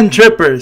and drippers.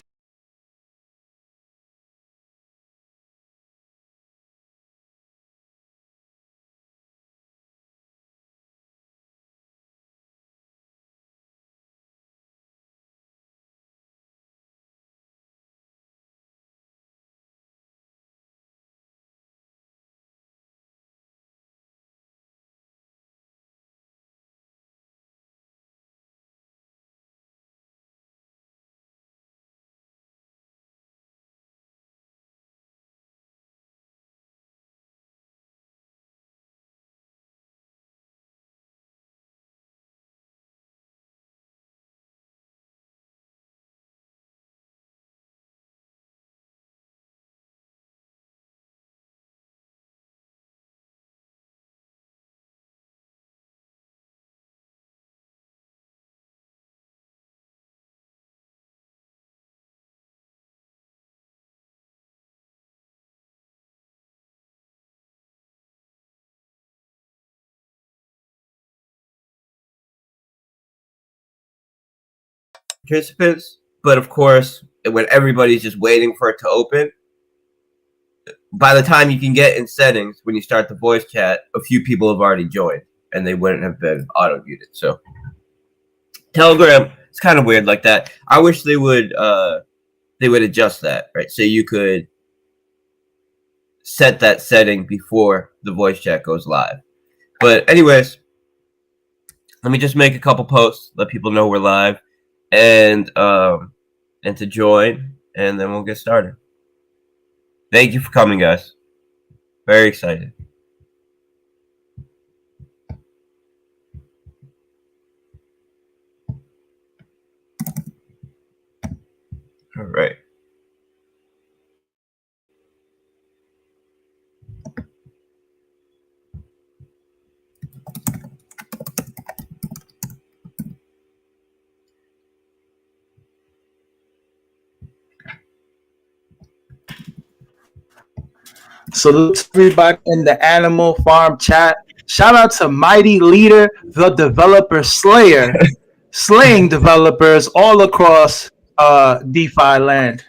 Participants, but of course, when everybody's just waiting for it to open, by the time you can get in settings, when you start the voice chat, a few people have already joined and they wouldn't have been auto muted. So Telegram, it's kind of weird like that. I wish they would adjust that, right? So you could set that setting before the voice chat goes live. But anyways, let me just make a couple posts, let people know we're live, and to join, and then we'll get started. Thank you for coming, guys. Very excited. All right. Salute to everybody in the Animal Farm chat. Shout out to Mighty Leader, the developer slayer, slaying developers all across DeFi land.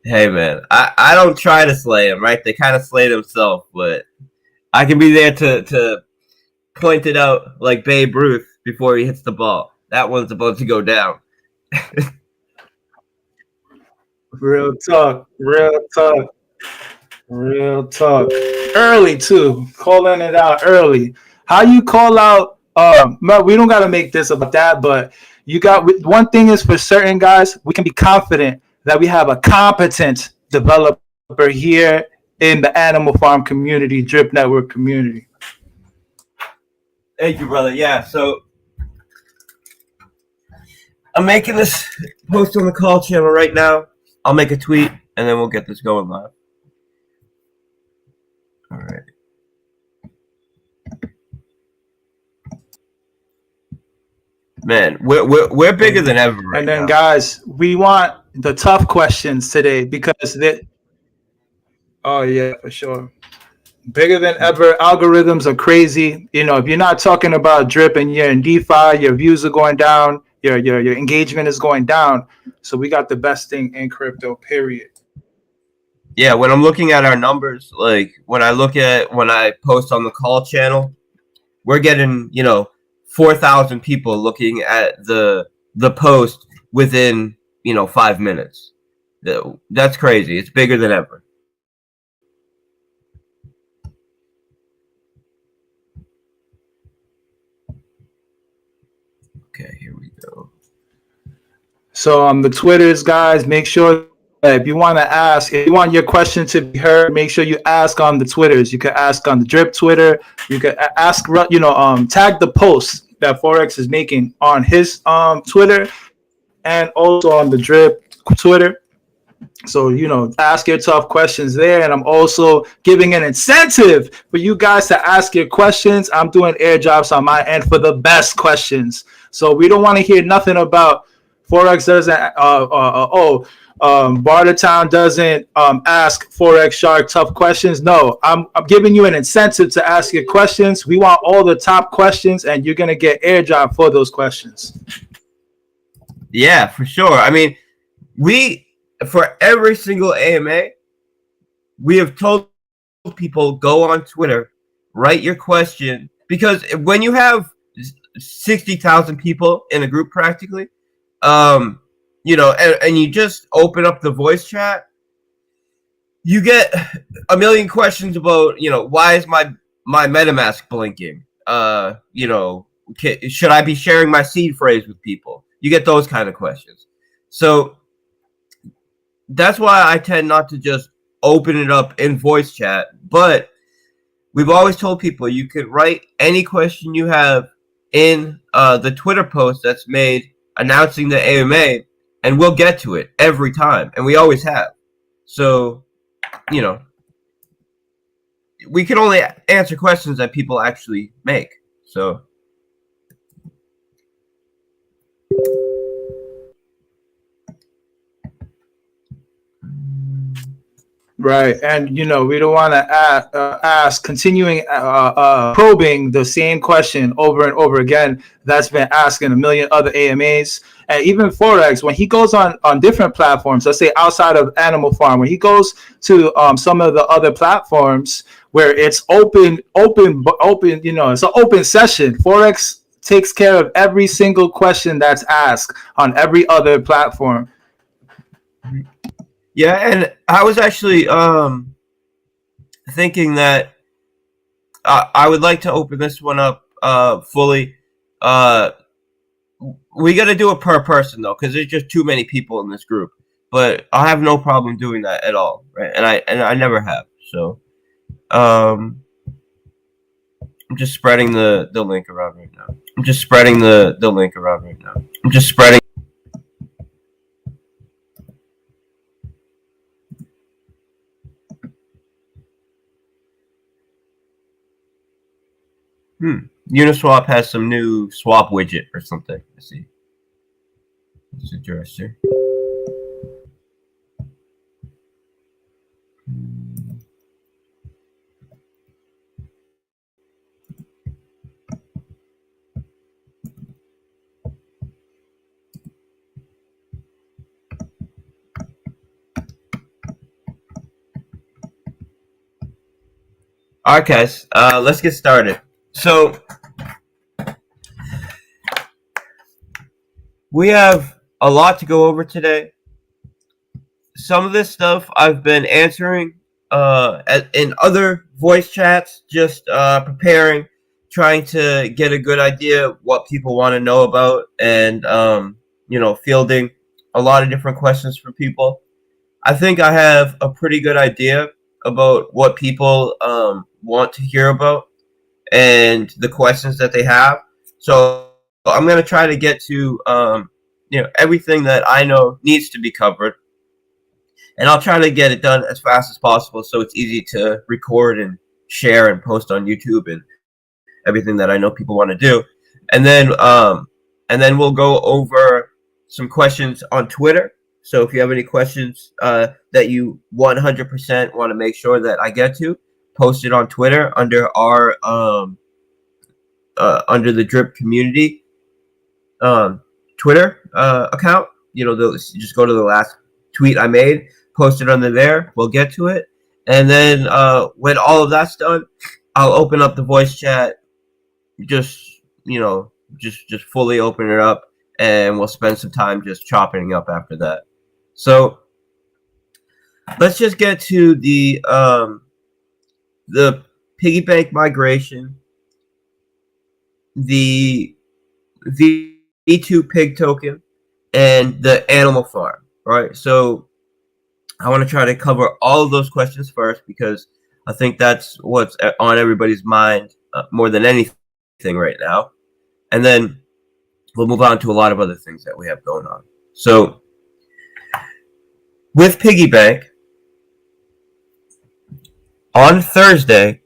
Hey, man, I don't try to slay them, right? They kind of slay themselves, but I can be there to point it out like Babe Ruth before he hits the ball. That one's about to go down. Real talk, real talk. Real talk. Early too. Calling it out early. How you call out we don't gotta make this about that, but you got one thing is for certain, guys, we can be confident that we have a competent developer here in the Animal Farm community, Drip Network community. Thank you, brother. Yeah, so I'm making this post on the call channel right now. I'll make a tweet and then we'll get this going live. All right. Man, we're bigger than ever right and then, now. Guys, we want the tough questions today because they. Oh yeah, for sure. Bigger than ever. Algorithms are crazy. You know, if you're not talking about drip and you're in DeFi, your views are going down. Your engagement is going down. So we got the best thing in crypto. Period. Yeah, when I'm looking at our numbers, like when I post on the call channel, we're getting, 4,000 people looking at the post within, 5 minutes. That's crazy. It's bigger than ever. Okay, here we go. So on the Twitters, guys, make sure if you want to ask, if you want your question to be heard, make sure you ask on the Twitters. You can ask on the Drip Twitter. You can ask, tag the post that Forex is making on his Twitter and also on the Drip Twitter. So, ask your tough questions there. And I'm also giving an incentive for you guys to ask your questions. I'm doing airdrops on my end for the best questions. So we don't want to hear nothing about Forex doesn't, Bartertown doesn't ask Forex Shark tough questions. No, I'm giving you an incentive to ask your questions. We want all the top questions, and you're going to get airdrop for those questions. Yeah, for sure. I mean, for every single AMA, we have told people go on Twitter, write your question, because when you have 60,000 people in a group practically, and you just open up the voice chat, you get a million questions about, why is my MetaMask blinking? Should I be sharing my seed phrase with people? You get those kind of questions. So that's why I tend not to just open it up in voice chat, but we've always told people you could write any question you have in the Twitter post that's made announcing the AMA, and we'll get to it every time, and we always have. So, we can only answer questions that people actually make. So. Right, and we don't want to ask continuing probing the same question over and over again that's been asked in a million other AMAs. And even Forex, when he goes on different platforms, let's say outside of Animal Farm, when he goes to some of the other platforms where it's open, it's an open session. Forex takes care of every single question that's asked on every other platform. Yeah, and I was actually thinking that I would like to open this one up fully. We got to do it per person though, because there's just too many people in this group. But I have no problem doing that at all, right? And I never have. So, I'm just spreading the link around right now. I'm just spreading the link around right now. I'm just spreading. Uniswap has some new swap widget or something. Let's see. It's interesting. All right, guys. Let's get started. So we have a lot to go over today. Some of this stuff I've been answering in other voice chats, just preparing, trying to get a good idea of what people want to know about, and fielding a lot of different questions from people. I think I have a pretty good idea about what people want to hear about and the questions that they have. So I'm going to try to get to everything that I know needs to be covered, and I'll try to get it done as fast as possible so it's easy to record and share and post on YouTube and everything that I know people want to do. And then we'll go over some questions on Twitter. So if you have any questions that you 100% want to make sure that I get to, post it on Twitter under our under the Drip community Twitter account. Just go to the last tweet I made, post it under there. We'll get to it, and then when all of that's done, I'll open up the voice chat. Just fully open it up, and we'll spend some time just chopping up after that. So let's just get to the piggy bank migration, the V2 pig token, and the animal farm. Right. So I want to try to cover all of those questions first, because I think that's what's on everybody's mind more than anything right now. And then we'll move on to a lot of other things that we have going on. So with piggy bank, on Thursday,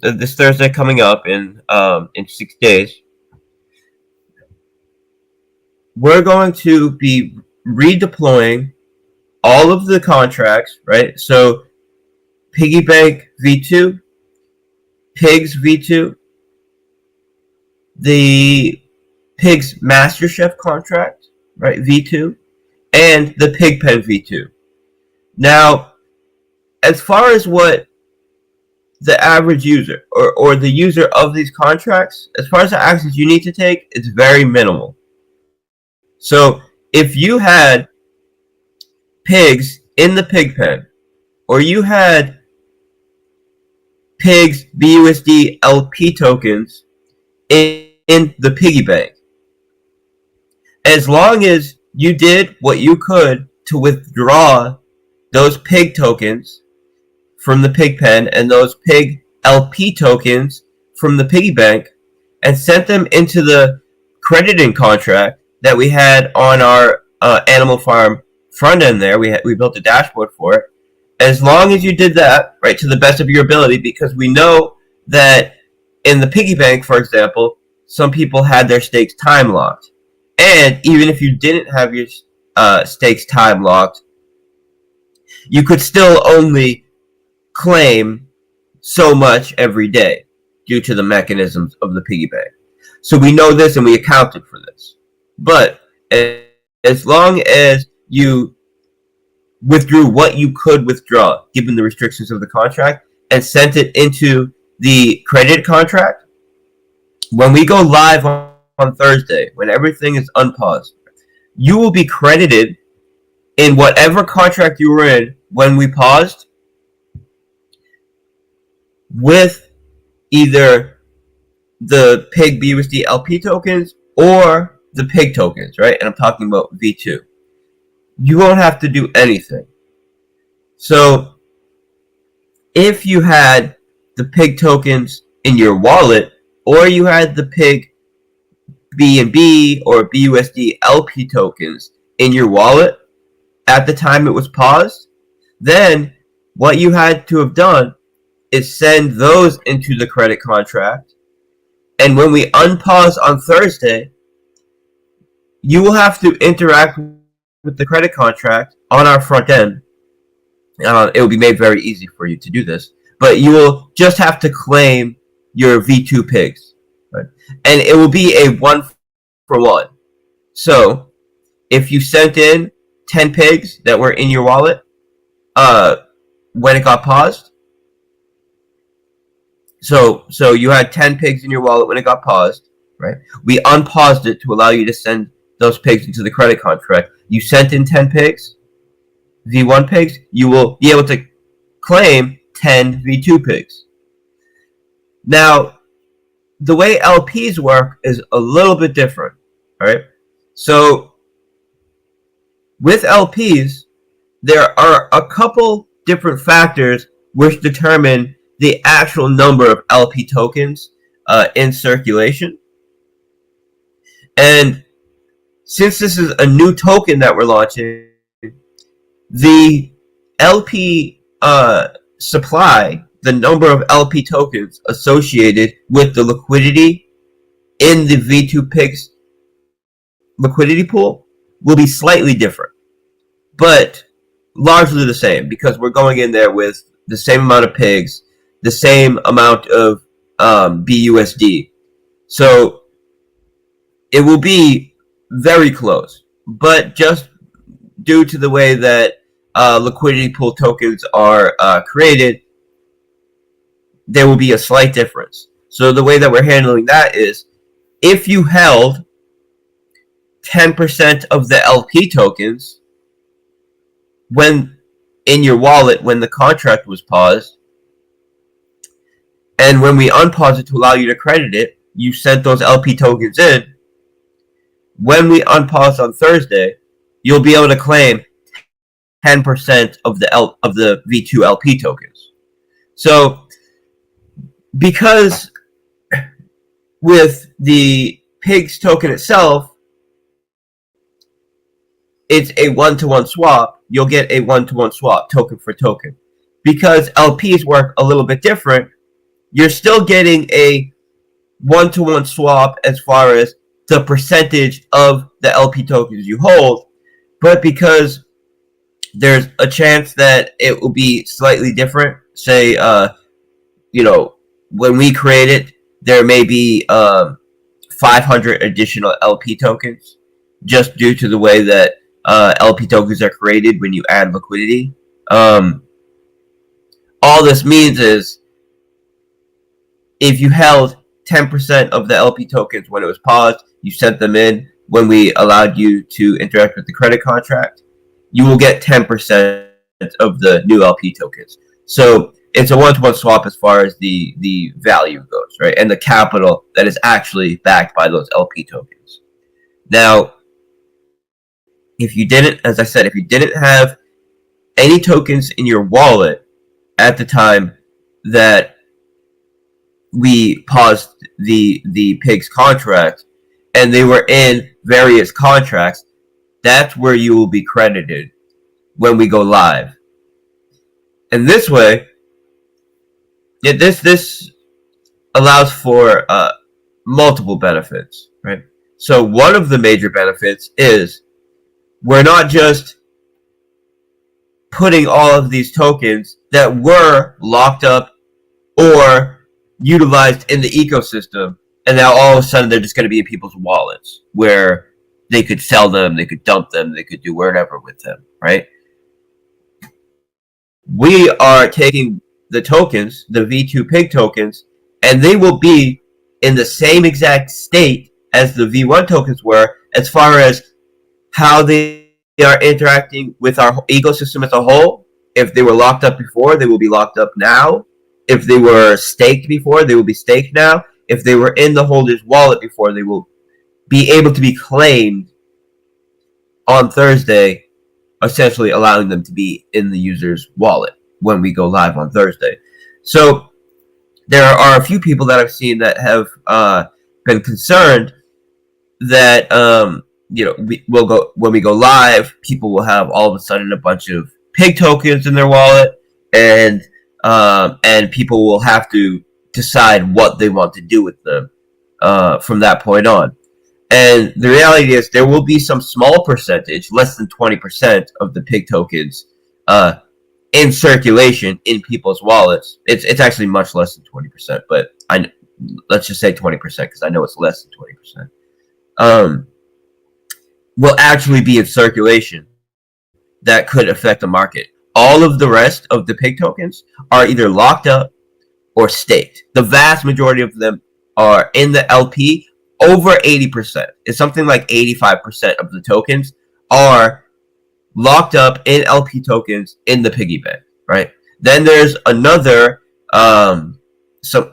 this Thursday coming up in 6 days, we're going to be redeploying all of the contracts, right? So piggy bank V2, pigs V2, the pigs master chef contract, right, V2, and the Pigpen V2. Now, as far as what the average user or the user of these contracts, as far as the actions you need to take, it's very minimal. So if you had pigs in the Pigpen, or you had pigs BUSD LP tokens in the piggy bank, as long as you did what you could to withdraw those pig tokens from the Pigpen and those pig LP tokens from the piggy bank and sent them into the crediting contract that we had on our Animal Farm front end there. We built a dashboard for it. As long as you did that, right, to the best of your ability, because we know that in the piggy bank, for example, some people had their stakes time locked. And even if you didn't have your stakes time locked, you could still only claim so much every day due to the mechanisms of the piggy bank. So we know this and we accounted for this. But as long as you withdrew what you could withdraw, given the restrictions of the contract, and sent it into the credit contract, when we go live on Thursday, when everything is unpaused, you will be credited in whatever contract you were in when we paused with either the PIG BUSD LP tokens or the PIG tokens, right? And I'm talking about V2. You won't have to do anything. So if you had the PIG tokens in your wallet, or you had the PIG BNB or BUSD LP tokens in your wallet at the time it was paused, then what you had to have done is send those into the credit contract. And when we unpause on Thursday, you will have to interact with the credit contract on our front end. It will be made very easy for you to do this, but you will just have to claim your V2 pigs, right? And it will be a 1-for-1. So if you sent in 10 pigs that were in your wallet when it got paused, so you had 10 pigs in your wallet when it got paused, right? We unpaused it to allow you to send those pigs into the credit contract. You sent in 10 pigs, V1 pigs, you will be able to claim 10 V2 pigs. Now, the way LPs work is a little bit different, all right? So with LPs, there are a couple different factors which determine the actual number of LP tokens in circulation. And since this is a new token that we're launching, the LP supply, the number of LP tokens associated with the liquidity in the V2 Pigs liquidity pool will be slightly different, but largely the same, because we're going in there with the same amount of pigs, the same amount of BUSD. So it will be very close, but just due to the way that liquidity pool tokens are created, there will be a slight difference. So the way that we're handling that is, if you held 10% of the LP tokens when in your wallet when the contract was paused, and when we unpause it to allow you to credit it, you sent those LP tokens in. When we unpause on Thursday, you'll be able to claim 10% of the V2 LP tokens. So because with the PIGS token itself, it's a one-to-one swap, you'll get a one-to-one swap, token for token. Because LPs work a little bit different, you're still getting a one-to-one swap as far as the percentage of the LP tokens you hold, but because there's a chance that it will be slightly different, say, when we create it, there may be 500 additional LP tokens, just due to the way that LP tokens are created when you add liquidity. All this means is if you held 10% of the LP tokens when it was paused, you sent them in when we allowed you to interact with the credit contract, you will get 10% of the new LP tokens. So it's a one-to-one swap as far as the value goes, right? And the capital that is actually backed by those LP tokens. Now, if you didn't, as I said, if you didn't have any tokens in your wallet at the time that we paused the PIGG's contract, and they were in various contracts, that's where you will be credited when we go live. And this way, this allows for multiple benefits, right? So one of the major benefits is we're not just putting all of these tokens that were locked up or utilized in the ecosystem, and now all of a sudden they're just going to be in people's wallets where they could sell them, they could dump them, they could do whatever with them, right? We are taking the tokens, the V2 PIGG tokens, and they will be in the same exact state as the V1 tokens were as far as how they are interacting with our ecosystem as a whole. If they were locked up before, they will be locked up now. If they were staked before, they will be staked now. If they were in the holder's wallet before, they will be able to be claimed on Thursday, essentially allowing them to be in the user's wallet when we go live on Thursday. So there are a few people that I've seen that have been concerned that we'll go when we go live, people will have all of a sudden a bunch of PIGG tokens in their wallet, and people will have to decide what they want to do with them from that point on. And the reality is there will be some small percentage, less than 20% of the PIGG tokens in circulation in people's wallets. It's actually much less than 20%, but let's just say 20% because I know it's less than 20%. Will actually be in circulation that could affect the market. All of the rest of the PIGG tokens are either locked up or staked. The vast majority of them are in the LP. Over 80%. It's something like 85% of the tokens are locked up in LP tokens in the piggy bank, right? Then there's another some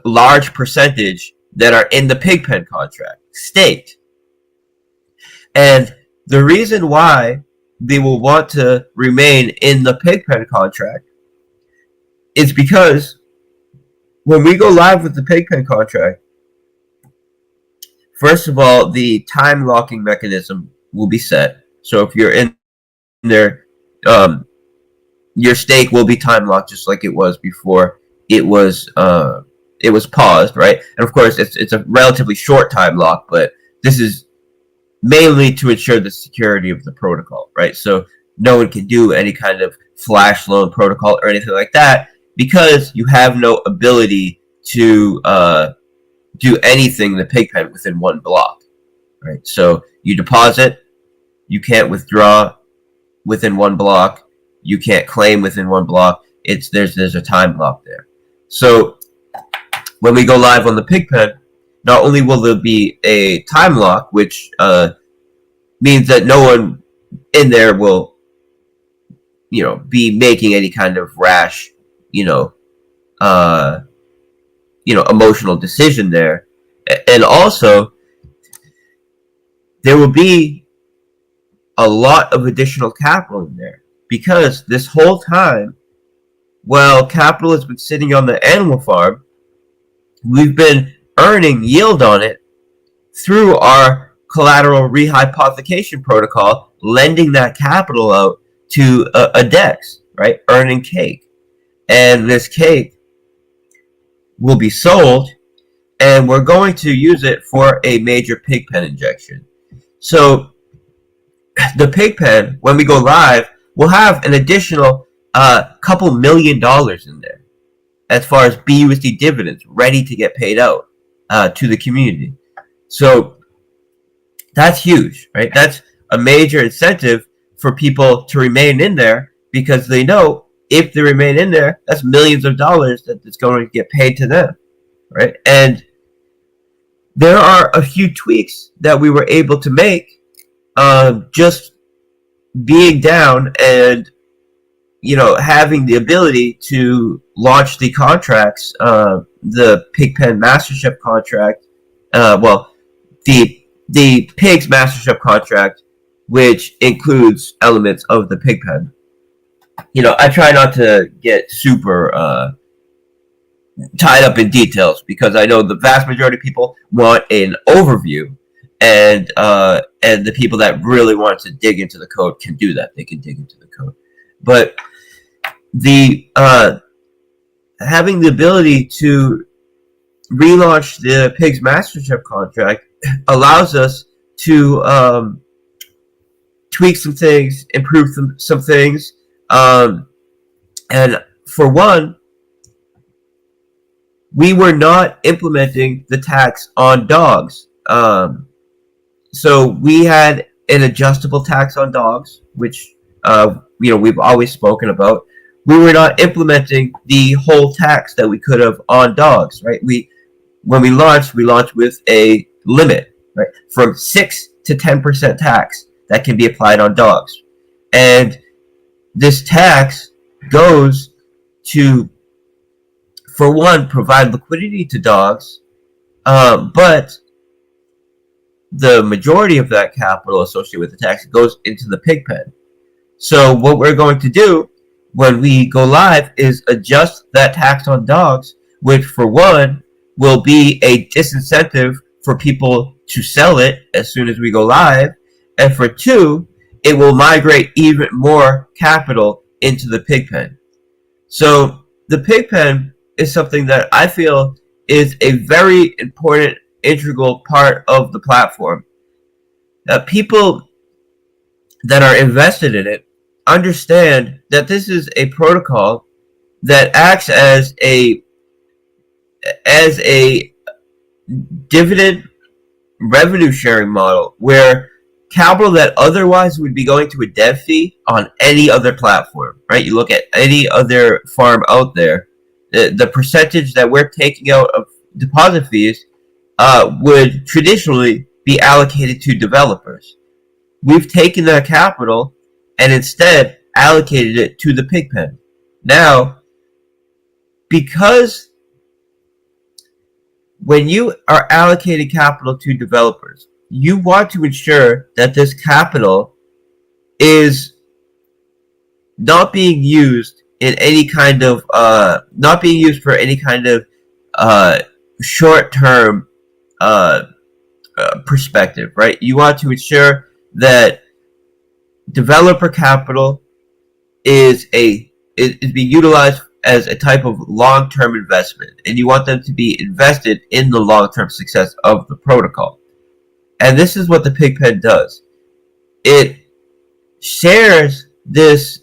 large percentage that are in the Pigpen contract, staked. And the reason why they will want to remain in the Pigpen contract is because when we go live with the Pigpen contract, first of all, the time locking mechanism will be set. So if you're in there, your stake will be time locked just like it was before it was paused, right? And of course, it's a relatively short time lock, but this is mainly to ensure the security of the protocol, right? So no one can do any kind of flash loan protocol or anything like that because you have no ability to do anything in the Pigpen within one block, right? So you deposit, you can't withdraw within one block, you can't claim within one block. There's a time lock there. So when we go live on the Pigpen, not only will there be a time lock, which means that no one in there will, be making any kind of rash, emotional decision there. And also, there will be a lot of additional capital in there because this whole time, while capital has been sitting on the animal farm, we've been earning yield on it through our collateral rehypothecation protocol, lending that capital out to a DEX, right? Earning cake. And this cake will be sold, and we're going to use it for a major Pigpen injection. So the Pigpen, when we go live, will have an additional couple $1 million in there as far as BUSD dividends ready to get paid out to the community. So that's huge, right? That's a major incentive for people to remain in there, because they know if they remain in there, that's millions of dollars that is going to get paid to them, right? And there are a few tweaks that we were able to make, just being down and having the ability to launch the contracts, the Pigpen Mastership contract, the Pigs Mastership contract, which includes elements of the Pigpen. I try not to get super tied up in details, because I know the vast majority of people want an overview, and the people that really want to dig into the code can do that. They can dig into the code, but the having the ability to relaunch the Pigs Mastership contract allows us to tweak some things, improve some things, and for one, we were not implementing the tax on dogs. So we had an adjustable tax on dogs, which we've always spoken about. We were not implementing the whole tax that we could have on dogs, right? When we launched with a limit, right, from 6 to 10% tax that can be applied on dogs, and this tax goes to, for one, provide liquidity to dogs, but the majority of that capital associated with the tax goes into the pig pen. So what we're going to do when we go live is adjust that tax on dogs, which for one will be a disincentive for people to sell it as soon as we go live, and for two, it will migrate even more capital into the pig pen. So the pig pen is something that I feel is a very important, integral part of the platform. People that are invested in it understand that this is a protocol that acts as a dividend revenue sharing model, where capital that otherwise would be going to a dev fee on any other platform, right? You look at any other farm out there, the percentage that we're taking out of deposit fees would traditionally be allocated to developers. We've taken that capital and instead allocated it to the pig pen. Now, because when you are allocating capital to developers, you want to ensure that this capital is not being used in any kind of not being used for any kind of short-term perspective, right? You want to ensure that developer capital is being utilized as a type of long-term investment, and you want them to be invested in the long-term success of the protocol. And this is what the Pigpen does. It shares this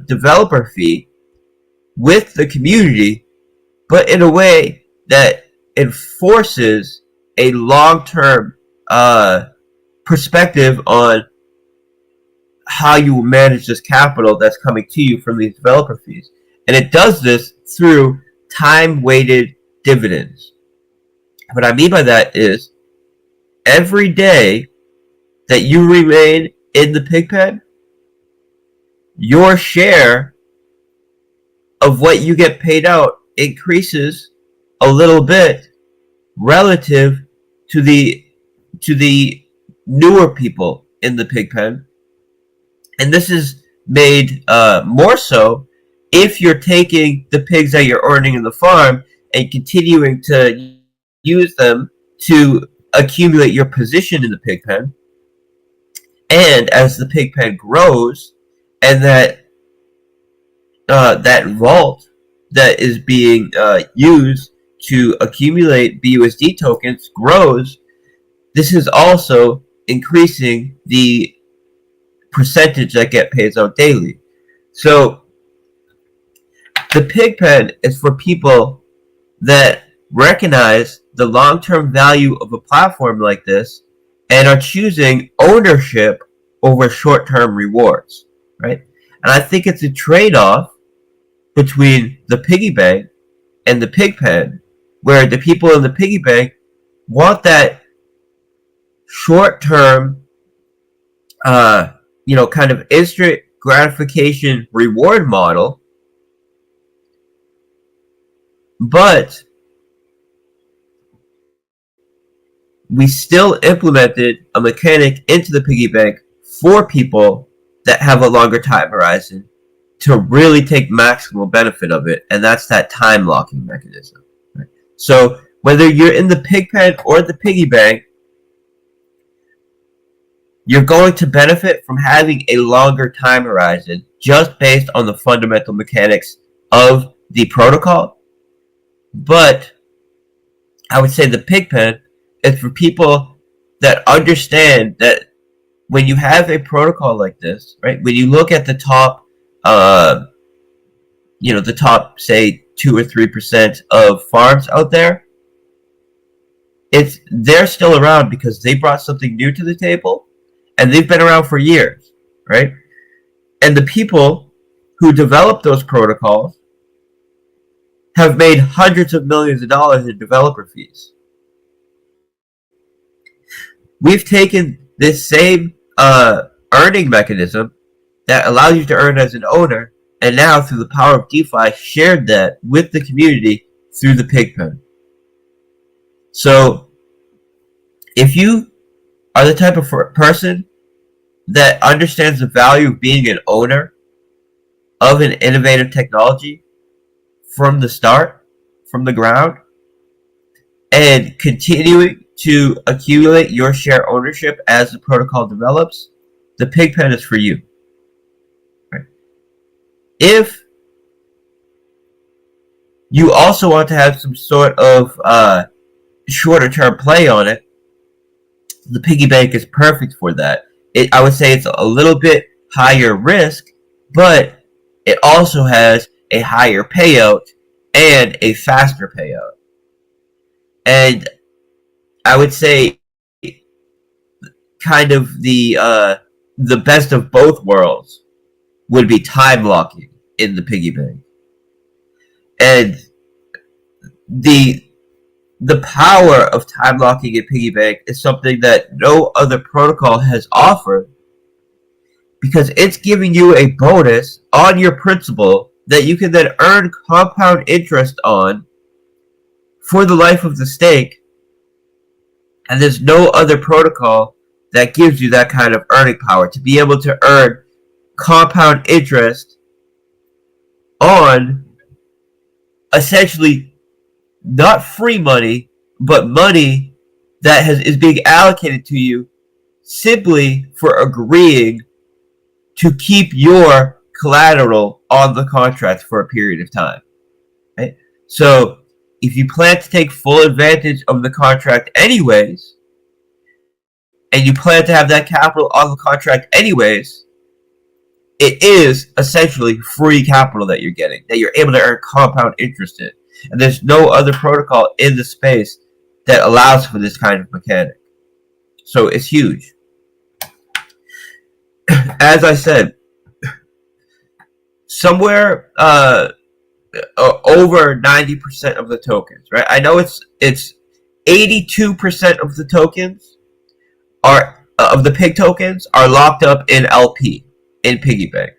developer fee with the community, but in a way that enforces a long-term perspective on how you manage this capital that's coming to you from these developer fees. And it does this through time-weighted dividends. What I mean by that is, every day that you remain in the pig pen, your share of what you get paid out increases a little bit relative to the newer people in the pig pen. And this is made more so if you're taking the pigs that you're earning in the farm and continuing to use them to accumulate your position in the pig pen. And as the pig pen grows, and that vault that is being used to accumulate BUSD tokens grows, this is also increasing the percentage that get paid out daily. So the pig pen is for people that recognize the long-term value of a platform like this and are choosing ownership over short-term rewards, right? And I think it's a trade-off between the piggy bank and the pig pen, where the people in the piggy bank want that short-term, kind of instant gratification reward model, but we still implemented a mechanic into the piggy bank for people that have a longer time horizon to really take maximal benefit of it, and that's that time locking mechanism. Right? So whether you're in the pig pen or the piggy bank, you're going to benefit from having a longer time horizon just based on the fundamental mechanics of the protocol. But I would say the pig pen is for people that understand that when you have a protocol like this, right? When you look at the top, the top, say, 2 or 3% of farms out there, they're still around because they brought something new to the table, and they've been around for years, right? And the people who developed those protocols have made hundreds of millions of dollars in developer fees. We've taken this same earning mechanism that allows you to earn as an owner, and now through the power of DeFi, shared that with the community through the pig pen. So if you are the type of person that understands the value of being an owner of an innovative technology from the start, from the ground, and continuing to accumulate your share ownership as the protocol develops, the pig pen is for you. Right? If you also want to have some sort of shorter term play on it, the piggy bank is perfect for that. I would say it's a little bit higher risk, but it also has a higher payout and a faster payout. And I would say kind of the best of both worlds would be time locking in the piggy bank. And the power of time locking in piggy bank is something that no other protocol has offered, because it's giving you a bonus on your principal that you can then earn compound interest on for the life of the stake. And there's no other protocol that gives you that kind of earning power to be able to earn compound interest on essentially not free money, but money that is being allocated to you simply for agreeing to keep your collateral on the contract for a period of time. Right? So if you plan to take full advantage of the contract anyways, and you plan to have that capital on the contract anyways, it is essentially free capital that you're getting, that you're able to earn compound interest in. And there's no other protocol in the space that allows for this kind of mechanic. So it's huge. As I said, somewhere over 90% of the tokens, right? I know it's 82% of the tokens of the pig tokens are locked up in LP, in piggy bank.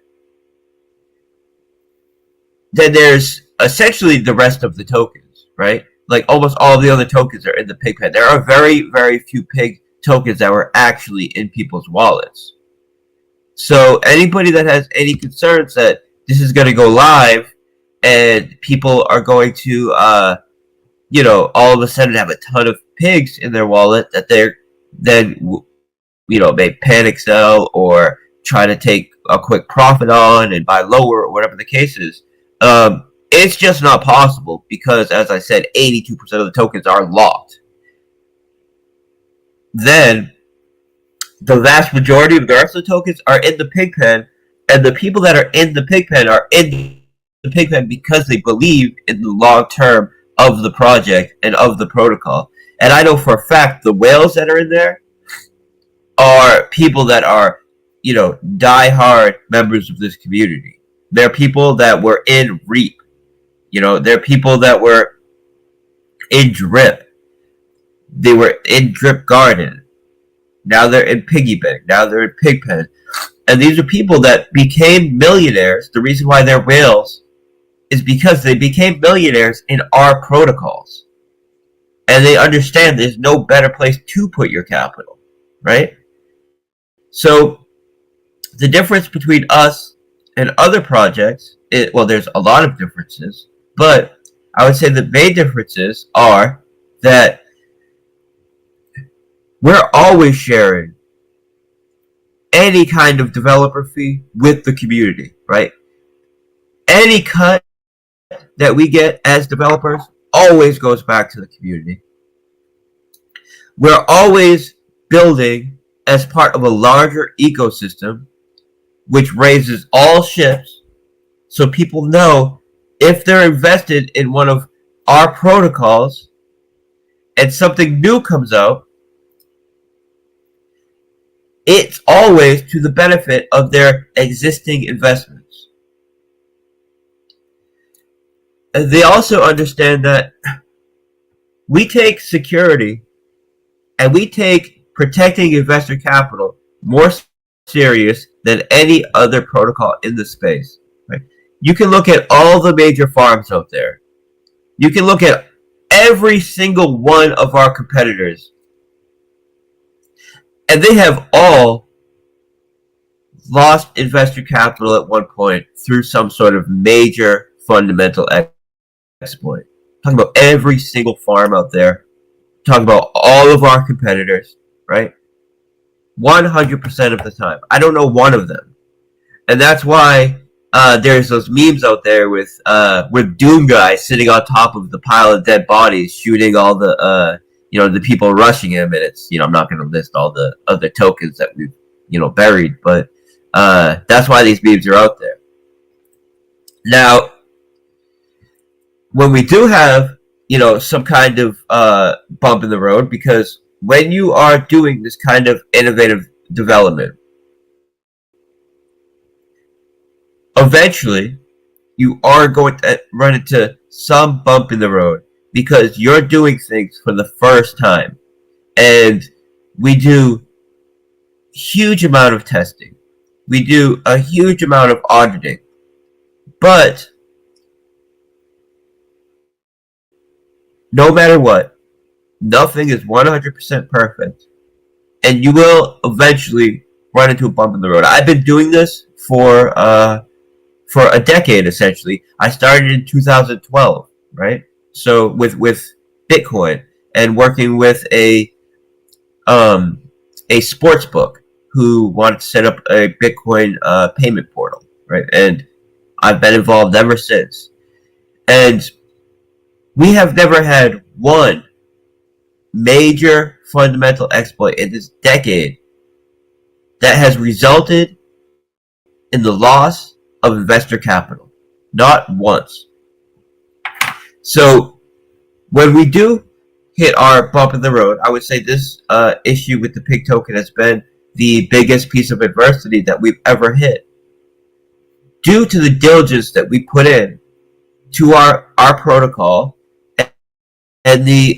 Then there's essentially the rest of the tokens, right? Like almost all of the other tokens are in the pig pen. There are very, very few pig tokens that were actually in people's wallets. So anybody that has any concerns that this is going to go live and people are going to, all of a sudden have a ton of pigs in their wallet that they're then, may panic sell or try to take a quick profit on and buy lower or whatever the case is. It's just not possible because, as I said, 82% of the tokens are locked. Then, the vast majority of the rest of the tokens are in the pig pen, and the people that are in the pig pen are in the pig pen because they believe in the long term of the project and of the protocol. And I know for a fact the whales that are in there are people that are die-hard members of this community. They're people that were in REAP. They're people that were in drip. They were in drip garden. Now they're in piggy bank. Now they're in pigpen. And these are people that became millionaires. The reason why they're whales is because they became millionaires in our protocols. And they understand there's no better place to put your capital, right? So the difference between us and other projects, there's a lot of differences, but I would say the main differences are that we're always sharing any kind of developer fee with the community, right? Any cut that we get as developers always goes back to the community. We're always building as part of a larger ecosystem, which raises all ships, so people know if they're invested in one of our protocols and something new comes out, it's always to the benefit of their existing investments. And they also understand that we take security and we take protecting investor capital more serious than any other protocol in the space. Right? You can look at all the major farms out there. You can look at every single one of our competitors, and they have all lost investor capital at one point through some sort of major fundamental exploit. Talking about every single farm out there. Talking about all of our competitors, right? 100% of the time. I don't know one of them. And that's why there's those memes out there with Doom Guy sitting on top of the pile of dead bodies, shooting all the the people rushing him, and it's I'm not going to list all the other tokens that we've buried, but that's why these memes are out there. Now, when we do have some kind of bump in the road, because when you are doing this kind of innovative development, eventually you are going to run into some bump in the road because you're doing things for the first time. And we do huge amount of testing. We do a huge amount of auditing. But no matter what, nothing is 100% perfect. And you will eventually run into a bump in the road. I've been doing this for a decade, essentially. I started in 2012, right? So with Bitcoin and working with a sports book who wanted to set up a Bitcoin payment portal, right? And I've been involved ever since. And we have never had one major fundamental exploit in this decade that has resulted in the loss of investor capital. Not once. So when we do hit our bump in the road, I would say this issue with the PIG token has been the biggest piece of adversity that we've ever hit. Due to the diligence that we put in to our protocol and the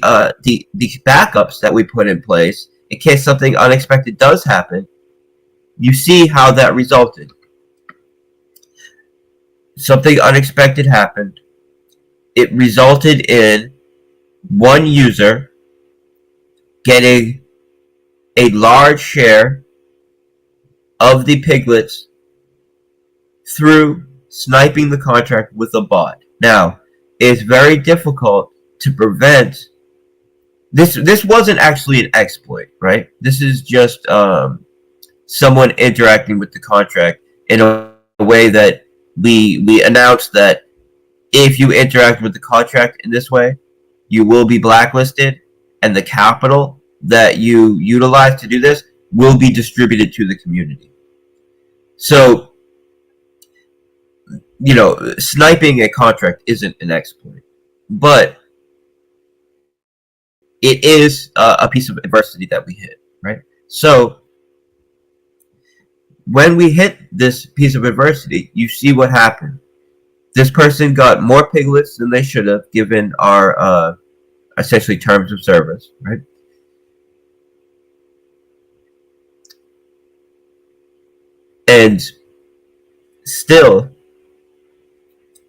backups that we put in place in case something unexpected does happen, you see how that resulted. Something unexpected happened. It resulted in one user getting a large share of the piglets through sniping the contract with a bot. Now, it's very difficult to prevent this. This wasn't actually an exploit, right? This is just someone interacting with the contract in a way that we announced that if you interact with the contract in this way, you will be blacklisted, and the capital that you utilize to do this will be distributed to the community. So, sniping a contract isn't an exploit, but it is a piece of adversity that we hit, right? So, when we hit this piece of adversity, you see what happened. This person got more piglets than they should have, given our essentially terms of service, right? And still,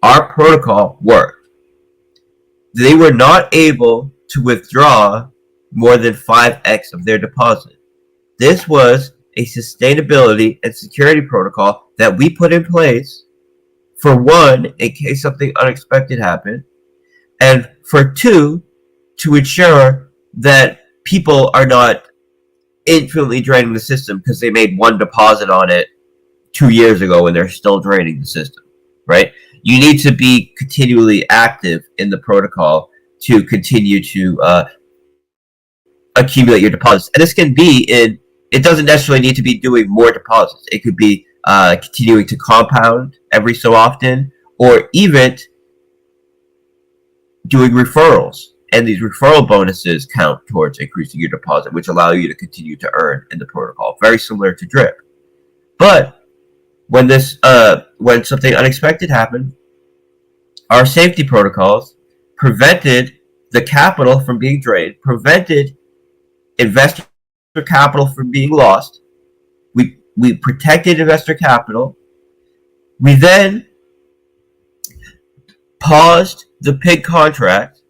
our protocol worked. They were not able to withdraw more than 5x of their deposit. This was a sustainability and security protocol that we put in place, for one, in case something unexpected happened, and for two, to ensure that people are not infinitely draining the system because they made one deposit on it 2 years ago and they're still draining the system, right? You need to be continually active in the protocol to continue to accumulate your deposits. And this can be in, it doesn't necessarily need to be doing more deposits. It could be continuing to compound every so often, or even doing referrals. And these referral bonuses count towards increasing your deposit, which allow you to continue to earn in the protocol. Very similar to drip. But when when something unexpected happened, our safety protocols prevented the capital from being drained, prevented investor capital from being lost. We protected investor capital. We then paused the PIG contract.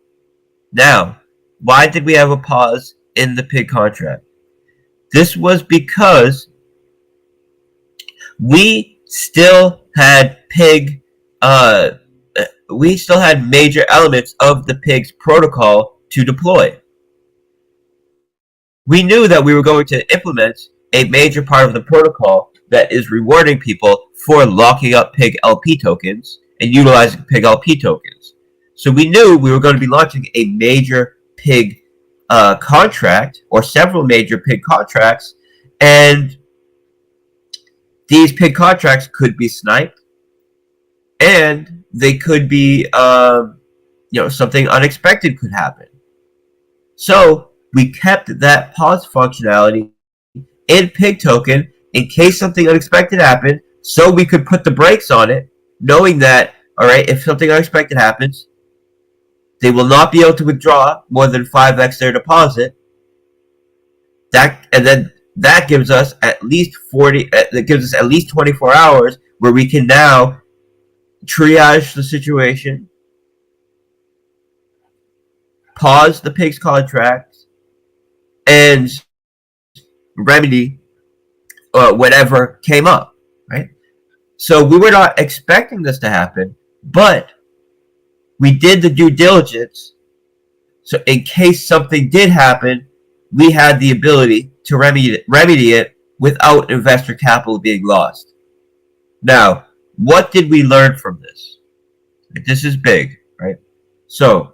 Now, why did we have a pause in the PIG contract? This was because we still had PIG, we still had major elements of the PIG's protocol to deploy. We knew that we were going to implement a major part of the protocol that is rewarding people for locking up PIG LP tokens and utilizing PIG LP tokens. So we knew we were going to be launching a major PIG contract, or several major PIG contracts, and these PIG contracts could be sniped, and they could be, something unexpected could happen. So we kept that pause functionality in PIG token in case something unexpected happened, so we could put the brakes on it, knowing that, all right, if something unexpected happens, they will not be able to withdraw more than 5x their deposit. That gives us at least 24 hours where we can now triage the situation, pause the PIG's contract, and remedy whatever came up, right? So we were not expecting this to happen, but we did the due diligence. So in case something did happen, we had the ability to remedy it without investor capital being lost. Now, what did we learn from this? This is big, right? So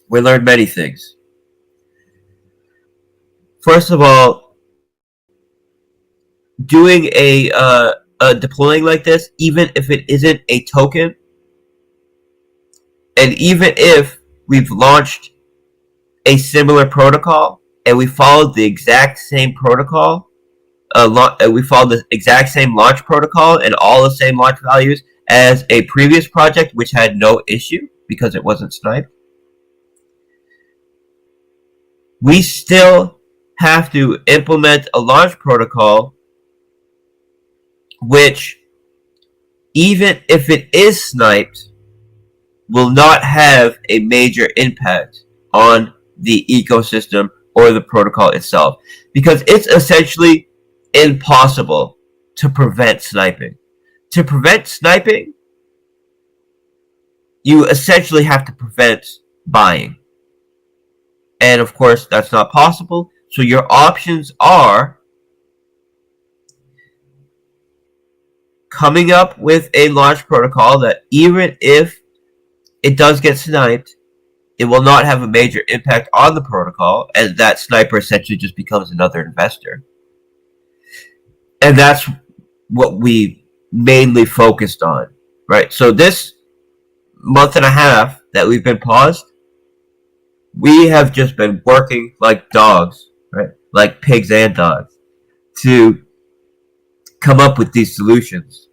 we learned many things. First of all, doing a deploying like this, even if it isn't a token, and even if we've launched a similar protocol and we followed the exact same protocol, we followed the exact same launch protocol and all the same launch values as a previous project which had no issue because it wasn't sniped, we still have to implement a launch protocol which, even if it is sniped, will not have a major impact on the ecosystem or the protocol itself, because it's essentially impossible to prevent sniping. To prevent sniping, you essentially have to prevent buying. And of course, that's not possible. So your options are coming up with a launch protocol that, even if it does get sniped, it will not have a major impact on the protocol, and that sniper essentially just becomes another investor. And that's what we mainly focused on, right? So this month and a half that we've been paused, we have just been working like dogs, right? Like pigs and dogs, to come up with these solutions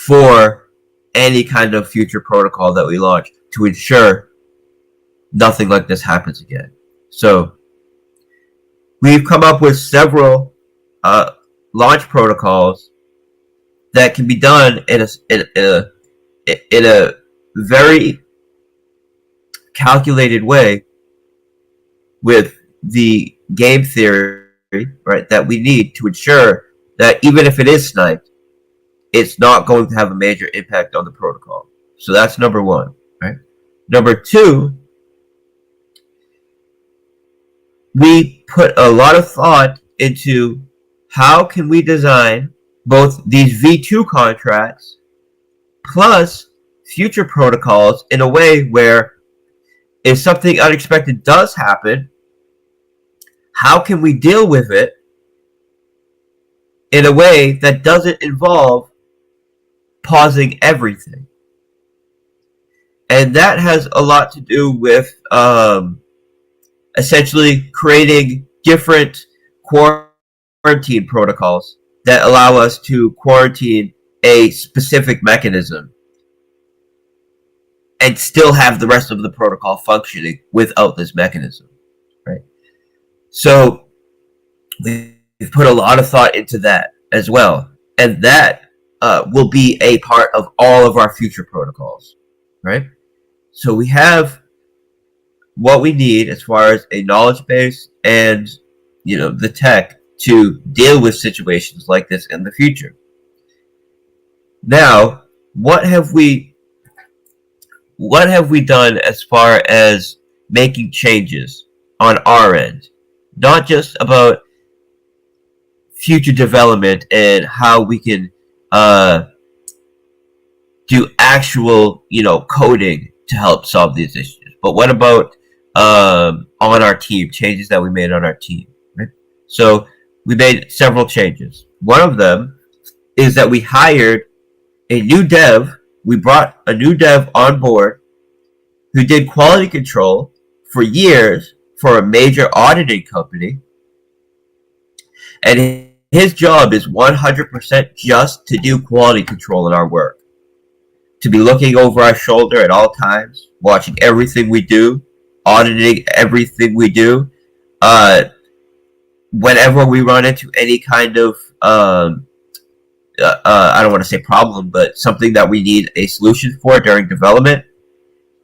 for any kind of future protocol that we launch to ensure nothing like this happens again. So we've come up with several launch protocols that can be done in a very calculated way with the game theory, right, that we need to ensure that even if it is sniped, it's not going to have a major impact on the protocol. So that's number one, right? Number two, we put a lot of thought into how can we design both these V2 contracts plus future protocols in a way where if something unexpected does happen, how can we deal with it in a way that doesn't involve pausing everything? And that has a lot to do with essentially creating different quarantine protocols that allow us to quarantine a specific mechanism and still have the rest of the protocol functioning without this mechanism, right? So we've put a lot of thought into that as well, and that will be a part of all of our future protocols, right? So we have what we need as far as a knowledge base and, you know, the tech to deal with situations like this in the future. Now, what have we done as far as making changes on our end? Not just about future development and how we can do actual, you know, coding to help solve these issues, but what about on our team, changes that we made on our team, right? So we made several changes. One of them is that we hired a new dev. We brought a new dev on board who did quality control for years for a major auditing company. And his job is 100% just to do quality control in our work. To be looking over our shoulder at all times, watching everything we do, auditing everything we do. Whenever we run into any kind of, I don't want to say problem, but something that we need a solution for during development,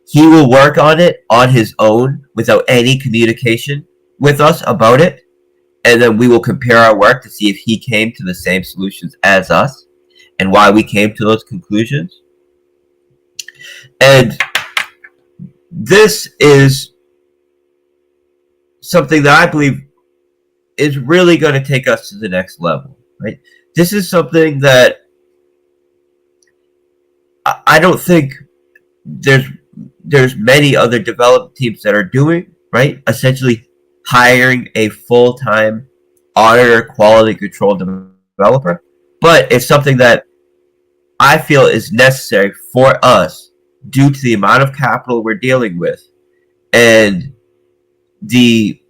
he will work on it on his own without any communication with us about it. And then we will compare our work to see if he came to the same solutions as us and why we came to those conclusions. And this is something that I believe is really going to take us to the next level, right? This is something that I don't think there's many other development teams that are doing, right? Essentially hiring a full-time auditor quality control developer. But it's something that I feel is necessary for us due to the amount of capital we're dealing with and the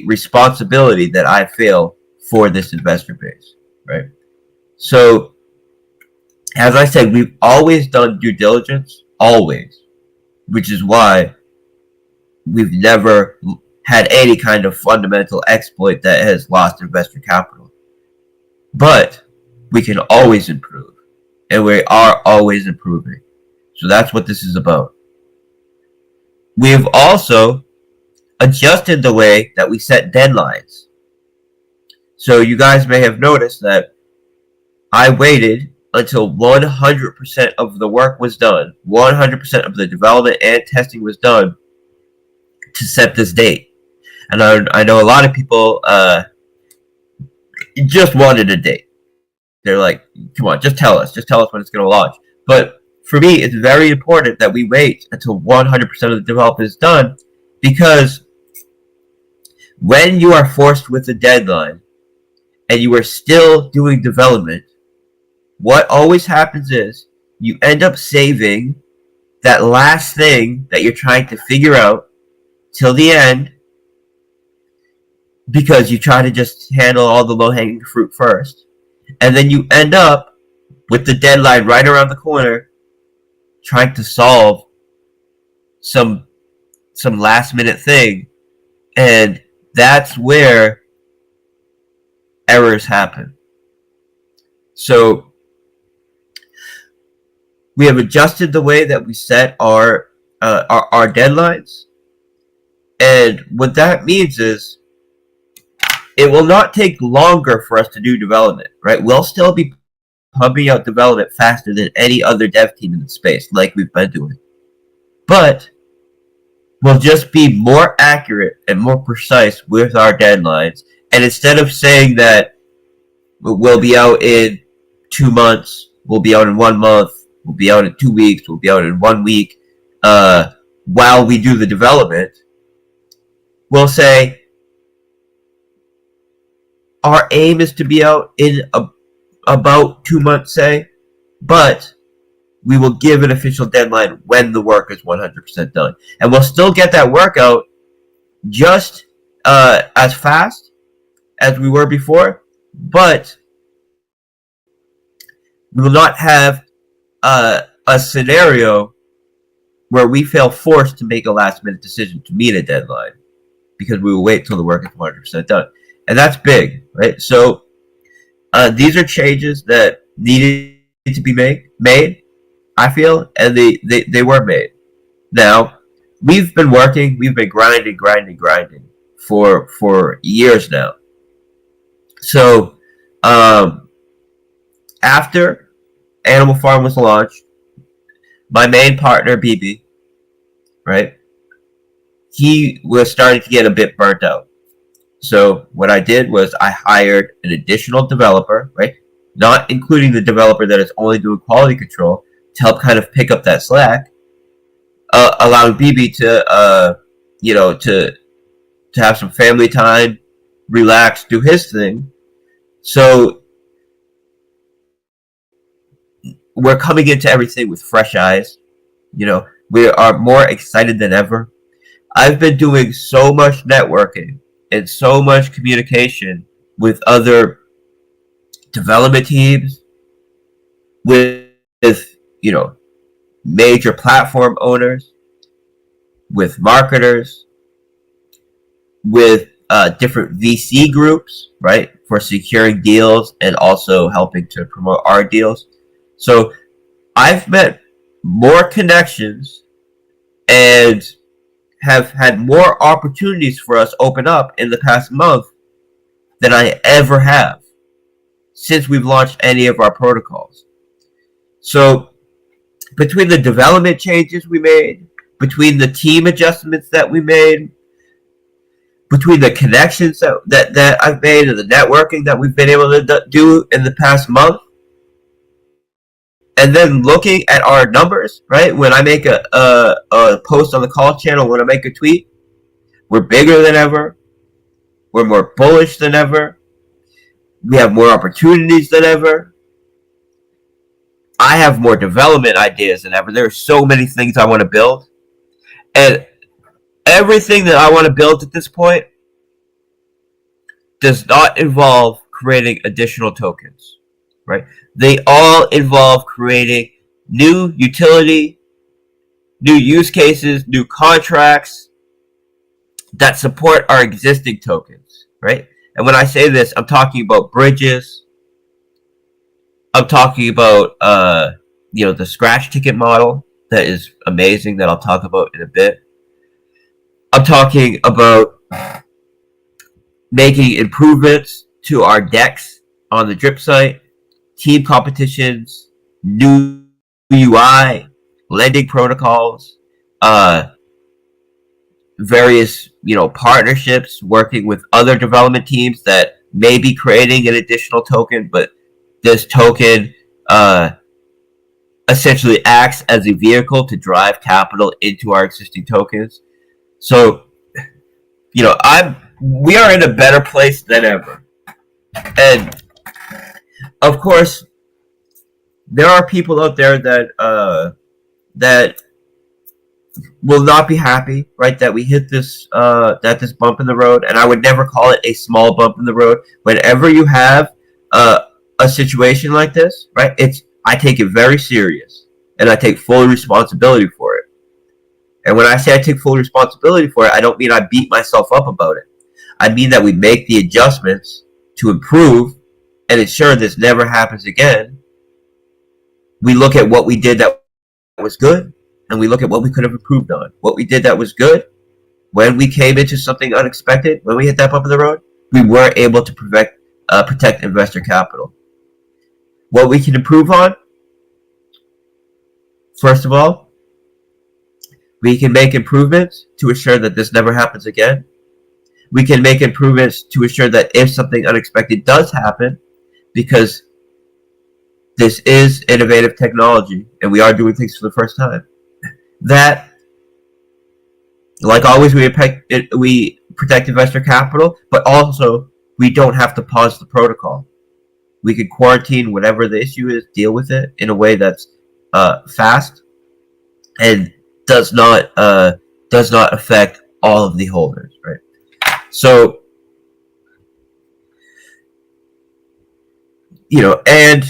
responsibility that I feel for this investor base, right? So, as I said, we've always done due diligence, always, which is why we've never had any kind of fundamental exploit that has lost investor capital. But we can always improve, and we are always improving. So that's what this is about. We've also adjusted the way that we set deadlines. So you guys may have noticed that I waited until 100% of the work was done, 100% of the development and testing was done to set this date. And I know a lot of people just wanted a date. They're like, come on, just tell us when it's going to launch. But for me, it's very important that we wait until 100% of the development is done, because when you are forced with a deadline and you are still doing development, what always happens is you end up saving that last thing that you're trying to figure out till the end, because you try to just handle all the low-hanging fruit first. And then you end up with the deadline right around the corner trying to solve some last minute thing, and that's where errors happen. So we have adjusted the way that we set our deadlines, and what that means is it will not take longer for us to do development, right? We'll still be pumping out development faster than any other dev team in the space, like we've been doing. But we'll just be more accurate and more precise with our deadlines. And instead of saying that we'll be out in 2 months, we'll be out in 1 month, we'll be out in 2 weeks, we'll be out in 1 week, while we do the development, we'll say our aim is to be out in about 2 months, say, but we will give an official deadline when the work is 100% done. And we'll still get that work out just as fast as we were before, but we will not have a scenario where we feel forced to make a last-minute decision to meet a deadline because we will wait till the work is 100% done. And that's big, right? So these are changes that needed to be made, I feel, and they were made. Now, we've been grinding for years now. So after Animal Farm was launched, my main partner, PIGGY, right, he was starting to get a bit burnt out. So what I did was I hired an additional developer, right, not including the developer that is only doing quality control, to help kind of pick up that slack, allowing PIGGY to, to have some family time, relax, do his thing. So we're coming into everything with fresh eyes. We are more excited than ever. I've been doing so much networking and so much communication with other development teams, with major platform owners, with marketers, with different VC groups, right, for securing deals and also helping to promote our deals. So I've met more connections and have had more opportunities for us open up in the past month than I ever have since we've launched any of our protocols. So between the development changes we made, between the team adjustments that we made, between the connections that I've made and the networking that we've been able to do in the past month, and then looking at our numbers, right? When I make a post on the call channel, when I make a tweet, we're bigger than ever. We're more bullish than ever. We have more opportunities than ever. I have more development ideas than ever. There are so many things I want to build. And everything that I want to build at this point does not involve creating additional tokens, right? They all involve creating new utility, new use cases, new contracts that support our existing tokens, right? And when I say this, I'm talking about bridges. I'm talking about, the scratch ticket model that is amazing that I'll talk about in a bit. I'm talking about making improvements to our decks on the Drip site, team competitions, new UI, lending protocols, various, partnerships, working with other development teams that may be creating an additional token, but this token essentially acts as a vehicle to drive capital into our existing tokens. So, we are in a better place than ever. And of course, there are people out there that will not be happy, right? That we hit this bump in the road, and I would never call it a small bump in the road. Whenever you have a a situation like this, right, I take it very serious, and I take full responsibility for it. And when I say I take full responsibility for it, I don't mean I beat myself up about it. I mean that we make the adjustments to improve and ensure this never happens again. We look at what we did that was good, and we look at what we could have improved on. What we did that was good, when we came into something unexpected, when we hit that bump in the road, we were able to protect investor capital. What we can improve on, first of all, we can make improvements to ensure that this never happens again. We can make improvements to ensure that if something unexpected does happen, because this is innovative technology and we are doing things for the first time, that, like always, we protect investor capital, but also we don't have to pause the protocol. We can quarantine whatever the issue is, deal with it in a way that's fast and does not affect all of the holders, right? So, and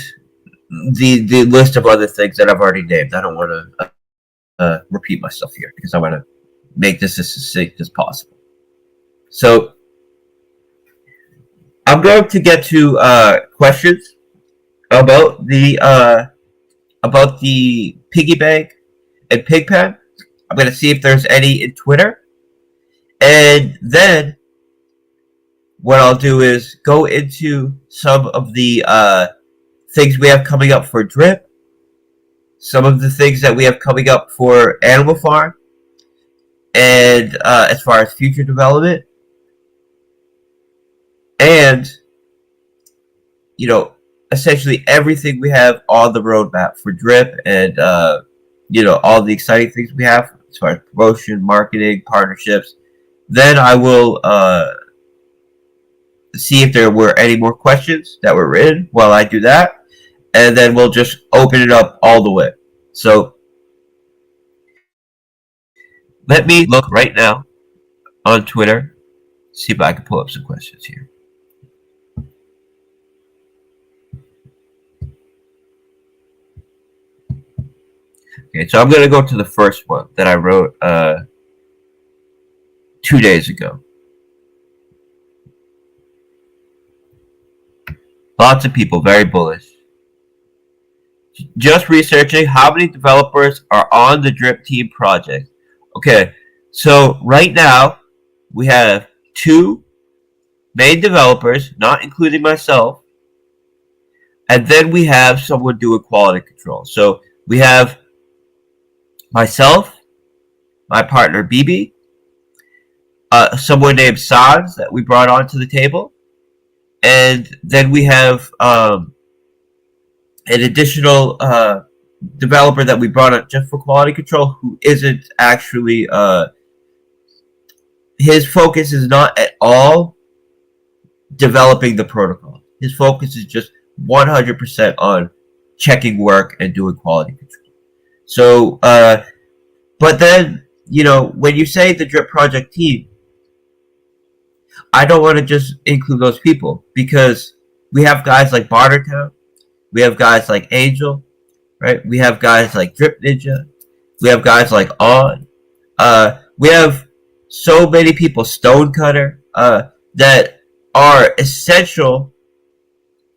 the list of other things that I've already named. I don't want to repeat myself here because I want to make this as succinct as possible. So, I'm going to get to questions about the piggy bank and Pigpen. I'm going to see if there's any in Twitter, and then what I'll do is go into some of the things we have coming up for Drip, some of the things that we have coming up for Animal Farm, and as far as future development, and essentially everything we have on the roadmap for Drip, and all the exciting things we have as far as promotion, marketing, partnerships. Then I will see if there were any more questions that were written while I do that, and then we'll just open it up all the way. So let me look right now on Twitter, see if I can pull up some questions here. Okay, so I'm going to go to the first one that I wrote 2 days ago. Lots of people very bullish. Just researching how many developers are on the Drip Team project. Okay, so right now we have 2 main developers, not including myself, and then we have someone doing quality control. So we have myself, my partner BB, someone named Sans that we brought onto the table, and then we have an additional developer that we brought up just for quality control, who isn't actually his focus is not at all developing the protocol. His focus is just 100% on checking work and doing quality control. So, but then, when you say the Drip project team, I don't want to just include those people, because we have guys like Bartertown, we have guys like Angel, right? We have guys like Drip Ninja, we have guys like On, we have so many people, Stonecutter, that are essential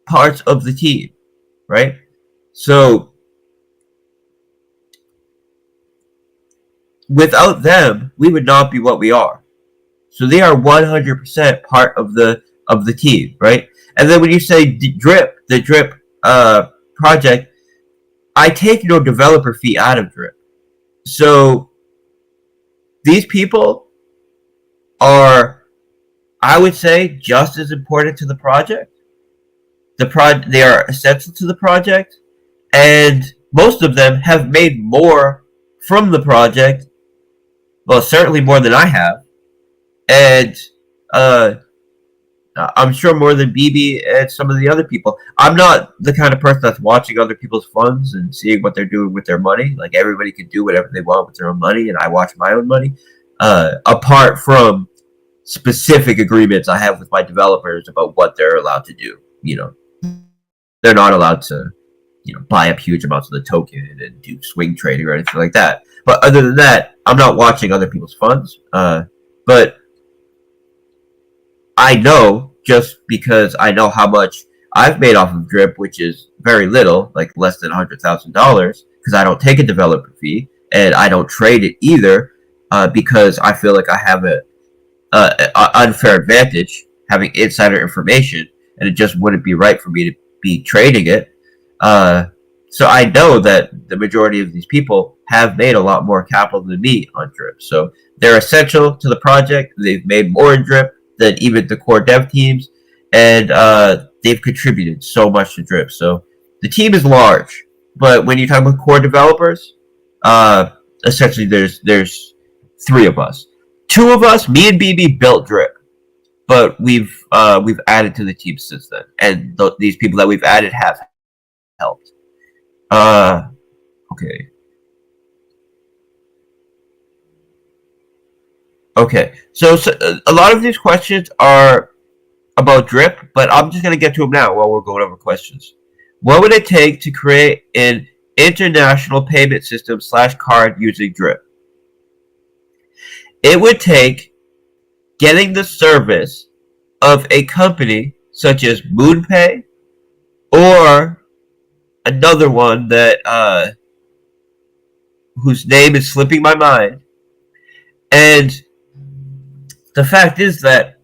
parts of the team, right? So without them, we would not be what we are. So they are 100% part of the team, right? And then when you say the Drip project, I take no developer fee out of Drip. So these people are, I would say, just as important to the project. They are essential to the project, and most of them have made more from the project. Well, certainly more than I have, and I'm sure more than BB and some of the other people. I'm not the kind of person that's watching other people's funds and seeing what they're doing with their money. Like, everybody can do whatever they want with their own money, and I watch my own money. Apart from specific agreements I have with my developers about what they're allowed to do, they're not allowed to, buy up huge amounts of the token and do swing trading or anything like that. But other than that, I'm not watching other people's funds. But I know, just because I know how much I've made off of Drip, which is very little, like less than $100,000, because I don't take a developer fee and I don't trade it either, because I feel like I have a unfair advantage having insider information, and it just wouldn't be right for me to be trading it. So I know that the majority of these people have made a lot more capital than me on Drip. So they're essential to the project. They've made more in Drip than even the core dev teams, and they've contributed so much to Drip. So the team is large, but when you talk about core developers, essentially there's 3 of us. 2 of us, me and BB, built Drip, but we've added to the team since then, and these people that we've added have helped. Okay. Okay, so a lot of these questions are about Drip, but I'm just going to get to them now while we're going over questions. What would it take to create an international payment system / card using Drip? It would take getting the service of a company such as MoonPay or another one that whose name is slipping my mind. And the fact is that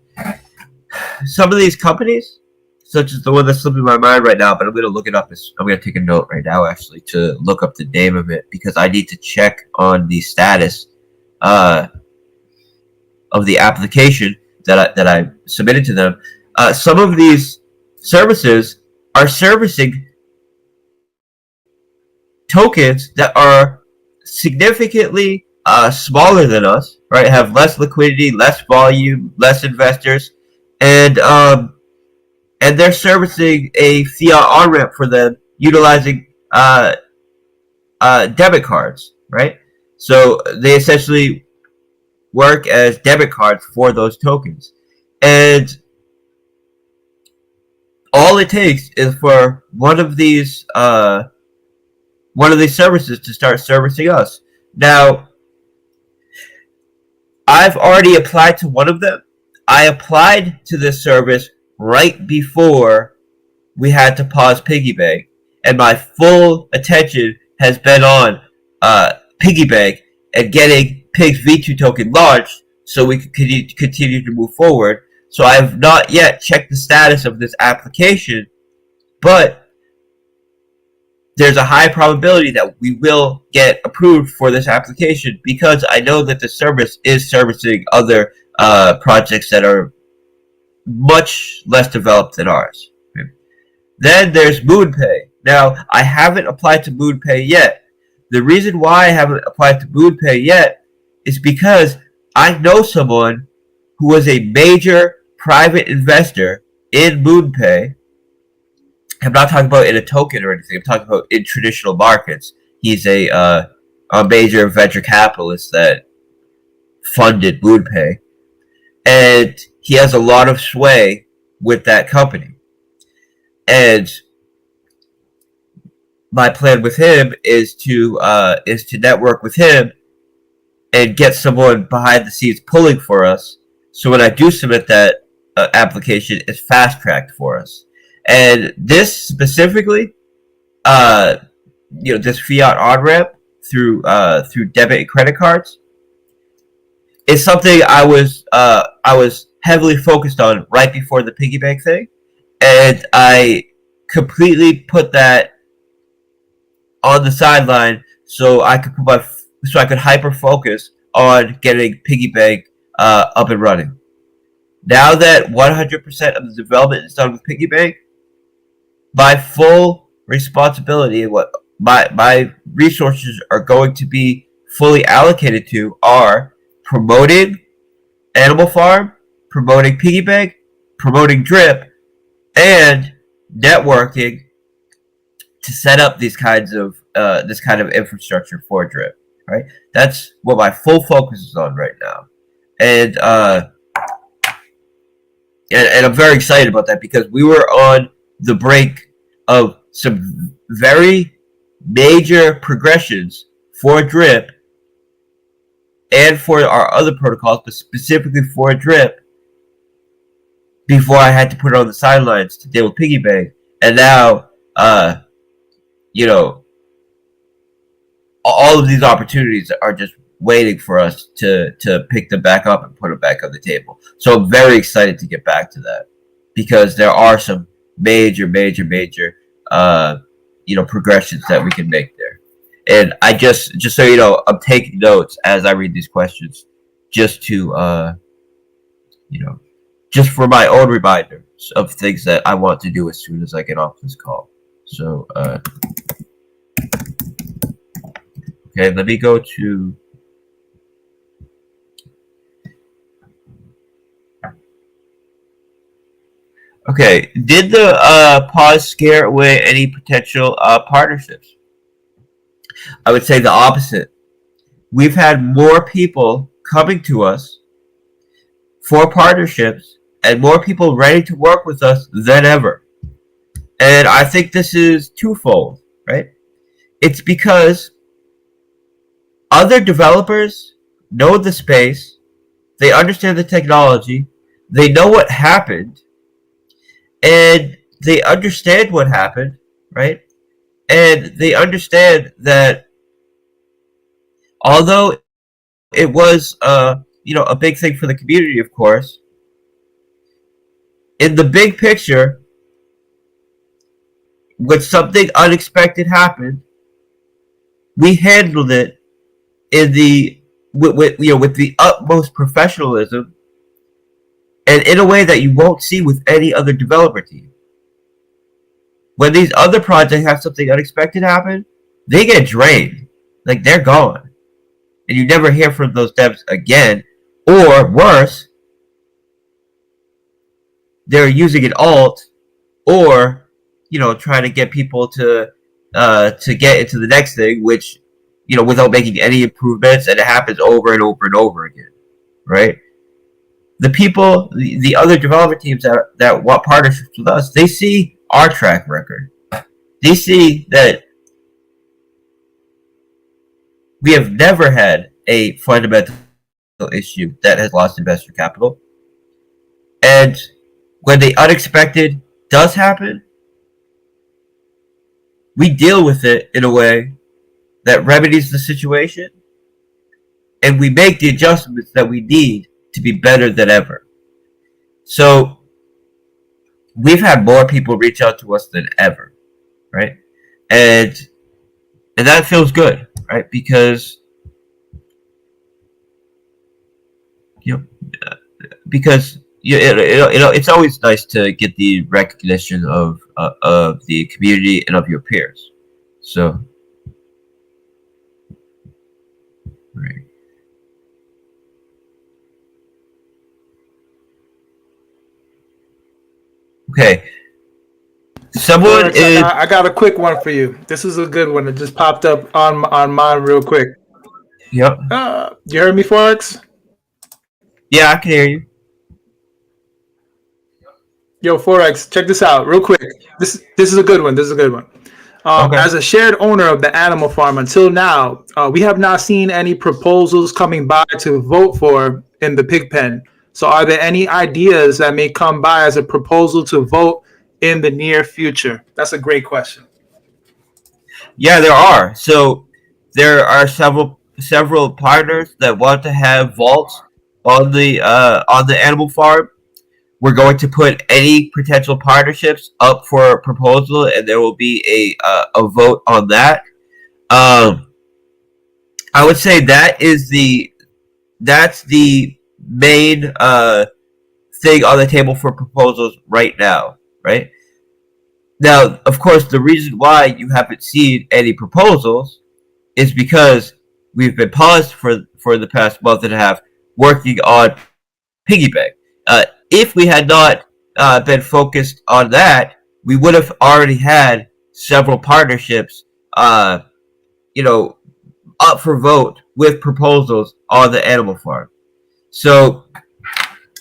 some of these companies, such as the one that's slipping my mind right now, but I'm going to look it up. I'm going to take a note right now, actually, to look up the name of it, because I need to check on the status of the application that I submitted to them. Some of these services are servicing tokens that are significantly smaller than us, right? Have less liquidity, less volume, less investors, and they're servicing a fiat on-ramp for them, utilizing debit cards, right? So they essentially work as debit cards for those tokens, and all it takes is for one of these services to start servicing us. Now, I've already applied to one of them. I applied to this service right before we had to pause Piggy Bank, and my full attention has been on Piggy Bank and getting Pig's V2 token launched so we can continue to move forward. So I have not yet checked the status of this application, but there's a high probability that we will get approved for this application, because I know that the service is servicing other projects that are much less developed than ours. Then there's MoonPay. Now, I haven't applied to MoonPay yet. The reason why I haven't applied to MoonPay yet is because I know someone who was a major private investor in MoonPay. I'm not talking about in a token or anything. I'm talking about in traditional markets. He's a major venture capitalist that funded MoonPay, and he has a lot of sway with that company. And my plan with him is to network with him and get someone behind the scenes pulling for us. So when I do submit that application, it's fast tracked for us. And this specifically, this fiat on ramp through debit and credit cards is something I was heavily focused on right before the piggy bank thing, and I completely put that on the sideline so I could hyper focus on getting piggy bank up and running. Now that 100% of the development is done with piggy bank, my full responsibility and what my resources are going to be fully allocated to are promoting Animal Farm, promoting piggy bank, promoting Drip, and networking to set up this kind of infrastructure for Drip. Right, that's what my full focus is on right now, and I'm very excited about that, because we were on the brink of some very major progressions for drip and for our other protocols, but specifically for drip, before I had to put it on the sidelines to deal with piggy bank. And now, you know, all of these opportunities are just waiting for us to pick them back up and put them back on the table. So I'm very excited to get back to that, because there are some major progressions that we can make there. And I just so you know, I'm taking notes as I read these questions, just to just for my own reminders of things that I want to do as soon as I get off this call. So okay, let me go to okay, did the pause scare away any potential partnerships? I would say the opposite. We've had more people coming to us for partnerships and more people ready to work with us than ever. And I think this is twofold, right? It's because other developers know the space, they understand the technology, they know what happened, and they understand what happened, right? And they understand that although it was a big thing for the community, of course, in the big picture, when something unexpected happened, we handled it in with the utmost professionalism, and in a way that you won't see with any other developer team. When these other projects have something unexpected happen, they get drained. Like, they're gone. And you never hear from those devs again. Or worse, they're using an alt, or trying to get people to get into the next thing, which without making any improvements, and it happens over and over and over again, right? The people, the other developer teams that want partnerships with us, they see our track record. They see that we have never had a fundamental issue that has lost investor capital. And when the unexpected does happen, we deal with it in a way that remedies the situation, and we make the adjustments that we need to be better than ever. So we've had more people reach out to us than ever, right? And that feels good, right? Because it's always nice to get the recognition of the community and of your peers. So, right. Okay. Someone is. I got a quick one for you. This is a good one. It just popped up on mine real quick. Yep. You heard me, FOREX? Yeah, I can hear you. Yo, FOREX, check this out real quick. This is a good one. Okay. As a shared owner of the animal farm, until now, we have not seen any proposals coming by to vote for in the pig pen. So are there any ideas that may come by as a proposal to vote in the near future? That's a great question. Yeah, there are. So there are several partners that want to have vaults on the animal farm. We're going to put any potential partnerships up for a proposal, and there will be a vote on that. I would say that's the main thing on the table for proposals right now, right? Now, of course, the reason why you haven't seen any proposals is because we've been paused for the past month and a half working on piggy bank. If we had not been focused on that, we would have already had several partnerships, up for vote with proposals on the animal farm. So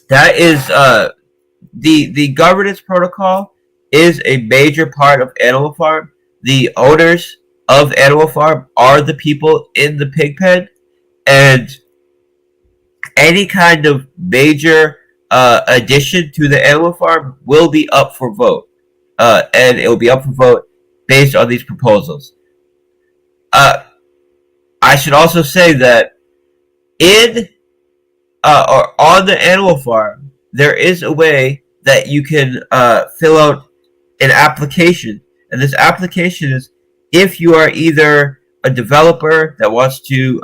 that is the governance protocol is a major part of Animal Farm. The owners of Animal Farm are the people in the pig pen, and any kind of major addition to the Animal Farm will be up for vote, and it will be up for vote based on these proposals. I should also say that in or on the Animal Farm, there is a way that you can fill out an application, and this application is if you are either a developer that wants to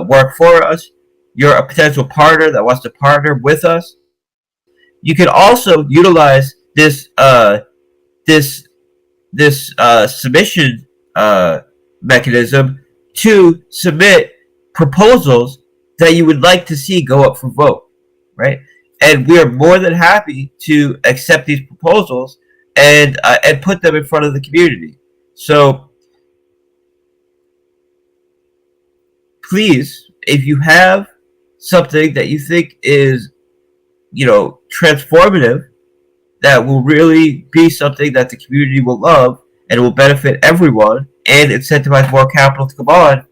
work for us, you're a potential partner that wants to partner with us. You can also utilize this submission mechanism to submit proposals that you would like to see go up for vote, right? And we are more than happy to accept these proposals and put them in front of the community. So please, if you have something that you think is, transformative, that will really be something that the community will love and will benefit everyone and incentivize more capital to come on,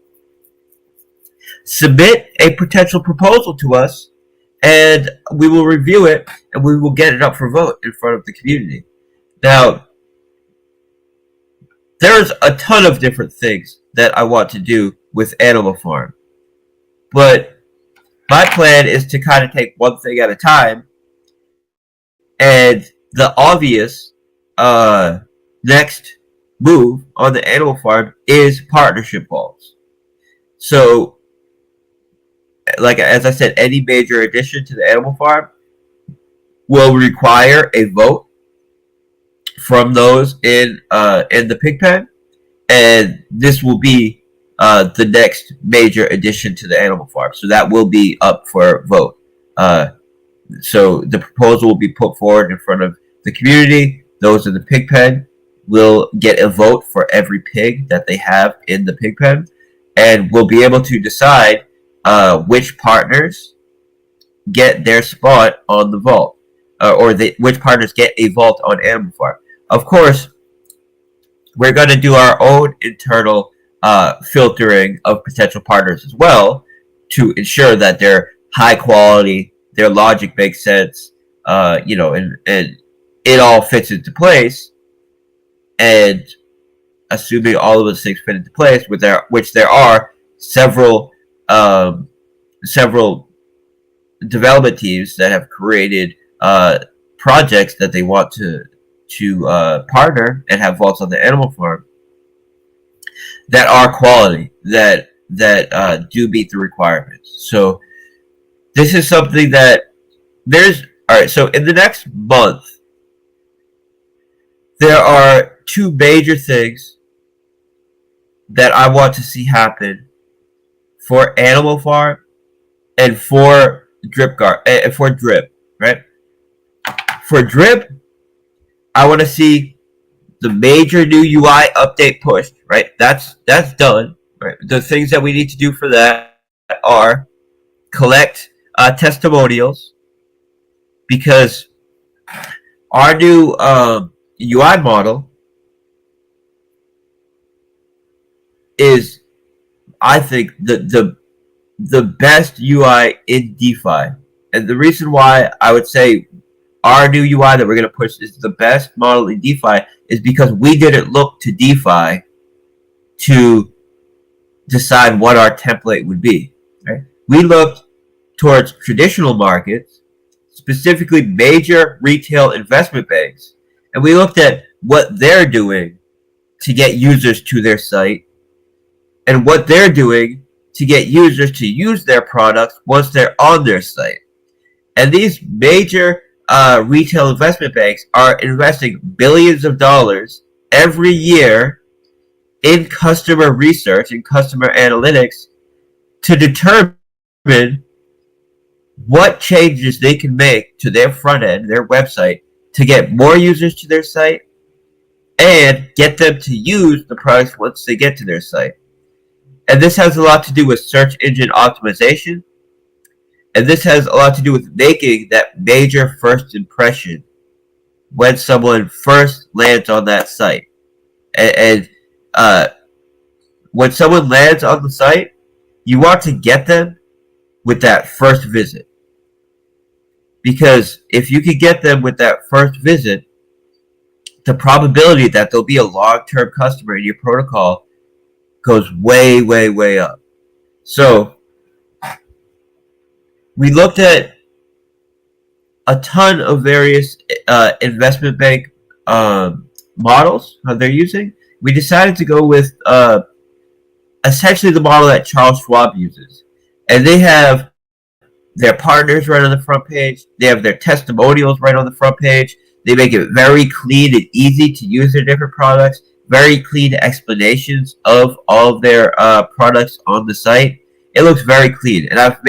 submit a potential proposal to us, and we will review it and we will get it up for vote in front of the community. Now, there's a ton of different things that I want to do with Animal Farm, but my plan is to kind of take one thing at a time, and the obvious next move on the Animal Farm is partnership vaults. So, like as I said, any major addition to the Animal Farm will require a vote from those in the pig pen, and this will be the next major addition to the Animal Farm. So that will be up for vote. So the proposal will be put forward in front of the community. Those in the pig pen will get a vote for every pig that they have in the pig pen, and we'll be able to decide which partners get their spot on the vault, which partners get a vault on Animal Farm. Of course, we're going to do our own internal filtering of potential partners as well to ensure that they're high quality, their logic makes sense, and it all fits into place. And assuming all of those things fit into place, which there are several development teams that have created projects that they want to partner and have vaults on the Animal Farm that are quality, that do meet the requirements. So this is something that alright, so in the next month, there are two major things that I want to see happen for Animal Farm and for Drip, right? For Drip, I want to see the major new UI update pushed, right? That's done, right? The things that we need to do for that are collect testimonials, because our new UI model is, I think, the best UI in DeFi. And the reason why I would say our new UI that we're going to push is the best model in DeFi is because we didn't look to DeFi to decide what our template would be. Right? We looked towards traditional markets, specifically major retail investment banks, and we looked at what they're doing to get users to their site and what they're doing to get users to use their products once they're on their site. And these major retail investment banks are investing billions of dollars every year in customer research and customer analytics to determine what changes they can make to their front end, their website, to get more users to their site and get them to use the products once they get to their site. And this has a lot to do with search engine optimization. And this has a lot to do with making that major first impression when someone first lands on that site. And when someone lands on the site, you want to get them with that first visit. Because if you can get them with that first visit, the probability that they'll be a long-term customer in your protocol goes way, way, way up. So we looked at a ton of various investment bank models they're using. We decided to go with essentially the model that Charles Schwab uses. And they have their partners right on the front page. They have their testimonials right on the front page. They make it very clean and easy to use their different products. Very clean explanations of all of their products on the site. It looks very clean. And I've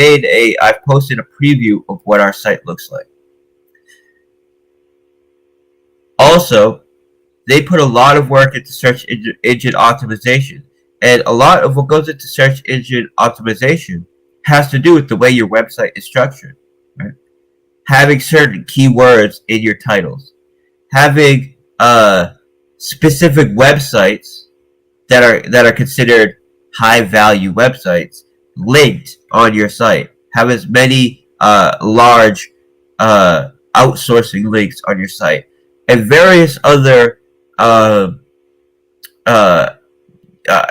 posted a preview of what our site looks like. Also, they put a lot of work into search engine optimization. And a lot of what goes into search engine optimization has to do with the way your website is structured. Right? Having certain keywords in your titles. Having specific websites that are considered high value websites linked on your site. Have as many large outsourcing links on your site. And various other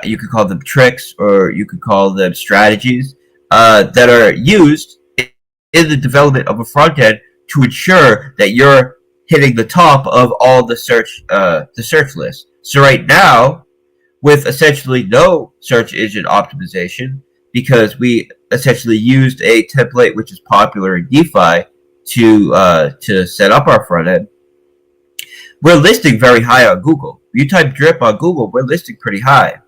you could call them tricks, or you could call them strategies that are used in the development of a front end to ensure that you're hitting the top of all the search list. So right now, with essentially no search engine optimization, because we essentially used a template which is popular in DeFi to set up our front end, we're listing very high on Google. If you type drip on Google, we're listing pretty high.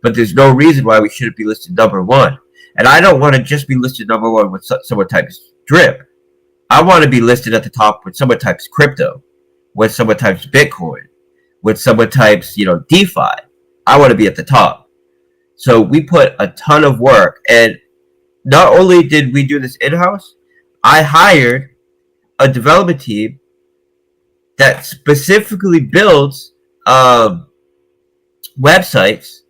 But there's no reason why we shouldn't be listed number one. And I don't want to just be listed number one when someone types drip. I want to be listed at the top when someone types crypto, when someone types Bitcoin, when someone types, DeFi. I want to be at the top. So we put a ton of work. And not only did we do this in-house, I hired a development team that specifically builds websites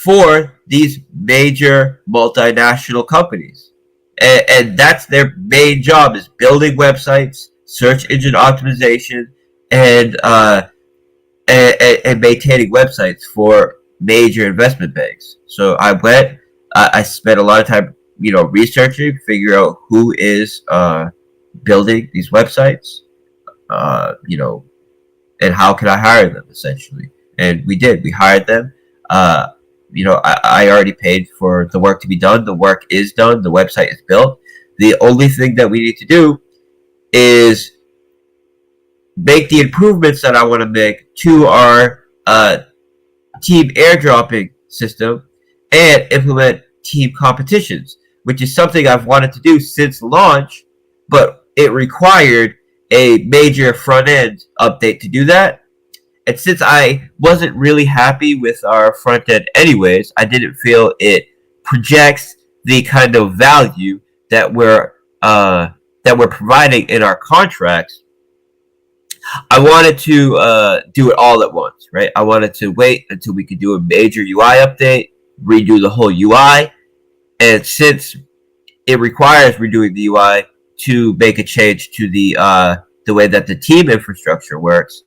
for these major multinational companies. And that's their main job, is building websites, search engine optimization, and maintaining websites for major investment banks. So I spent a lot of time, researching, figure out who is building these websites, and how can I hire them, essentially. And we did. We hired them. I already paid for the work to be done. The work is done. The website is built. The only thing that we need to do is make the improvements that I want to make to our team airdropping system and implement team competitions, which is something I've wanted to do since launch, but it required a major front end update to do that. And since I wasn't really happy with our front end anyways, I didn't feel it projects the kind of value that we're providing in our contracts. I wanted to do it all at once, right? I wanted to wait until we could do a major UI update, redo the whole UI, and since it requires redoing the UI to make a change to the way that the team infrastructure works,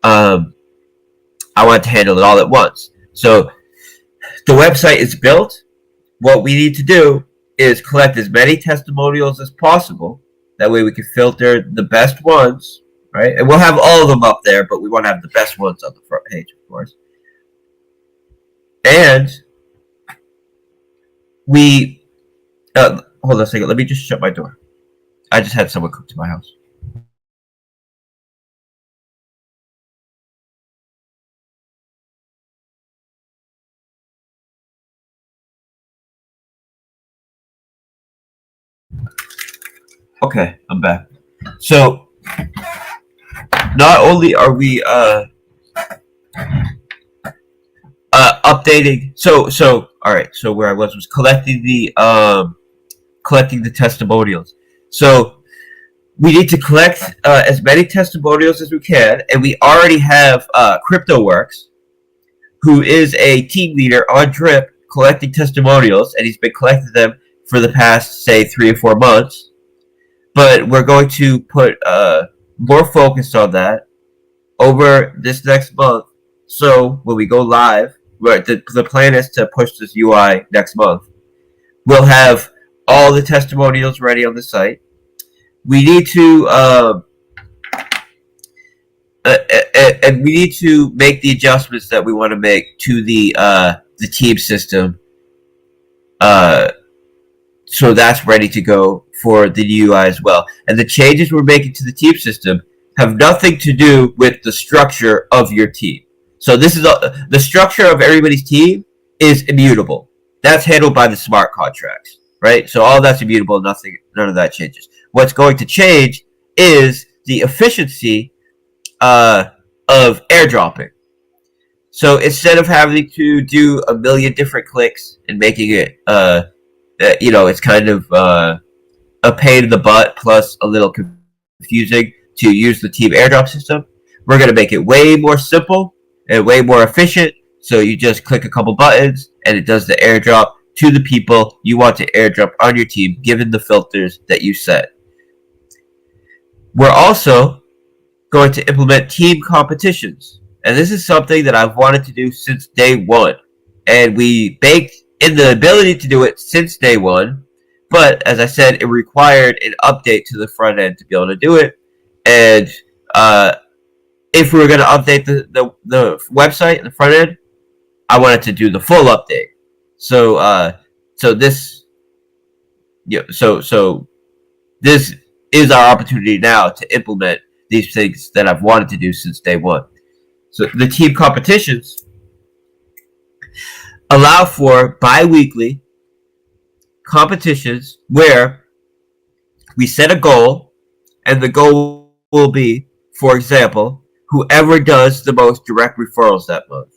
I want to handle it all at once. So the website is built. What we need to do is collect as many testimonials as possible. That way we can filter the best ones, right? And we'll have all of them up there, but we want to have the best ones on the front page, of course. And we... hold on a second. Let me just shut my door. I just had someone come to my house. Okay, I'm back. So, not only are we updating, so all right. So where I was, collecting the testimonials. So We need to collect as many testimonials as we can, and we already have CryptoWorks, who is a team leader on Drip, collecting testimonials, and he's been collecting them for the past, say, 3 or 4 months. But we're going to put more focus on that over this next month. So when we go live, the plan is to push this UI next month. We'll have all the testimonials ready on the site. We need to and we need to make the adjustments that we want to make to the team system. So that's ready to go for the UI as well. And the changes we're making to the team system have nothing to do with the structure of your team. So this is the structure of everybody's team is immutable. That's handled by the smart contracts, right? So all that's immutable. None of that changes. What's going to change is the efficiency of airdropping. So instead of having to do a million different clicks and making it, it's kind of a pain in the butt plus a little confusing to use the team airdrop system, we're going to make it way more simple and way more efficient. So you just click a couple buttons and it does the airdrop to the people you want to airdrop on your team, given the filters that you set. We're also going to implement team competitions. And this is something that I've wanted to do since day one. And we baked in the ability to do it since day one. But as I said, it required an update to the front end to be able to do it. And if we were going to update the website and the front end, I wanted to do the full update. So this is our opportunity now to implement these things that I've wanted to do since day one. So the team competitions allow for bi-weekly competitions where we set a goal, and the goal will be, for example, whoever does the most direct referrals that month,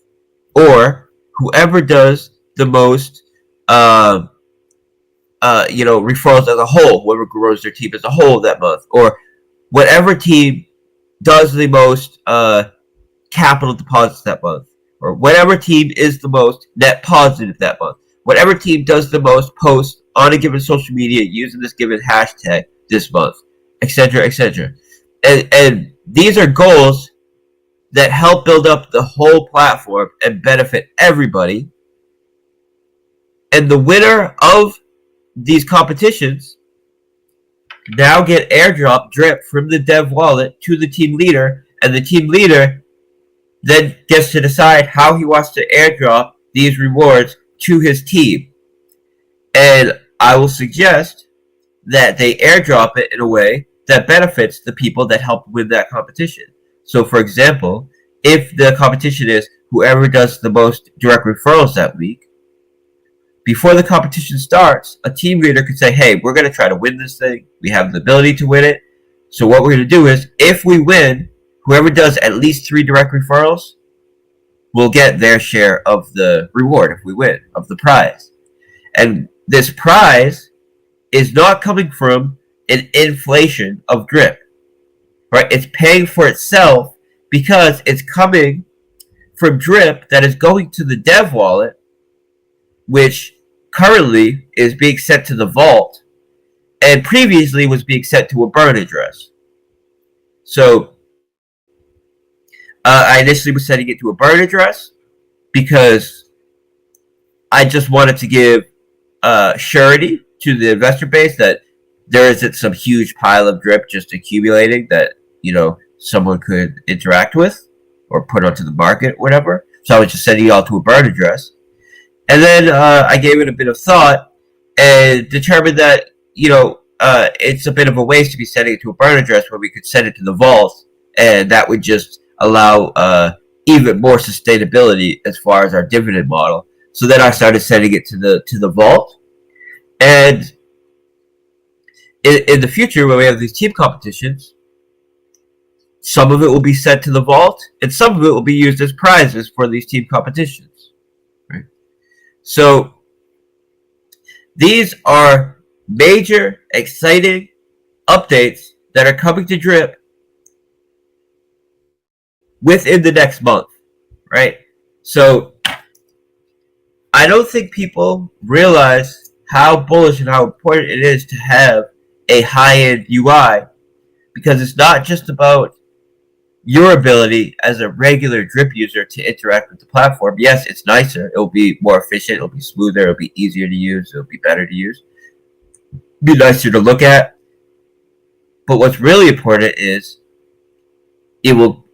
or whoever does the most referrals as a whole, whoever grows their team as a whole that month, or whatever team does the most capital deposits that month, or whatever team is the most net positive that month, whatever team does the most posts on a given social media using this given hashtag this month, etc., etc. And these are goals that help build up the whole platform and benefit everybody. And the winner of these competitions now get airdrop drip from the dev wallet to the team leader, and the team leader then gets to decide how he wants to airdrop these rewards to his team. And I will suggest that they airdrop it in a way that benefits the people that help win that competition. So, for example, if the competition is whoever does the most direct referrals that week, before the competition starts, a team leader could say, hey, we're going to try to win this thing. We have the ability to win it. So what we're going to do is, if we win, whoever does at least 3 direct referrals will get their share of the reward if we win, of the prize. And this prize is not coming from an inflation of drip, right? It's paying for itself because it's coming from drip that is going to the dev wallet, which currently is being sent to the vault and previously was being sent to a burn address. So I initially was sending it to a burn address because I just wanted to give surety to the investor base that there isn't some huge pile of drip just accumulating that, someone could interact with or put onto the market, whatever. So I was just sending it all to a burn address. And then I gave it a bit of thought and determined that, it's a bit of a waste to be sending it to a burn address when we could send it to the vault, and that would just allow even more sustainability as far as our dividend model. So then I started sending it to the vault. And in the future, when we have these team competitions, some of it will be sent to the vault, and some of it will be used as prizes for these team competitions. Right? So these are major, exciting updates that are coming to drip within the next month, right? So I don't think people realize how bullish and how important it is to have a high-end UI, because it's not just about your ability as a regular drip user to interact with the platform. Yes, it's nicer. It'll be more efficient. It'll be smoother. It'll be easier to use. It'll be better to use. Be nicer to look at. But what's really important is it will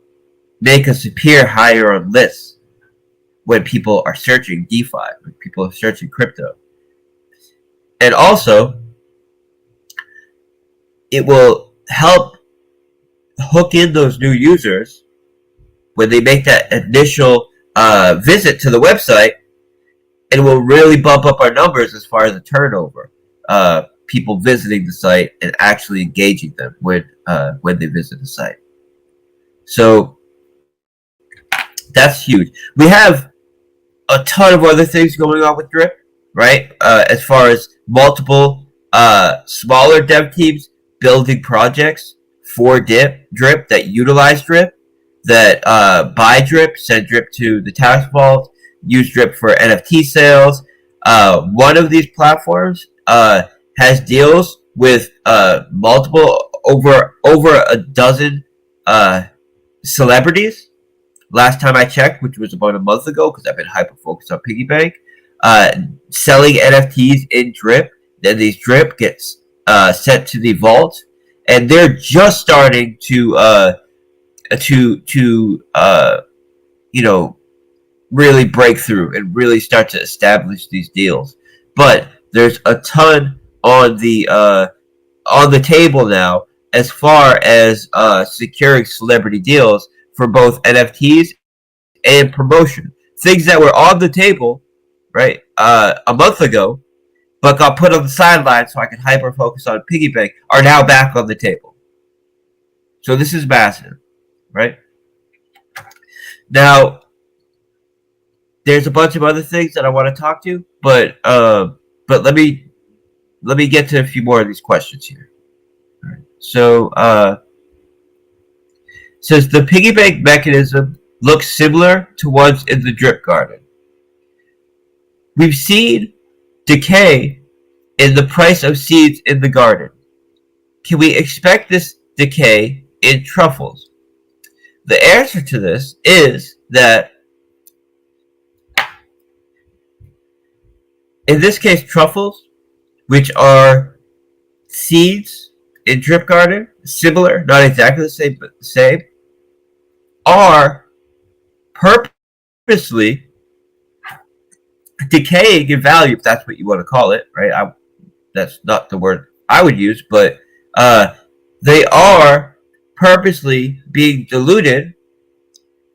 make us appear higher on lists when people are searching DeFi, when people are searching crypto. And also, it will help hook in those new users when they make that initial visit to the website, and will really bump up our numbers as far as the turnover. People visiting the site and actually engaging them when they visit the site. So that's huge. We have a ton of other things going on with Drip, right? As far as multiple smaller dev teams building projects for Drip that utilize Drip, that buy Drip, send Drip to the tax vault, use Drip for NFT sales. One of these platforms has deals with multiple over a dozen celebrities. Last time I checked, which was about a month ago, because I've been hyper focused on Piggy Bank, selling NFTs in Drip. Then these Drip gets sent to the vault, and they're just starting to really break through and really start to establish these deals. But there's a ton on the table now as far as securing celebrity deals for both NFTs and promotion. Things that were on the table, right, a month ago, but got put on the sideline so I could hyper focus on Piggy Bank, are now back on the table. So this is massive, right? Now, there's a bunch of other things that I want to talk to, but let me get to a few more of these questions here. All right. So says the piggy bank mechanism looks similar to ones in the drip garden. We've seen decay in the price of seeds in the garden. Can we expect this decay in truffles? The answer to this is that in this case, truffles, which are seeds in drip garden, similar, not exactly the same, but the same, are purposely decaying in value, if that's what you want to call it, right? That's not the word I would use, but they are purposely being diluted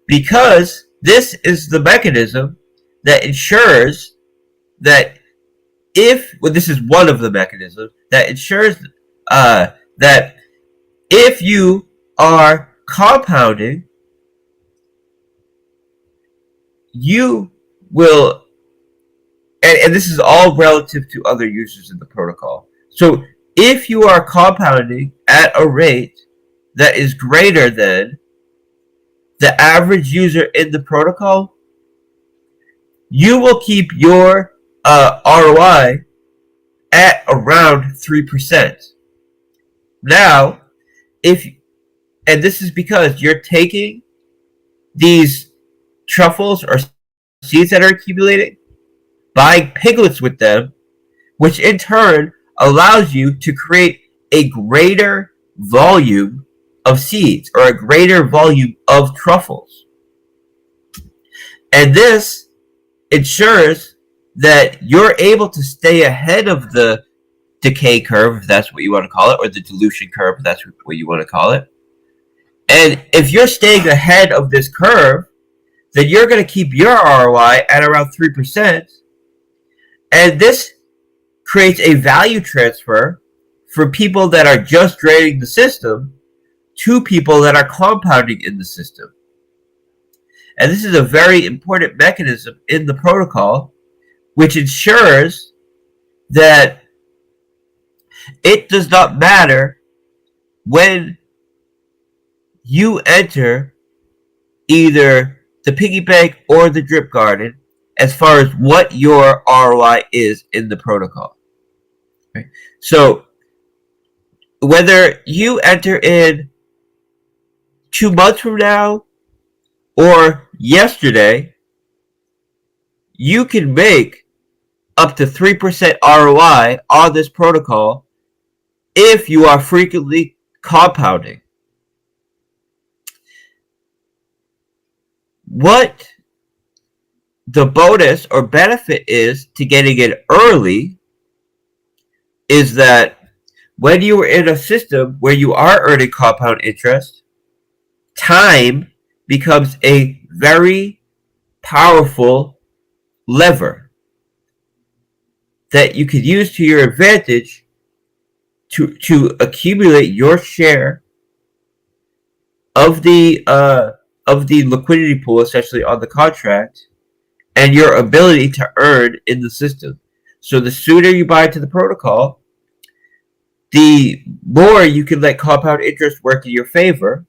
because this is the mechanism that ensures that this is one of the mechanisms that ensures that if you are compounding, you will, and this is all relative to other users in the protocol. So if you are compounding at a rate that is greater than the average user in the protocol, you will keep your ROI at around 3%. Now, and this is because you're taking these truffles or seeds that are accumulating, buying piglets with them, which in turn allows you to create a greater volume of seeds or a greater volume of truffles. And this ensures that you're able to stay ahead of the decay curve, if that's what you want to call it, or the dilution curve, if that's what you want to call it. And if you're staying ahead of this curve, then you're going to keep your ROI at around 3%. And this creates a value transfer for people that are just draining the system to people that are compounding in the system. And this is a very important mechanism in the protocol, which ensures that it does not matter when you enter either the piggy bank or the drip garden as far as what your ROI is in the protocol. Okay? So whether you enter in 2 months from now or yesterday, you can make up to 3% ROI on this protocol if you are frequently compounding. What the bonus or benefit is to getting it early is that when you are in a system where you are earning compound interest, time becomes a very powerful lever that you can use to your advantage to accumulate your share of the liquidity pool, essentially on the contract, and your ability to earn in the system. So the sooner you buy into the protocol, the more you can let compound interest work in your favor.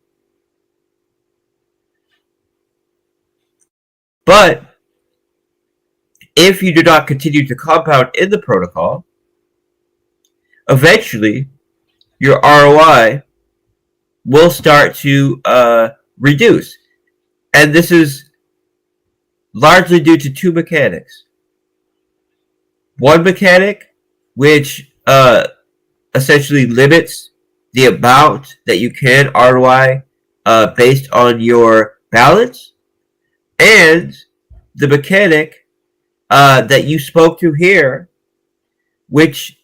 But if you do not continue to compound in the protocol, eventually your ROI will start to reduce. And this is largely due to two mechanics. One mechanic, which essentially limits the amount that you can ROI based on your balance, and the mechanic that you spoke to here, which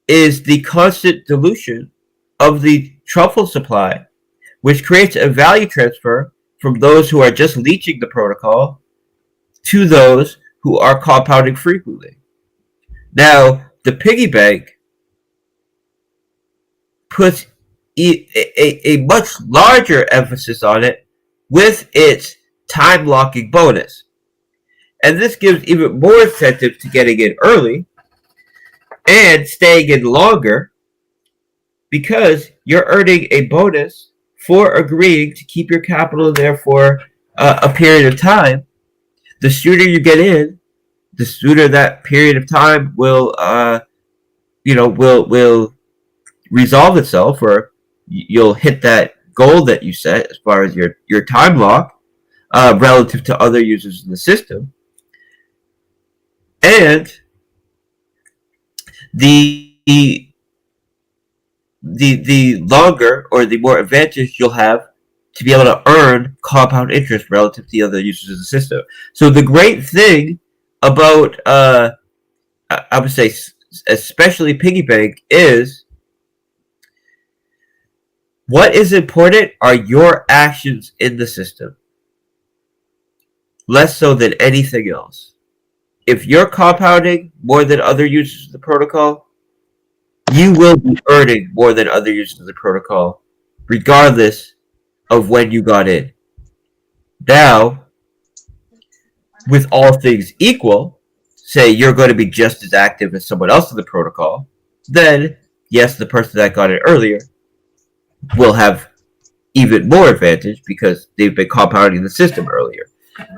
is the constant dilution of the truffle supply, which creates a value transfer from those who are just leeching the protocol to those who are compounding frequently. Now, the piggy bank puts a much larger emphasis on it with its time locking bonus. And this gives even more incentive to getting in early and staying in longer, because you're earning a bonus for agreeing to keep your capital there for a period of time. The sooner you get in, the sooner that period of time will resolve itself, or you'll hit that goal that you set as far as your time lock relative to other users in the system. And the longer or the more advantage you'll have to be able to earn compound interest relative to the other users of the system. So the great thing about I would say especially piggy bank is what is important are your actions in the system, less so than anything else. If you're compounding more than other users of the protocol, you will be earning more than other users of the protocol, regardless of when you got in. Now, with all things equal, say you're going to be just as active as someone else in the protocol, then yes, the person that got in earlier will have even more advantage because they've been compounding the system earlier.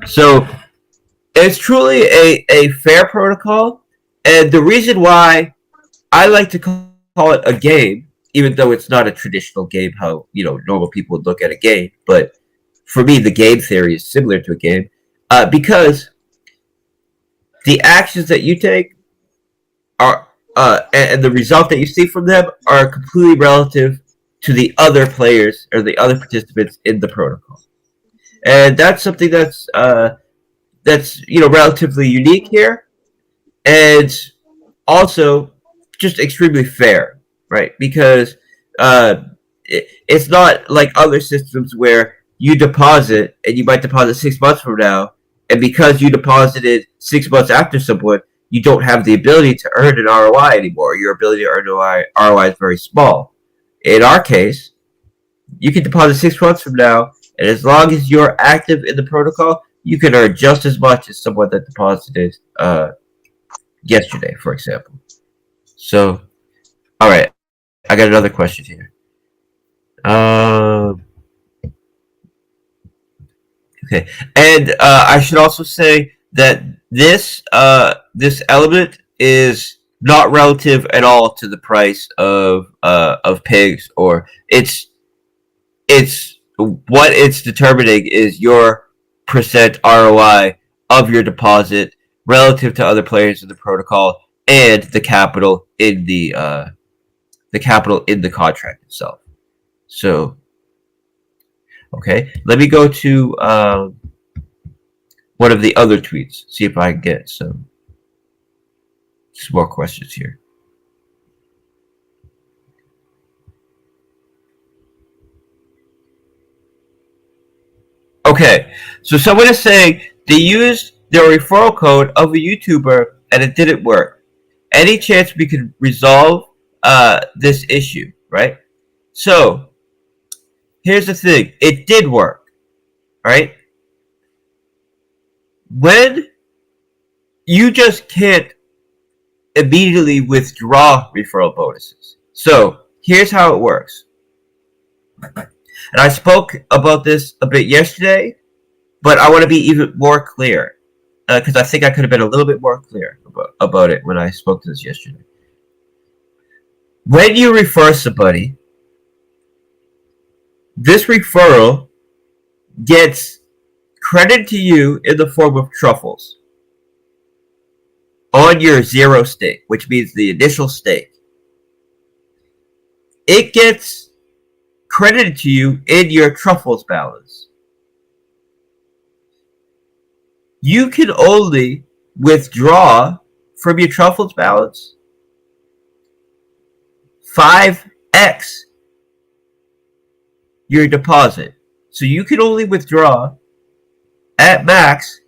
So it's truly a fair protocol, and the reason why I like to call it a game, even though it's not a traditional game, how normal people would look at a game, but for me, the game theory is similar to a game, because the actions that you take are and the result that you see from them are completely relative to the other players or the other participants in the protocol, and that's something that's relatively unique here, and also just extremely fair, right? Because it's not like other systems where you deposit and you might deposit 6 months from now, and because you deposited 6 months after someone, you don't have the ability to earn an ROI anymore. Your ability to earn ROI is very small. In our case, you can deposit 6 months from now, and as long as you're active in the protocol, you can earn just as much as someone that deposited yesterday, for example. So, all right, I got another question here. Okay, and I should also say that this element is not relative at all to the price of pigs, or it's what it's determining is your percent ROI of your deposit relative to other players in the protocol and the capital in the contract itself. So, okay, let me go to one of the other tweets, see if I can get some more questions here. Okay, so someone is saying they used their referral code of a YouTuber and it didn't work. Any chance we could resolve this issue, right? So, here's the thing. It did work, right? When you just can't immediately withdraw referral bonuses. So, here's how it works. And I spoke about this a bit yesterday, but I want to be even more clear because I think I could have been a little bit more clear about it when I spoke to this yesterday. When you refer somebody, this referral gets credit to you in the form of truffles on your zero stake, which means the initial stake. It gets credited to you in your truffles balance. You can only withdraw from your truffles balance 5x your deposit. So you can only withdraw at max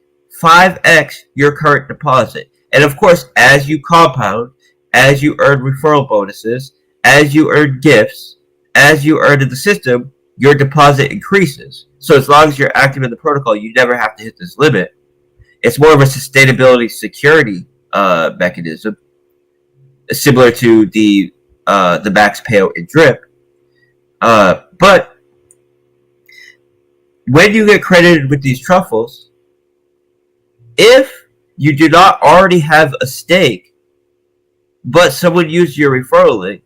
5x your current deposit. And of course, as you compound, as you earn referral bonuses, as you earn gifts, as you earn in the system, your deposit increases. So as long as you're active in the protocol, you never have to hit this limit. It's more of a sustainability security mechanism, similar to the max payout in drip. But when you get credited with these truffles, if you do not already have a stake, but someone used your referral link,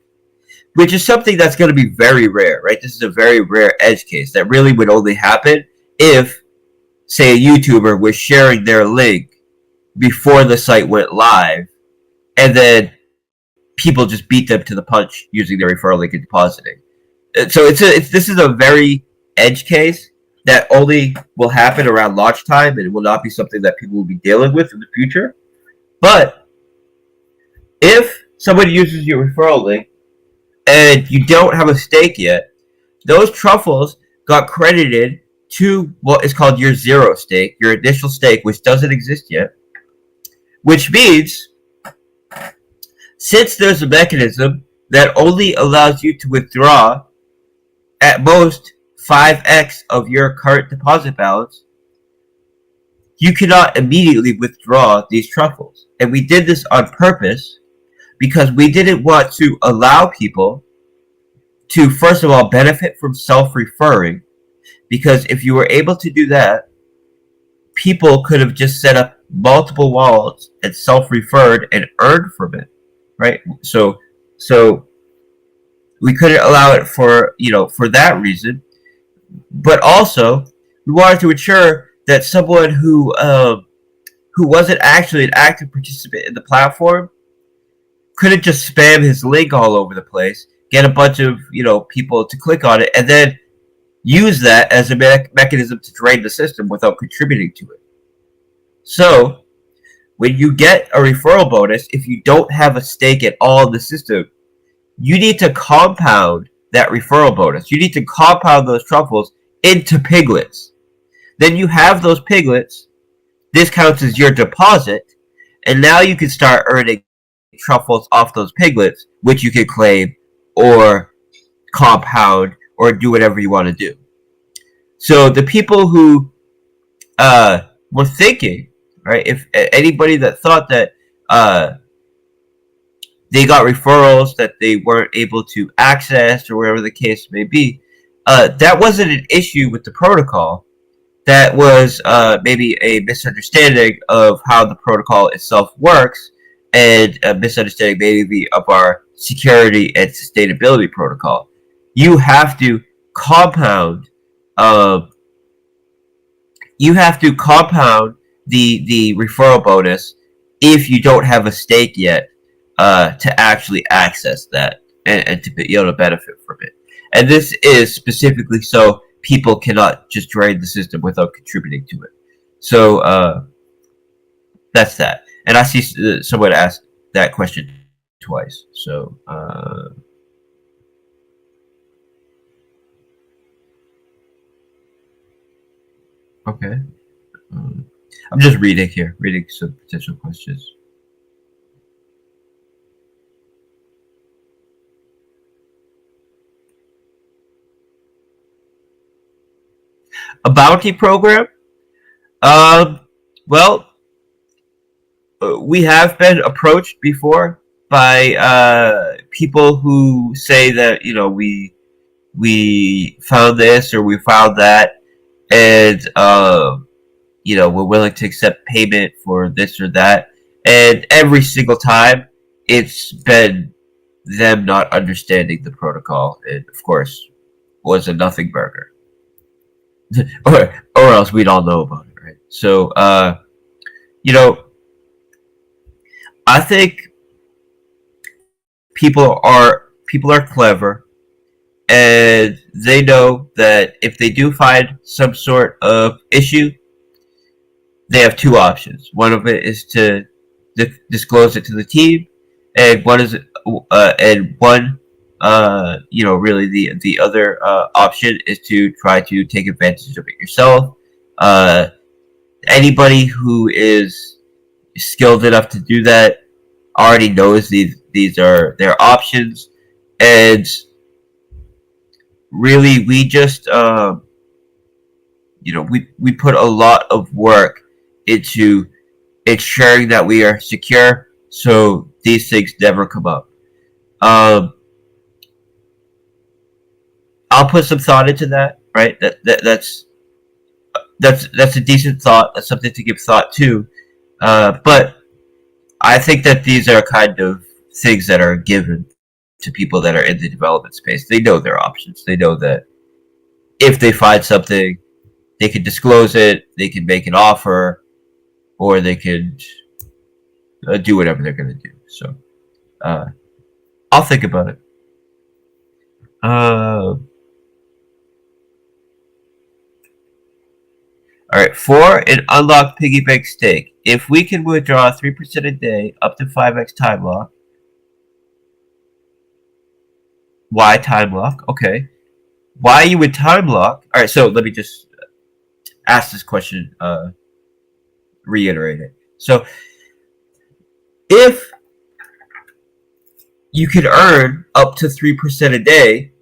which is something that's going to be very rare, right? This is a very rare edge case that really would only happen if, say, a YouTuber was sharing their link before the site went live, and then people just beat them to the punch using their referral link and depositing. So this is a very edge case that only will happen around launch time, and it will not be something that people will be dealing with in the future. But if somebody uses your referral link and you don't have a stake yet, those truffles got credited to what is called your zero stake, your initial stake, which doesn't exist yet. Which means, since there's a mechanism that only allows you to withdraw at most 5x of your current deposit balance, you cannot immediately withdraw these truffles. And we did this on purpose because we didn't want to allow people to, first of all, benefit from self-referring, because if you were able to do that, people could have just set up multiple wallets and self-referred and earned from it, right? So we couldn't allow it for that reason. But also, we wanted to ensure that someone who wasn't actually an active participant in the platform couldn't just spam his link all over the place, get a bunch of people to click on it, and then use that as a mechanism to drain the system without contributing to it. So, when you get a referral bonus, if you don't have a stake at all in the system, you need to compound that referral bonus. You need to compound those truffles into piglets. Then you have those piglets. This counts as your deposit, and now you can start earning truffles off those piglets, which you can claim or compound or do whatever you want to do. So the people who were thinking, right, if anybody that thought that they got referrals that they weren't able to access or whatever the case may be, that wasn't an issue with the protocol. That was maybe a misunderstanding of how the protocol itself works, and a misunderstanding maybe of our security and sustainability protocol. You have to compound. You have to compound the referral bonus if you don't have a stake yet to actually access that and to be able to benefit from it. And this is specifically so people cannot just drain the system without contributing to it. So that's that. And I see someone asked that question twice. So okay. I'm just reading some potential questions. A bounty program? Well, we have been approached before by people who say that, you know, we found this or we found that, and you know, we're willing to accept payment for this or that. And every single time, it's been them not understanding the protocol. It, of course, was a nothing burger. or else we'd all know about it, right? So, you know, I think people are clever, and they know that if they do find some sort of issue, they have two options. One of it is to disclose it to the team, and one is you know, really the other option is to try to take advantage of it yourself. Anybody who is skilled enough to do that already knows these are their options, and really we just you know, we put a lot of work into ensuring that we are secure, so these things never come up. I'll put some thought into that, right? That's a decent thought. That's something to give thought to. But I think that these are kind of things that are given to people that are in the development space. They know their options. They know that if they find something, they can disclose it, they can make an offer, or they could do whatever they're going to do. So I'll think about it. All right, for an unlocked piggy bank stake, if we can withdraw 3% a day up to 5x time lock, why time lock? Okay. Why you would time lock? All right, so let me just ask this question, reiterate it. So if you could earn up to 3% a day,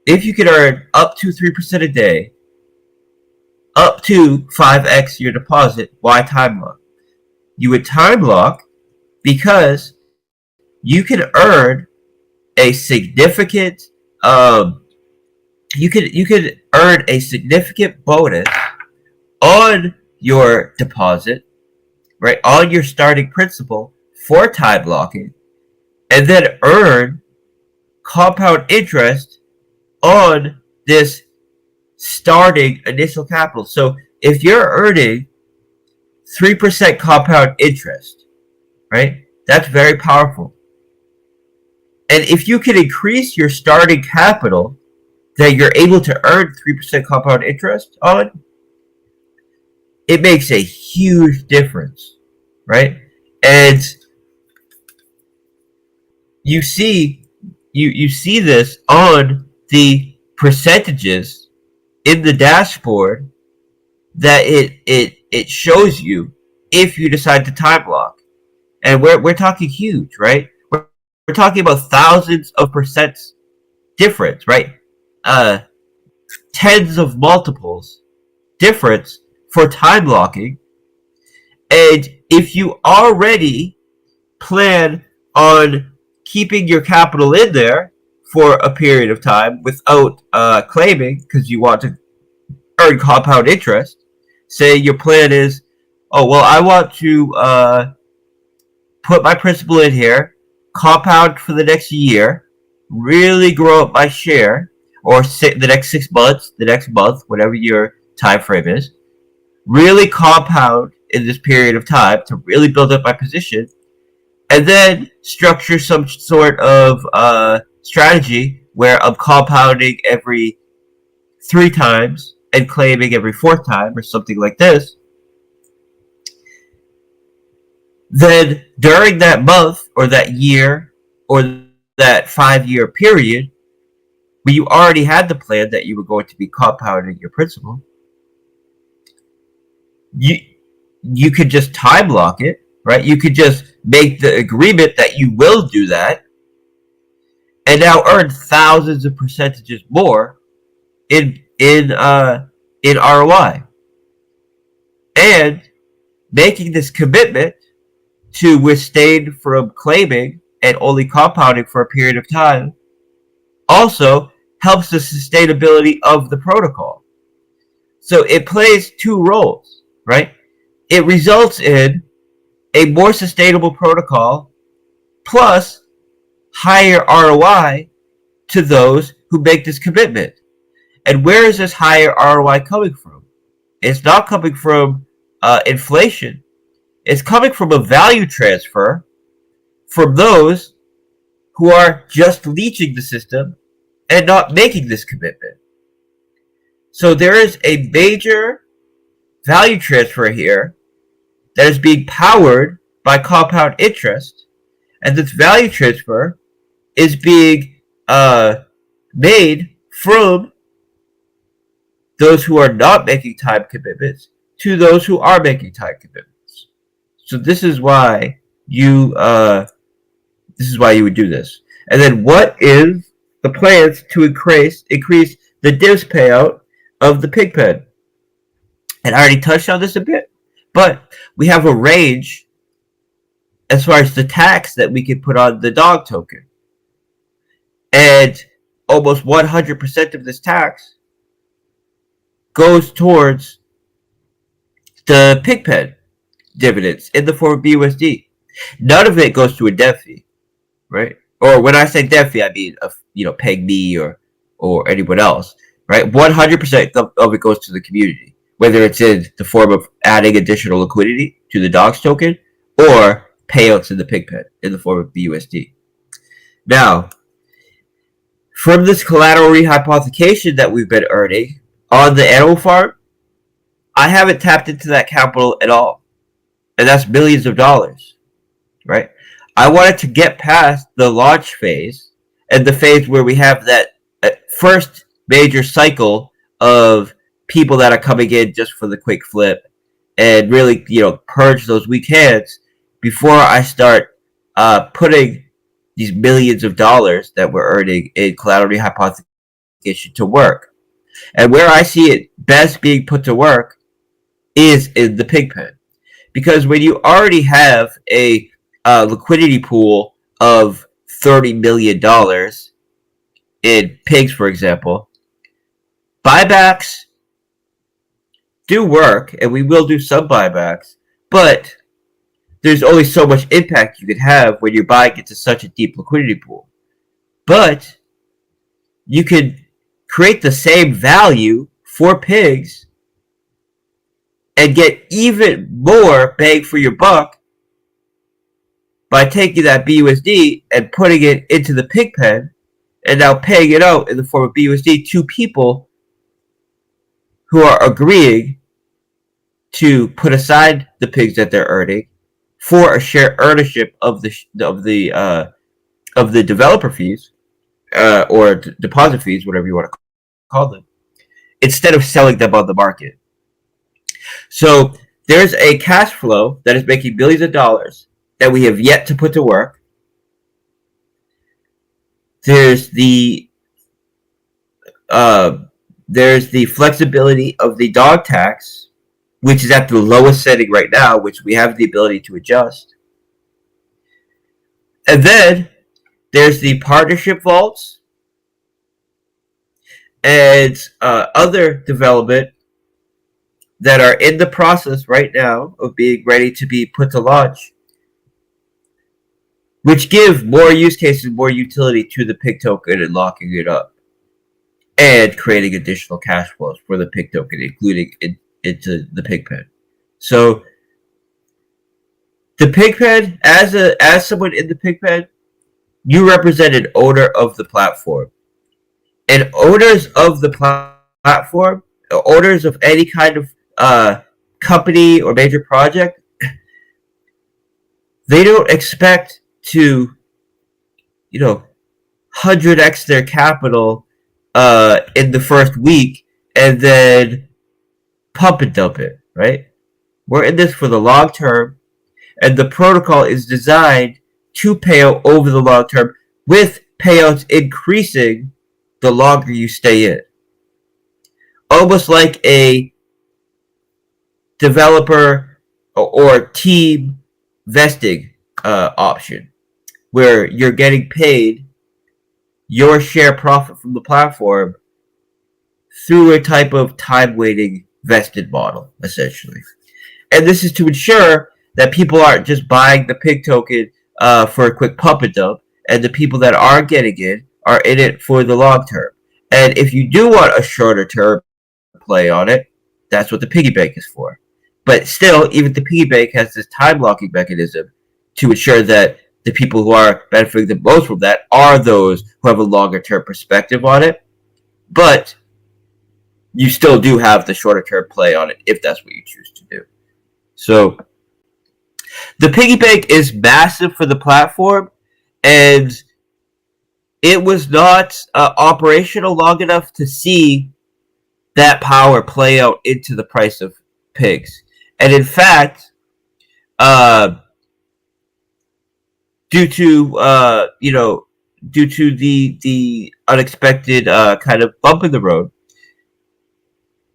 if you could earn up to 3% a day, up to 5x your deposit, why time lock? You would time lock because you can earn a significant you could earn a significant bonus on your deposit, right, on your starting principal for time locking, and then earn compound interest on this starting initial capital. So if you're earning 3% compound interest, right, that's very powerful. And if you can increase your starting capital that you're able to earn 3% compound interest on, it makes a huge difference, right? And you see this on the percentages in the dashboard that it shows you if you decide to time block. And we're talking huge, right? We're talking about thousands of percents difference, right? Tens of multiples difference for time blocking. And if you already plan on keeping your capital in there for a period of time without claiming, because you want to earn compound interest. Say your plan is, oh, well, I want to put my principal in here, compound for the next year, really grow up my share, or the next 6 months, the next month, whatever your time frame is, really compound in this period of time to really build up my position, and then structure some sort of strategy where I'm compounding every 3 times and claiming every 4th time or something like this. Then during that month or that year or that 5-year period, where you already had the plan that you were going to be compounding your principal, you could just time lock it, right? You could just make the agreement that you will do that, and now earn thousands of percentages more in ROI, and making this commitment to withstand from claiming and only compounding for a period of time also helps the sustainability of the protocol. So it plays 2 roles, right? It results in a more sustainable protocol plus higher ROI to those who make this commitment. And where is this higher ROI coming from? It's not coming from inflation. It's coming from a value transfer from those who are just leeching the system and not making this commitment. So there is a major value transfer here that is being powered by compound interest, and this value transfer is being made from those who are not making time commitments to those who are making time commitments. So this is why you would do this. And then what is the plans to increase the divs payout of the pig pen? And I already touched on this a bit, but we have a range as far as the tax that we can put on the dog token. And almost 100% of this tax goes towards the pig pen dividends in the form of BUSD. None of it goes to a dev fee, right? Or when I say dev fee, I mean PIGGY or anyone else, right? 100% of it goes to the community, whether it's in the form of adding additional liquidity to the dogs token or payouts in the pig pen in the form of BUSD. Now, from this collateral rehypothecation that we've been earning on the animal farm, I haven't tapped into that capital at all. And that's millions of dollars, right? I wanted to get past the launch phase and the phase where we have that first major cycle of people that are coming in just for the quick flip and really, purge those weak hands before I start putting these millions of dollars that we're earning in collateral rehypothecation to work. And where I see it best being put to work is in the pig pen. Because when you already have a liquidity pool of $30 million in pigs, for example, buybacks do work, and we will do some buybacks, but there's only so much impact you can have when you're buying into such a deep liquidity pool. But you could create the same value for pigs and get even more bang for your buck by taking that BUSD and putting it into the pig pen and now paying it out in the form of BUSD to people who are agreeing to put aside the pigs that they're earning for a share ownership of the developer fees or deposit fees, whatever you want to call them, instead of selling them on the market. So there's a cash flow that is making billions of dollars that we have yet to put to work. There's the flexibility of the dog tax, which is at the lowest setting right now, which we have the ability to adjust. And then there's the partnership vaults and other development that are in the process right now of being ready to be put to launch, which give more use cases, more utility to the PIG token and locking it up, and creating additional cash flows for the PIG token, including into the PIGpen. So the PIGpen, as someone in the PIGpen, you represent an owner of the platform. And owners of the platform, owners of any kind of company or major project, they don't expect to, 100x their capital in the first week and then pump and dump it, right? We're in this for the long term, and the protocol is designed to pay out over the long term, with payouts increasing the longer you stay in. Almost like a developer or team vesting option, where you're getting paid your share profit from the platform through a type of time weighting vested model, essentially. And this is to ensure that people aren't just buying the PIG token for a quick pump and dump, and the people that are getting it are in it for the long term. And if you do want a shorter term play on it, that's what the piggy bank is for. But still, even the piggy bank has this time locking mechanism to ensure that the people who are benefiting the most from that are those who have a longer term perspective on it. But you still do have the shorter term play on it if that's what you choose to do. So the piggy bank is massive for the platform, and it was not operational long enough to see that power play out into the price of pigs. And in fact, due to the unexpected kind of bump in the road,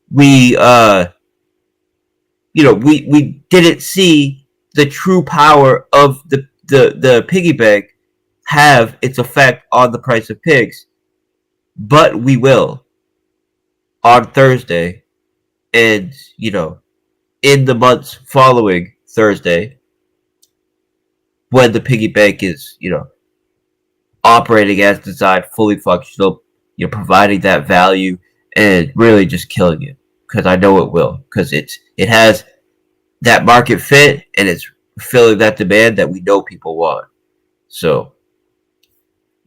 we didn't see the true power of the piggy bank have its effect on the price of pigs, but we will on Thursday, and in the months following Thursday, when the piggy bank is operating as designed, fully functional, providing that value and really just killing it, because I know it will, because it has that market fit and it's fulfilling that demand that we know people want. So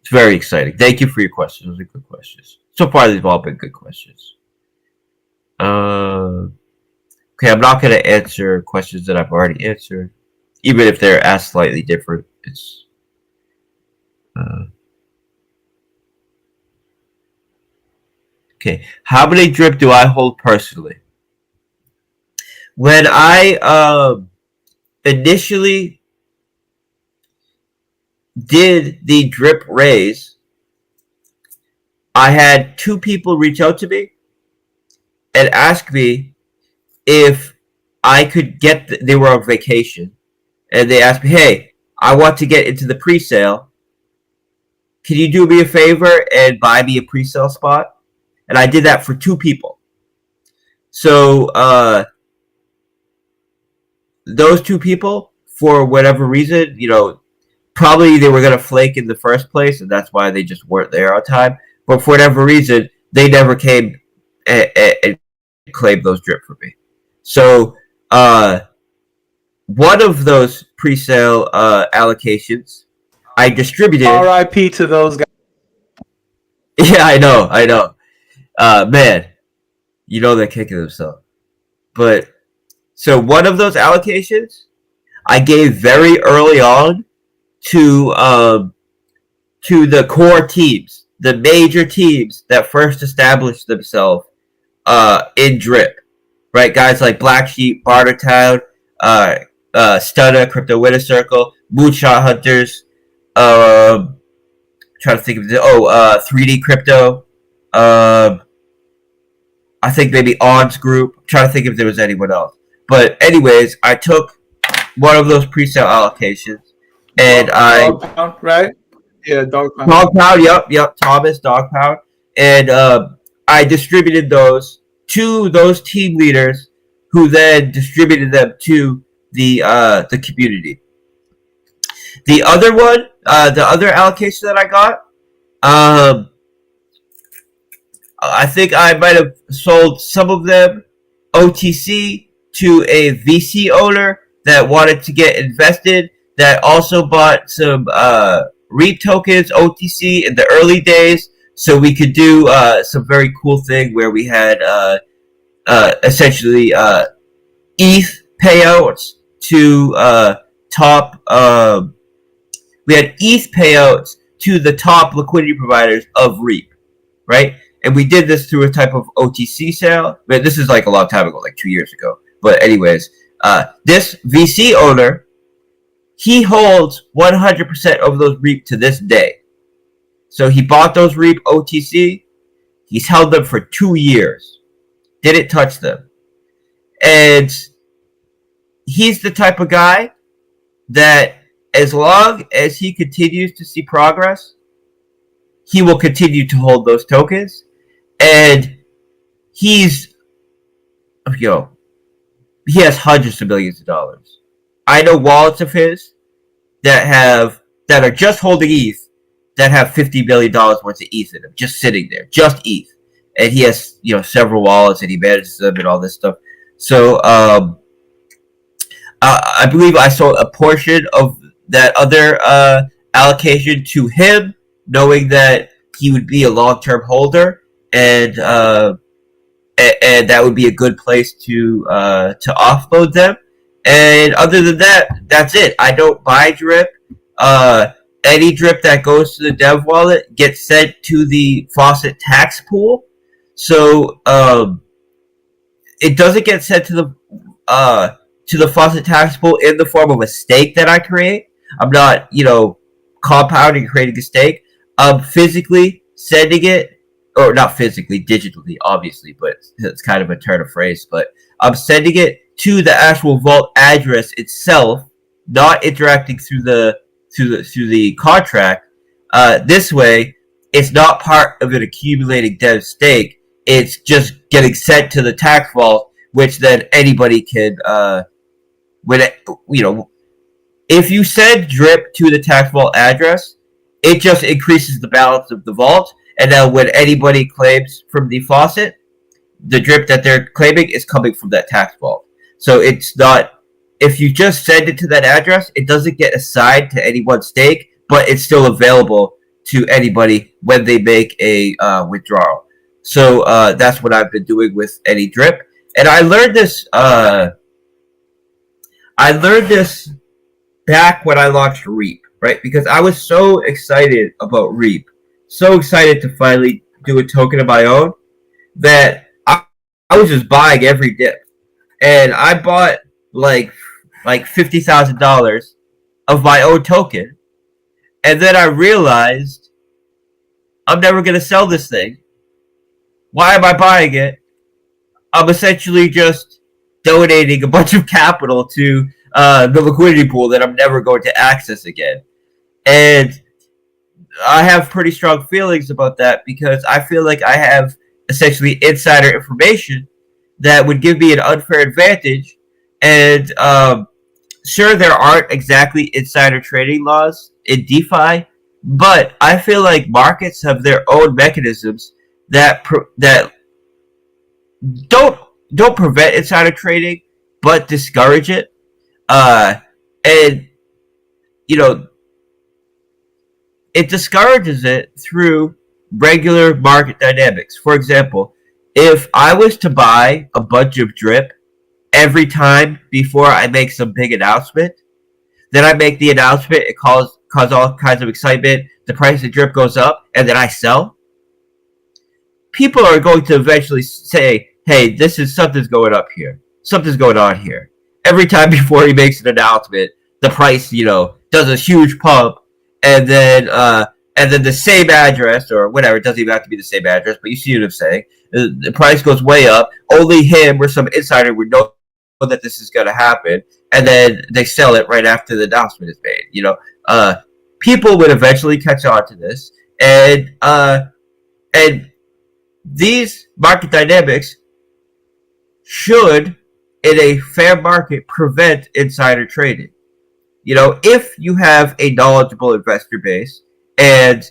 it's very exciting. Thank you for your questions. Those are good questions. So far, they've all been good questions. Okay, I'm not going to answer questions that I've already answered, even if they're asked slightly different. It's okay. How many drip do I hold personally? When I initially did the drip raise, I had 2 people reach out to me and ask me if I could get they were on vacation, and they asked me, hey, I want to get into the pre-sale. Can you do me a favor and buy me a pre-sale spot? And I did that for 2 people. So those 2 people, for whatever reason, probably they were going to flake in the first place, and that's why they just weren't there on time. But for whatever reason, they never came and claimed those drip for me. So one of those pre-sale allocations, I distributed. RIP to those guys. Yeah, I know. Man, they're kicking themselves. But so one of those allocations, I gave very early on to the core teams, the major teams that first established themselves in drip, right? Guys like Black Sheep, Bartertown, Stunner, Crypto Winner Circle, Moonshot Hunters, trying to think of 3D Crypto, I think maybe Odds Group. I'm trying to think if there was anyone else. But anyways, I took one of those pre-sale allocations, and Dog Pound, right? Yeah, Dog Pound. Dog Pound, yep, Thomas, Dog Pound. And I distributed those to those team leaders, who then distributed them to the community. The other one, the other allocation that I got, I think I might have sold some of them OTC to a VC owner that wanted to get invested, that also bought some REIT tokens OTC in the early days, so we could do some very cool thing where we had essentially ETH payouts to top. We had ETH payouts to the top liquidity providers of REIT, right? And we did this through a type of OTC sale. But this is like a long time ago, like 2 years ago. But anyways, this VC owner, he holds 100% of those REIT to this day. So he bought those REIT OTC. He's held them for 2 years. Didn't touch them. And he's the type of guy that, as long as he continues to see progress, he will continue to hold those tokens. And he's, he has hundreds of millions of dollars. I know wallets of his that are just holding ETH that have $50 billion worth of ETH in them, just sitting there, just ETH. And he has, several wallets, and he manages them and all this stuff. So, I believe I sold a portion of that other allocation to him, knowing that he would be a long-term holder, and that would be a good place to offload them. And other than that, that's it. I don't buy drip. Any drip that goes to the dev wallet gets sent to the faucet tax pool. So it doesn't get sent to the faucet tax pool in the form of a stake that I create. I'm not, compounding, creating a stake. I'm physically sending it, or not physically, digitally, obviously, but it's kind of a turn of phrase. But I'm sending it to the actual vault address itself, not interacting through the contract. This way, it's not part of an accumulating dev stake. It's just getting sent to the tax vault, which then anybody can, if you send drip to the tax vault address, it just increases the balance of the vault. And now when anybody claims from the faucet, the drip that they're claiming is coming from that tax vault. So it's not, if you just send it to that address, it doesn't get assigned to any one stake, but it's still available to anybody when they make a withdrawal. So that's what I've been doing with any drip. And I learned this back when I launched Reap, right? Because I was so excited about Reap, so excited to finally do a token of my own, that I was just buying every dip. And I bought like $50,000 of my own token. And then I realized I'm never going to sell this thing. Why am I buying it? I'm essentially just donating a bunch of capital to the liquidity pool that I'm never going to access again. And I have pretty strong feelings about that, because I feel like I have essentially insider information that would give me an unfair advantage. And sure, there aren't exactly insider trading laws in DeFi, but I feel like markets have their own mechanisms that don't prevent insider trading, but discourage it. And it discourages it through regular market dynamics. For example, if I was to buy a bunch of drip every time before I make some big announcement, then I make the announcement, it cause all kinds of excitement, the price of drip goes up, and then I sell, people are going to eventually say, hey, something's going up here. Something's going on here. Every time before he makes an announcement, the price, does a huge pump, and then the same address, or whatever, it doesn't even have to be the same address, but you see what I'm saying. The price goes way up. Only him or some insider would know that this is going to happen, and then they sell it right after the announcement is made. People would eventually catch on to this, and these market dynamics should, in a fair market, prevent insider trading. You know, if you have a knowledgeable investor base and,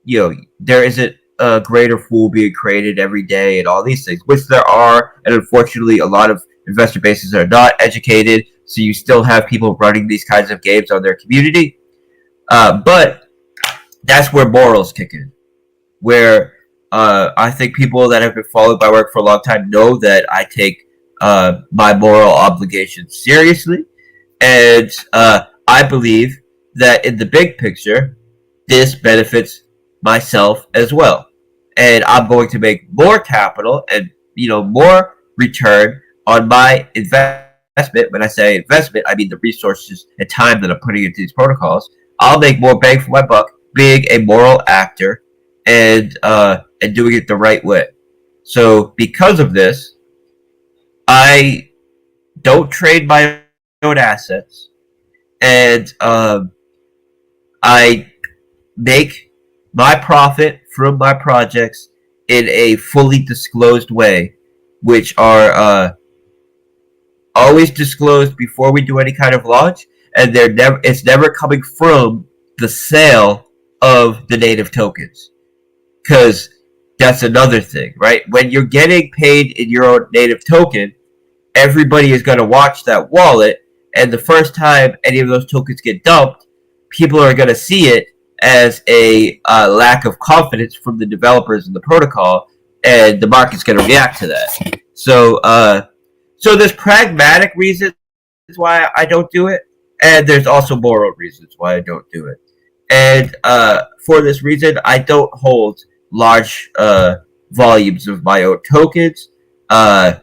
you know, there isn't a greater fool being created every day and all these things, which there are, and unfortunately a lot of investor bases are not educated, so you still have people running these kinds of games on their community. But that's where morals kick in, where I think people that have been following my work for a long time know that I take my moral obligations seriously, and I believe that in the big picture, this benefits myself as well, and I'm going to make more capital and, you know, more return on my investment. When I say investment, I mean the resources and time that I'm putting into these protocols. I'll make more bang for my buck being a moral actor and doing it the right way. So because of this, I don't trade my own assets, and I make my profit from my projects in a fully disclosed way, which are always disclosed before we do any kind of launch, and it's never coming from the sale of the native tokens, because that's another thing, right? When you're getting paid in your own native token, everybody is going to watch that wallet, and the first time any of those tokens get dumped, people are going to see it as a lack of confidence from the developers in the protocol, and the market's going to react to that. So there's pragmatic reasons why I don't do it, and there's also moral reasons why I don't do it. And for this reason, I don't hold large volumes of my own tokens. I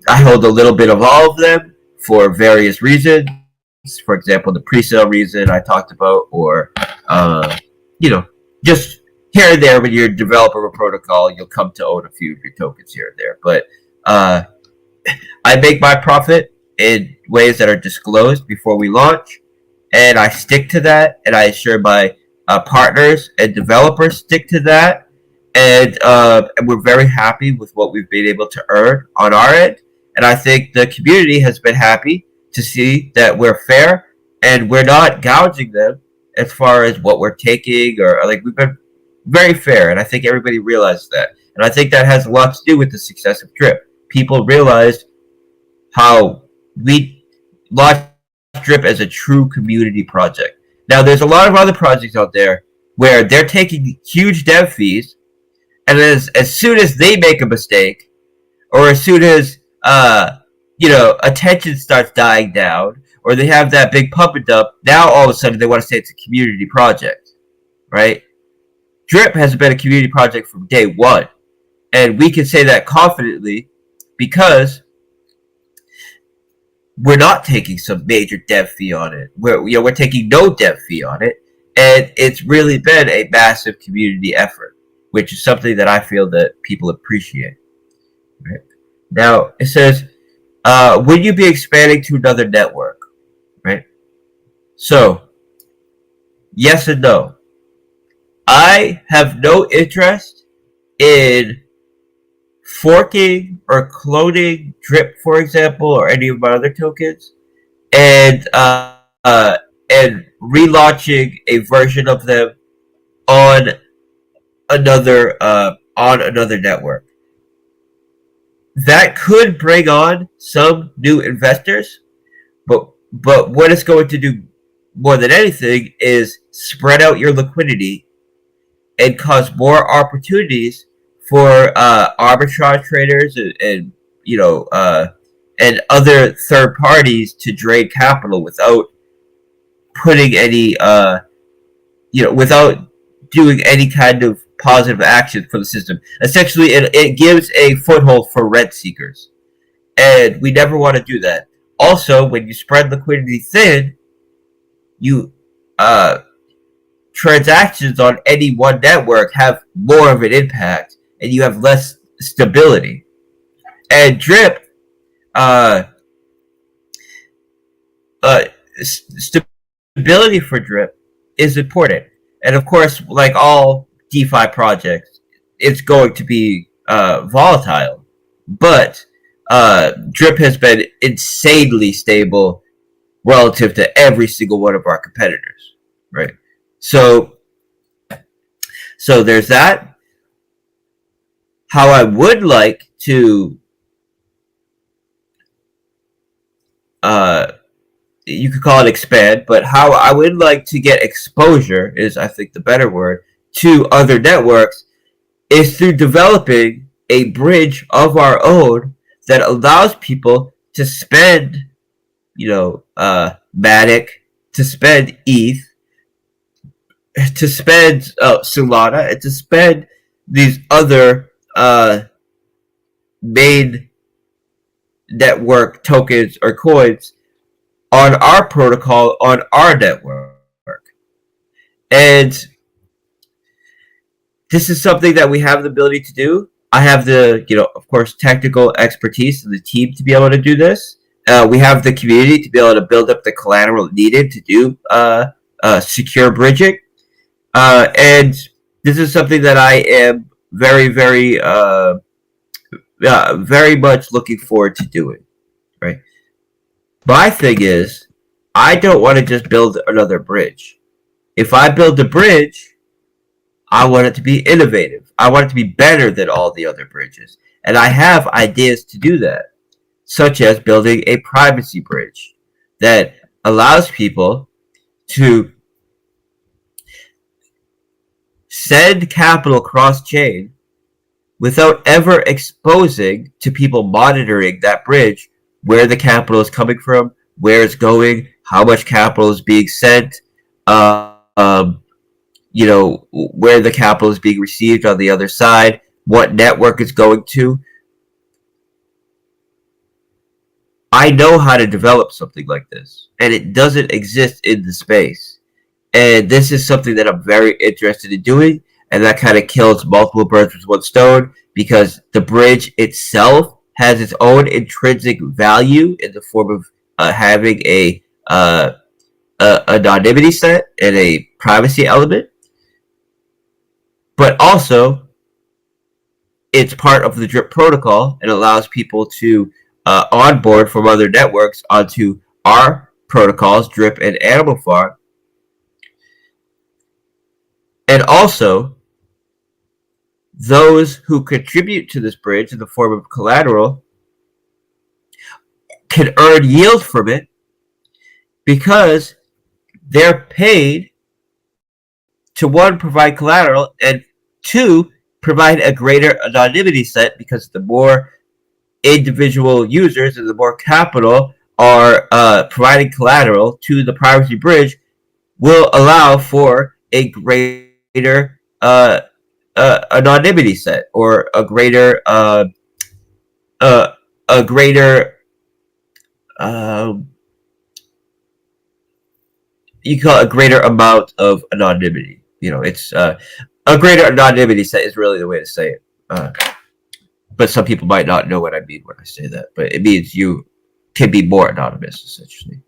hold a little bit of all of them for various reasons. For example, the pre-sale reason I talked about, or you know, just here and there when you're a developer of a protocol, you'll come to own a few of your tokens here and there. But I make my profit in ways that are disclosed before we launch, and I stick to that, and I assure my partners and developers stick to that, and we're very happy with what we've been able to earn on our end, and I think the community has been happy to see that we're fair and we're not gouging them as far as what we're taking, or like, we've been very fair, and I think everybody realized that, and I think that has a lot to do with the success of Drip. People realized how we launched Drip as a true community project. Now, there's a lot of other projects out there where they're taking huge dev fees, and as soon as they make a mistake, or as soon as you know, attention starts dying down, or they have that big pump and dump, now all of a sudden they want to say it's a community project, right? Drip has been a community project from day one, and we can say that confidently because we're not taking some major dev fee on it. We're taking no dev fee on it, and it's really been a massive community effort, which is something that I feel that people appreciate. Right? Now, it says, would you be expanding to another network? Right? So, yes and no. I have no interest in forking or cloning Drip, for example, or any of my other tokens, and relaunching a version of them on another network. That could bring on some new investors, but what it's going to do more than anything is spread out your liquidity and cause more opportunities for arbitrage traders and and other third parties to drain capital without putting any without doing any kind of positive action for the system. Essentially, it gives a foothold for rent seekers, and we never want to do that. Also, when you spread liquidity thin, you transactions on any one network have more of an impact, and you have less stability. And Drip, stability for Drip is important. And of course, like all DeFi projects, it's going to be volatile, but drip has been insanely stable relative to every single one of our competitors, right? So there's that. How I would like to you could call it expand, but how I would like to get exposure is, I think, the better word, to other networks is through developing a bridge of our own that allows people to spend, Matic, to spend ETH, to spend Solana, and to spend these other main network tokens or coins on our protocol, on our network. And this is something that we have the ability to do. I have the, of course, technical expertise and the team to be able to do this. We have the community to be able to build up the collateral needed to do secure bridging. And this is something that I am very, very, very much looking forward to doing, right? My thing is, I don't want to just build another bridge. If I build a bridge, I want it to be innovative. I want it to be better than all the other bridges. And I have ideas to do that, such as building a privacy bridge that allows people to send capital cross-chain without ever exposing to people monitoring that bridge where the capital is coming from, where it's going, how much capital is being sent, where the capital is being received on the other side, what network it's going to. I know how to develop something like this, and it doesn't exist in the space. And this is something that I'm very interested in doing, and that kind of kills multiple birds with one stone, because the bridge itself has its own intrinsic value in the form of having a anonymity set and a privacy element, but also it's part of the drip protocol and allows people to onboard from other networks onto our protocols, drip and animal farm. And also, those who contribute to this bridge in the form of collateral can earn yield from it because they're paid to, one, provide collateral, and two, provide a greater anonymity set, because the more individual users and the more capital are providing collateral to the privacy bridge will allow for a greater anonymity set, or a greater you call it a greater amount of anonymity. It's a greater anonymity set is really the way to say it. But some people might not know what I mean when I say that. But it means you can be more anonymous, essentially.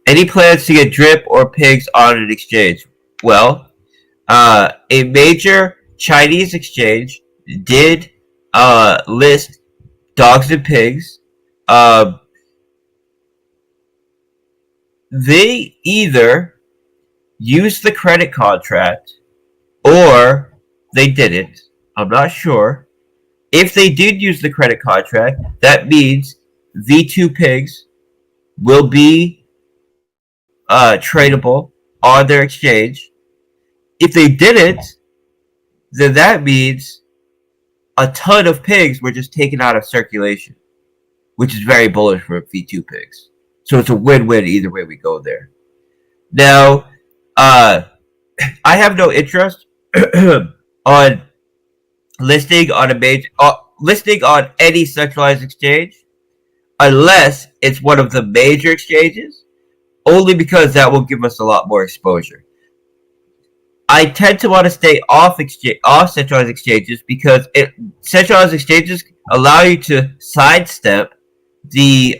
Any plans to get drip or pigs on an exchange? Well, a major Chinese exchange did list dogs and pigs. They either used the credit contract or they didn't. I'm not sure. If they did use the credit contract, that means V2 pigs will be tradable on their exchange. If they didn't, then that means a ton of pigs were just taken out of circulation, which is very bullish for V2 pigs. So it's a win-win either way we go there. Now, I have no interest on listing on any centralized exchange unless it's one of the major exchanges, only because that will give us a lot more exposure. I tend to want to stay off centralized exchanges because centralized exchanges allow you to sidestep the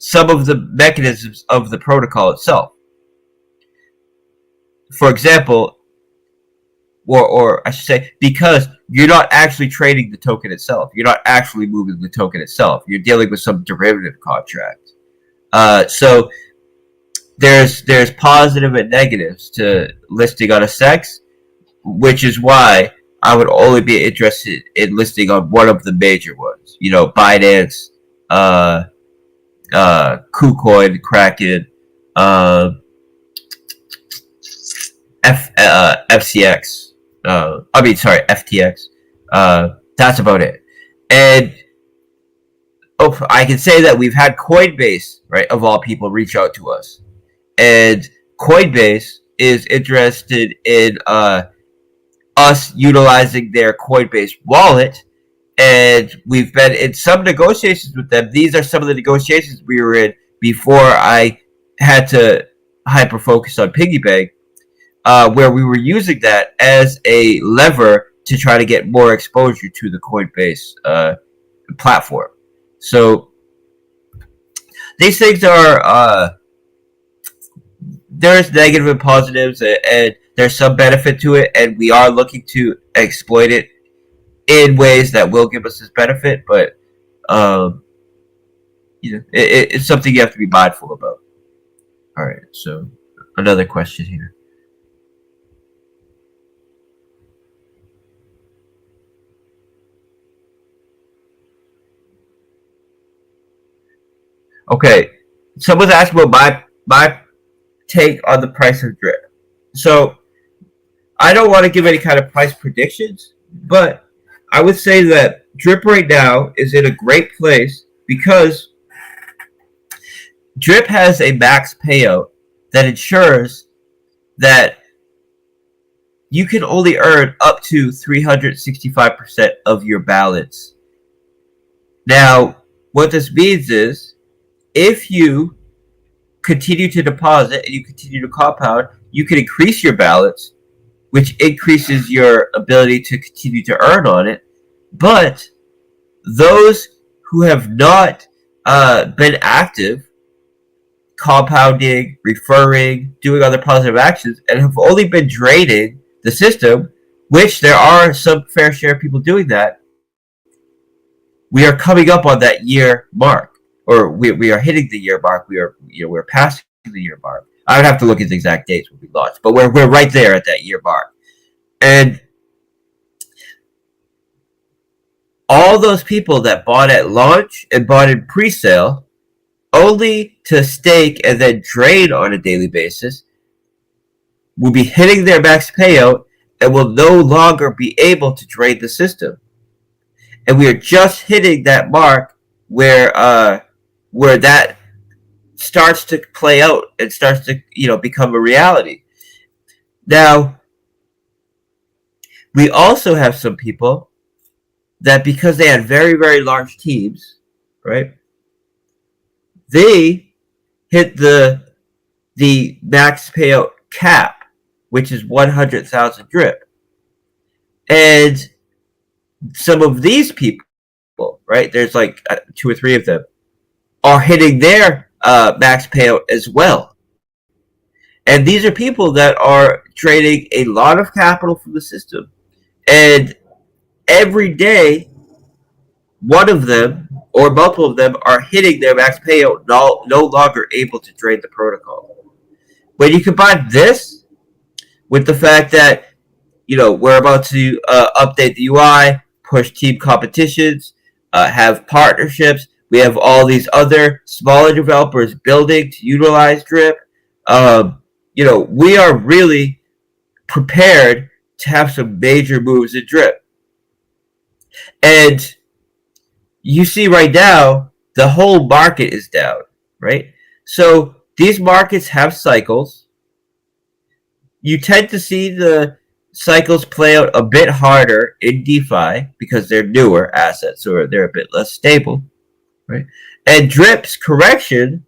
some of the mechanisms of the protocol itself. for example, or I should say, because you're not actually trading the token itself. You're not actually moving the token itself. You're dealing with some derivative contract. So there's positive and negatives to listing on a SEX, which is why I would only be interested in listing on one of the major ones. You know, Binance, KuCoin, Kraken, FCX. FTX. That's about it. And I can say that we've had Coinbase, right, of all people, reach out to us, and Coinbase is interested in us utilizing their Coinbase wallet, and we've been in some negotiations with them. These are some of the negotiations we were in before I had to hyper focus on Piggy Bank, where we were using that as a lever to try to get more exposure to the Coinbase platform. So these things are there's negative and positives, and there's some benefit to it, and we are looking to exploit it in ways that will give us this benefit. But it's something you have to be mindful about. All right, so another question here. Okay, someone's asking about my take on the price of drip. So I don't want to give any kind of price predictions, but I would say that drip right now is in a great place because drip has a max payout that ensures that you can only earn up to 365% of your balance. Now, what this means is if you continue to deposit and you continue to compound, you can increase your balance, which increases your ability to continue to earn on it. But those who have not been active, compounding, referring, doing other positive actions, and have only been draining the system, which there are some fair share of people doing that, we are coming up on that year mark. Or we are hitting the year mark. We're passing the year mark. I would have to look at the exact dates when we launch, but we're right there at that year mark. And all those people that bought at launch and bought in pre-sale, only to stake and then drain on a daily basis, will be hitting their max payout and will no longer be able to drain the system. And we are just hitting that mark where that starts to play out and starts to become a reality. Now, we also have some people that, because they had very, very large teams, right, they hit the max payout cap, which is 100,000 drip. And some of these people, right, there's like 2 or 3 of them, are hitting their max payout as well. And these are people that are trading a lot of capital from the system. And every day, one of them or multiple of them are hitting their max payout, no longer able to trade the protocol. When you combine this with the fact that we're about to update the UI, push team competitions, have partnerships, we have all these other smaller developers building to utilize drip. We are really prepared to have some major moves in drip. And you see right now, the whole market is down, right? So these markets have cycles. You tend to see the cycles play out a bit harder in DeFi because they're newer assets or they're a bit less stable, right? And drip's correction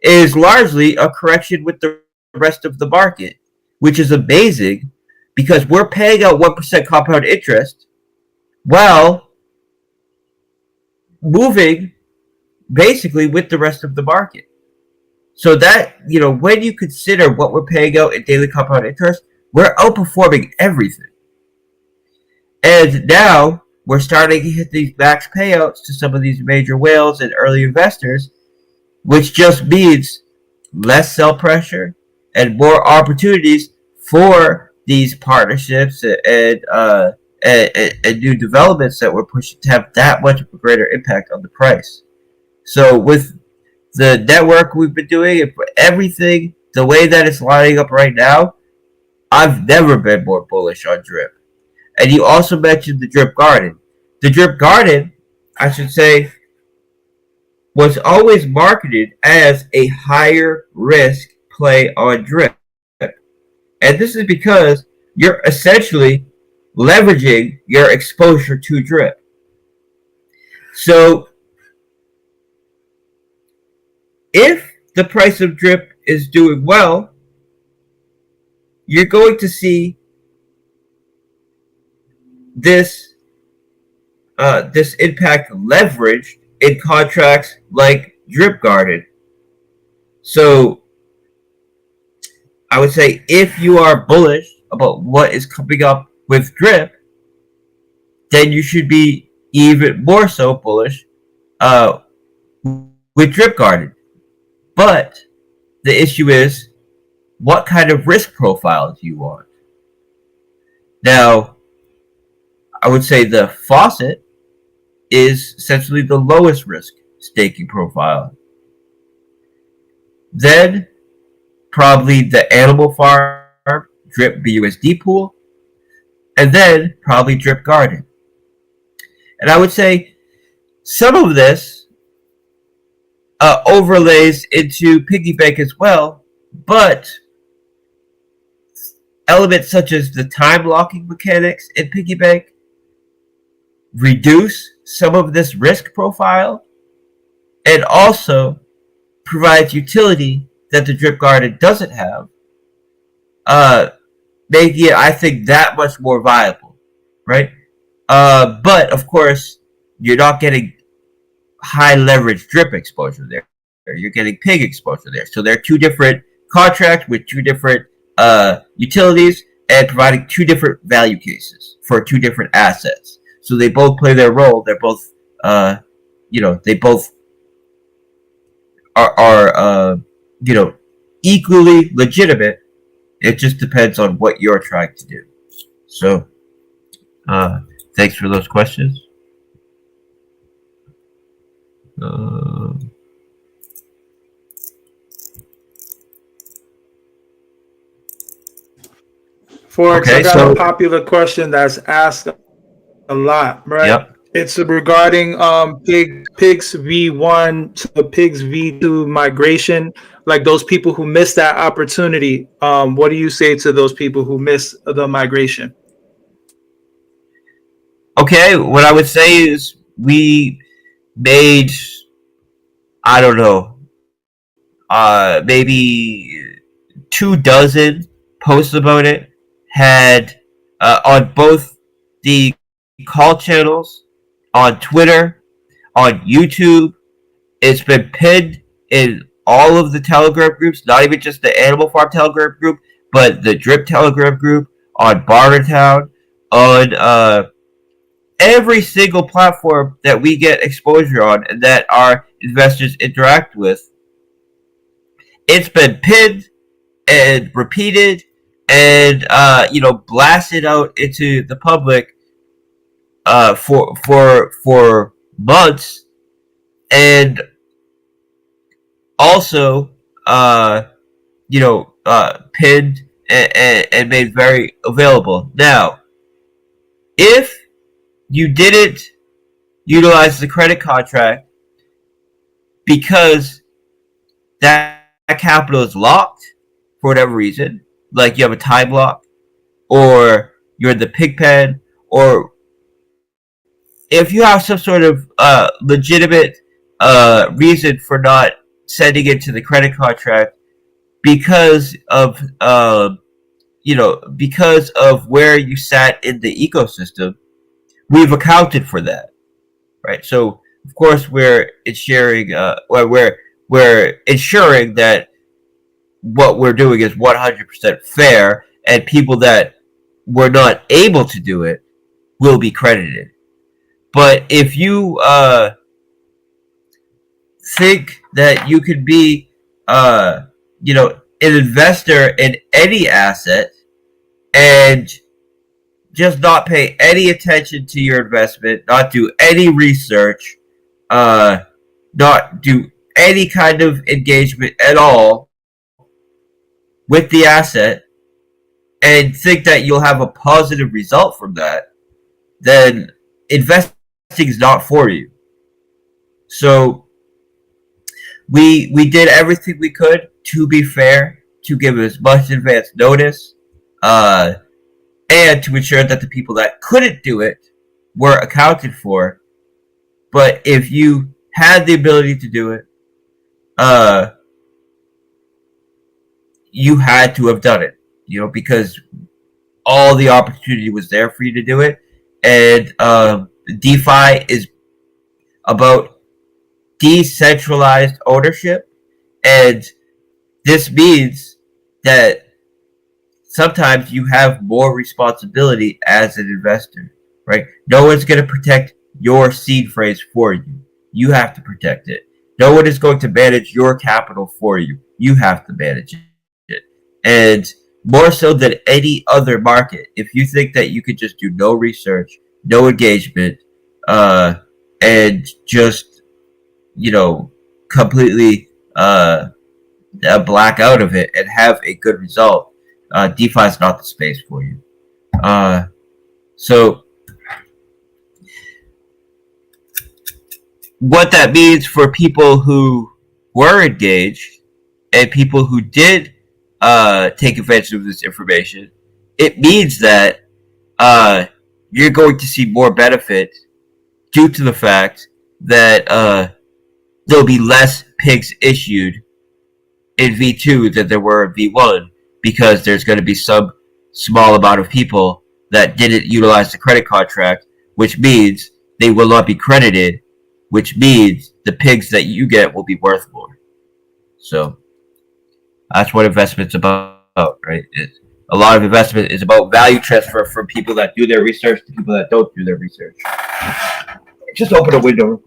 is largely a correction with the rest of the market, which is amazing because we're paying out 1% compound interest while moving basically with the rest of the market. So that, when you consider what we're paying out in daily compound interest, we're outperforming everything. And now we're starting to hit these max payouts to some of these major whales and early investors, which just means less sell pressure and more opportunities for these partnerships and new developments that we're pushing to have that much of a greater impact on the price. So with the network we've been doing and everything, the way that it's lining up right now, I've never been more bullish on drip. And you also mentioned the drip garden. The drip garden, I should say, was always marketed as a higher risk play on drip. And this is because you're essentially leveraging your exposure to drip. So if the price of drip is doing well, you're going to see this impact leveraged in contracts like drip garden. So I would say if you are bullish about what is coming up with drip, then you should be even more so bullish with drip garden. But the issue is, what kind of risk profile do you want? Now, I would say the faucet is essentially the lowest risk staking profile. Then, probably the animal farm drip BUSD pool, and then probably drip garden. And I would say some of this overlays into piggy bank as well, but elements such as the time locking mechanics in piggy bank reduce some of this risk profile and also provides utility that the drip garden doesn't have, making it, I think, that much more viable, right? But of course, you're not getting high leverage drip exposure there. You're getting pig exposure there. So they're two different contracts with two different utilities and providing two different value cases for two different assets. So they both play their role. They're both, they both are equally legitimate. It just depends on what you're trying to do. So, thanks for those questions. Forex, Okay, I got so a popular question that's asked a lot, right? Yep. It's regarding PIGS V1 to PIGS V2 migration, like those people who missed that opportunity. What do you say to those people who missed the migration? Okay, what I would say is we made, I don't know, maybe 24 posts about it, had on both the call channels, on Twitter, on YouTube. It's been pinned in all of the Telegram groups, not even just the Animal Farm Telegram group, but the Drip Telegram group, on Bartertown, on every single platform that we get exposure on and that our investors interact with. It's been pinned and repeated and blasted out into the public for months, and also pinned and made very available. Now, if you didn't utilize the credit contract because that capital is locked for whatever reason, like you have a time lock, or you're in the pig pen, or if you have some sort of legitimate reason for not sending it to the credit contract because of because of where you sat in the ecosystem, we've accounted for that, right? So of course we're sharing, we're we're ensuring that what we're doing is 100% fair, and people that were not able to do it will be credited. But if you think that you could be, an investor in any asset and just not pay any attention to your investment, not do any research, not do any kind of engagement at all with the asset, and think that you'll have a positive result from that, then investing is not for you. So we did everything we could to be fair, to give as much advance notice, and to ensure that the people that couldn't do it were accounted for. But if you had the ability to do it, you had to have done it, because all the opportunity was there for you to do it. And DeFi is about decentralized ownership, and this means that sometimes you have more responsibility as an investor, right? No one's going to protect your seed phrase for you. You have to protect it. No one is going to manage your capital for you. You have to manage it. And more so than any other market, if you think that you could just do no research, no engagement, and just, completely black out of it and have a good result, DeFi is not the space for you. So what that means for people who were engaged and people who did take advantage of this information, it means that you're going to see more benefit due to the fact that there'll be less pigs issued in V2 than there were in V1, because there's going to be some small amount of people that didn't utilize the credit contract, which means they will not be credited, which means the pigs that you get will be worth more. So that's what investment's about, right? A lot of investment is about value transfer from people that do their research to people that don't do their research. Just open a window.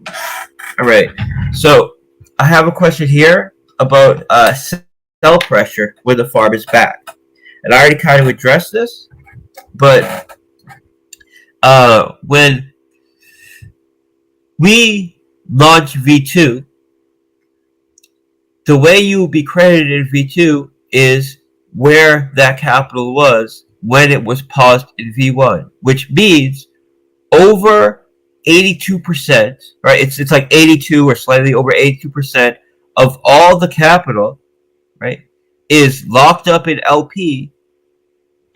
All right. So I have a question here about sell pressure when the farm is back. And I already kind of addressed this, but when we launch V2, the way you will be credited in V2 is where that capital was when it was paused in V1, which means over 82%, right? It's like 82 or slightly over 82% of all the capital, right, is locked up in LP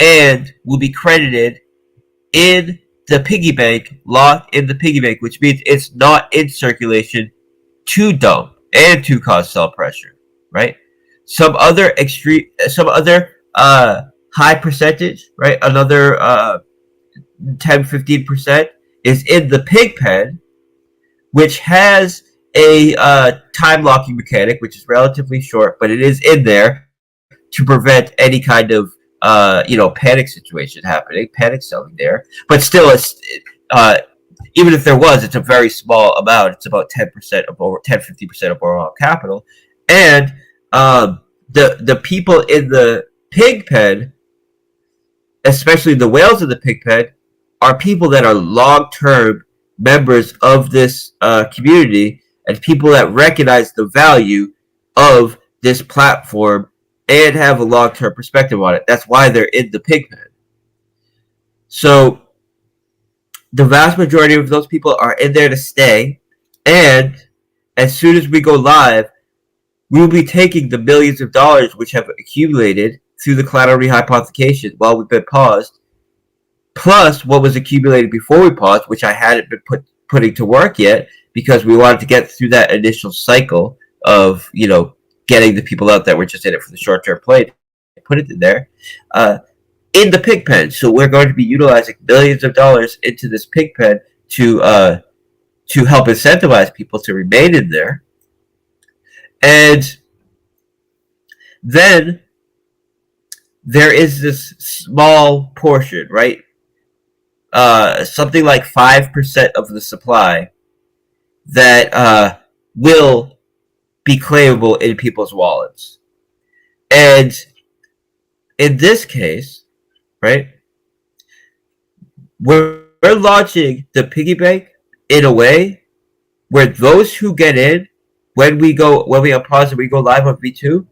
and will be credited in the piggy bank, locked in the piggy bank, which means it's not in circulation to dump and to cause sell pressure, right? Some other high percentage, right? Another 10-15% is in the pig pen, which has a time locking mechanic, which is relatively short, but it is in there to prevent any kind of panic situation happening, panic selling there. But still, it's even if there was, it's a very small amount. It's about 10% of over 10-15% of overall capital, and the people in the pig pen, especially the whales in the pig pen, are people that are long-term members of this community and people that recognize the value of this platform and have a long-term perspective on it. That's why they're in the pig pen. So the vast majority of those people are in there to stay, and as soon as we go live, we will be taking the millions of dollars which have accumulated through the collateral rehypothecation while we've been paused, plus what was accumulated before we paused, which I hadn't been putting to work yet because we wanted to get through that initial cycle of, getting the people out that were just in it for the short-term play, put it in there, in the pig pen. So we're going to be utilizing millions of dollars into this pig pen to help incentivize people to remain in there. And then there is this small portion, right? Something like 5% of the supply that will be claimable in people's wallets. And in this case, right, we're launching the piggy bank in a way where those who get in when we unpause and we go live on V2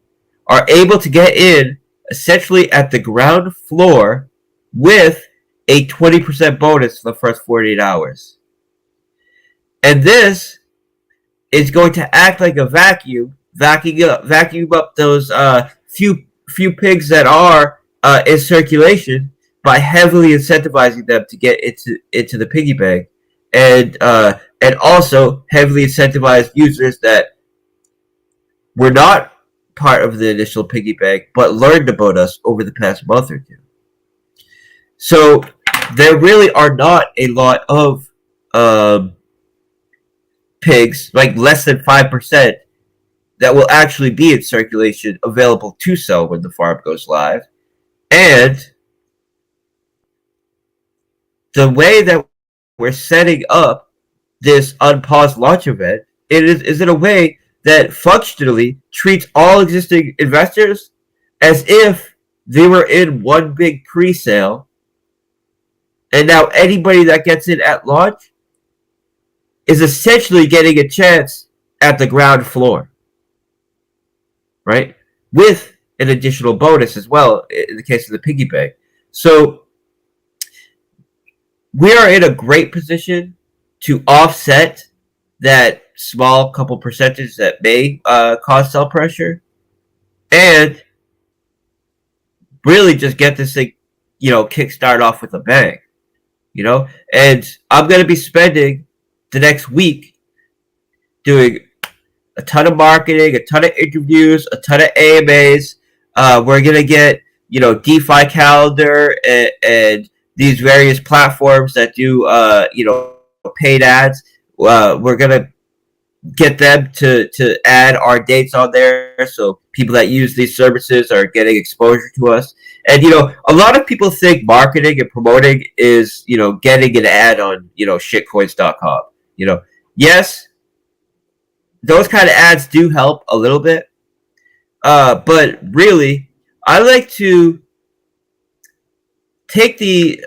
are able to get in essentially at the ground floor with a 20% bonus for the first 48 hours. And this is going to act like a vacuum up those few pigs that are in circulation by heavily incentivizing them to get into the piggy bank, and also heavily incentivize users that were not part of the initial piggy bank but learned about us over the past month or two. So there really are not a lot of pigs, like less than 5%, that will actually be in circulation available to sell when the farm goes live. And the way that we're setting up this unpaused launch event, it is in a way that functionally treats all existing investors as if they were in one big pre-sale, and now anybody that gets in at launch is essentially getting a chance at the ground floor, right? With an additional bonus as well in the case of the piggy bank. So we are in a great position to offset that small couple percentage that may cause sell pressure, and really just get this thing, kickstart off with a bang, And I'm going to be spending the next week doing a ton of marketing, a ton of interviews, a ton of AMAs. We're going to get, DeFi Calendar and these various platforms that do, paid ads. We're going to get them to add our dates on there so people that use these services are getting exposure to us. And, a lot of people think marketing and promoting is, getting an ad on, shitcoins.com. Yes, those kind of ads do help a little bit. But really, I like to take the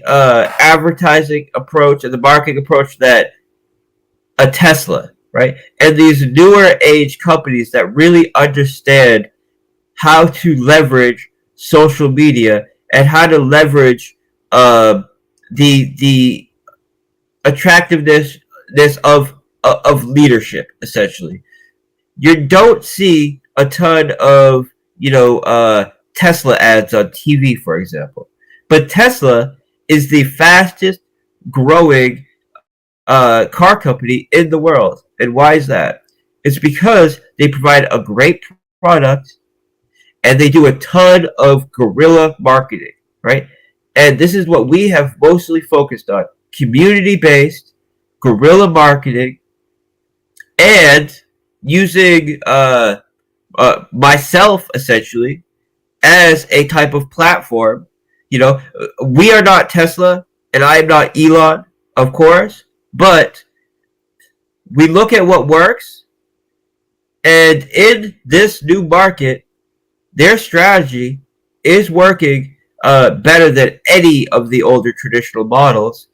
advertising approach and the marketing approach that a Tesla, right? And these newer age companies that really understand how to leverage social media and how to leverage the attractiveness of leadership, essentially. You don't see a ton of Tesla ads on TV, for example, but Tesla is the fastest growing car company in the world. And why is that? It's because they provide a great product and they do a ton of guerrilla marketing, right? And this is what we have mostly focused on: community-based guerrilla marketing, and using myself essentially as a type of platform. We are not Tesla and I am not Elon, of course, but we look at what works, and in this new market, their strategy is working better than any of the older traditional models.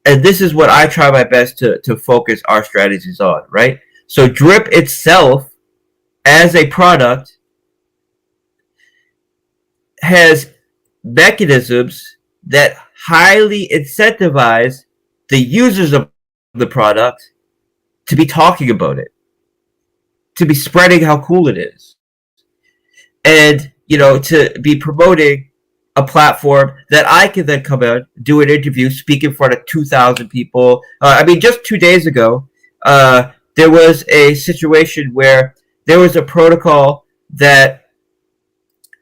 And this is what I try my best to focus our strategies on, right? So Drip itself, as a product, has mechanisms that highly incentivize the users of the product to be talking about it, to be spreading how cool it is, and to be promoting a platform that I can then come out, do an interview, speak in front of 2,000 people. Just 2 days ago, there was a situation where there was a protocol that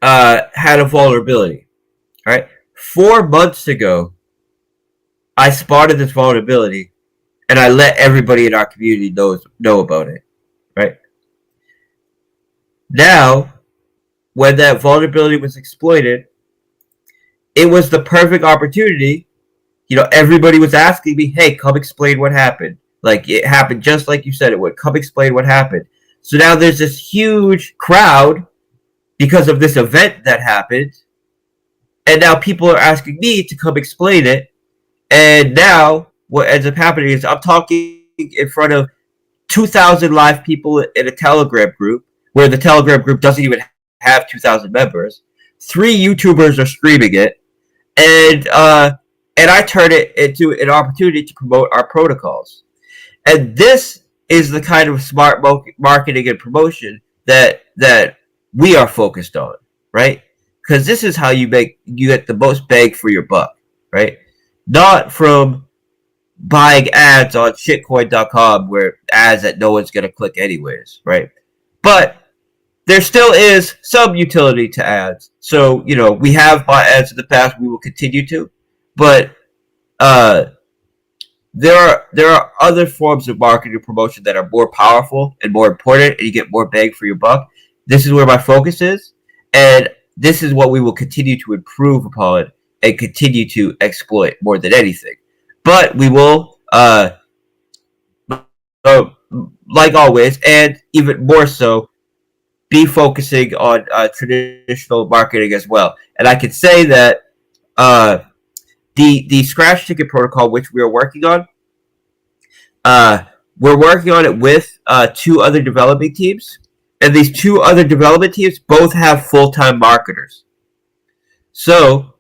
had a vulnerability. Right? 4 months ago, I spotted this vulnerability, and I let everybody in our community know about it. Right? Now, when that vulnerability was exploited, it was the perfect opportunity. Everybody was asking me, hey, come explain what happened. Like, it happened just like you said it would. Come explain what happened. So now there's this huge crowd because of this event that happened. And now people are asking me to come explain it. And now what ends up happening is I'm talking in front of 2,000 live people in a Telegram group, where the Telegram group doesn't even have 2,000 members. 3 YouTubers are streaming it. And I turn it into an opportunity to promote our protocols. And this is the kind of smart marketing and promotion that we are focused on, right? Because this is how you get the most bang for your buck, right? Not from buying ads on shitcoin.com where ads that no one's gonna click anyways, right? But there still is some utility to ads. So, we have bought ads in the past, we will continue to, but there are other forms of marketing and promotion that are more powerful and more important, and you get more bang for your buck. This is where my focus is, and this is what we will continue to improve upon and continue to exploit more than anything. But we will, like always, and even more so, be focusing on traditional marketing as well. And I can say that the scratch ticket protocol, which we are working on, we're working on it with 2 other developing teams, and these 2 other development teams both have full-time marketers. So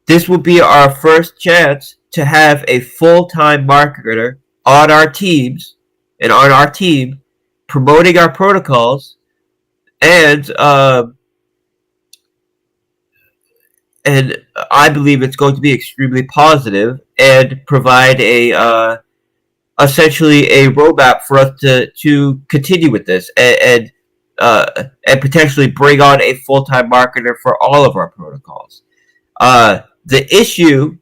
this will be our first chance to have a full-time marketer on our teams and on our team promoting our protocols, and I believe it's going to be extremely positive and provide essentially a roadmap for us to continue with this and potentially bring on a full-time marketer for all of our protocols. The issue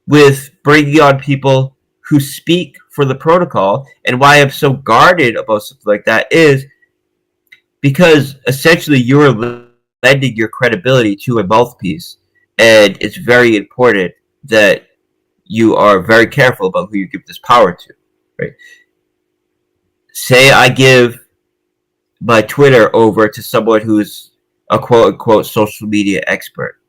with bringing on people who speak for the protocol, and why I'm so guarded about something like that, is because essentially you're lending your credibility to a mouthpiece, and it's very important that you are very careful about who you give this power to, right? Say I give my Twitter over to someone who's a quote-unquote social media expert.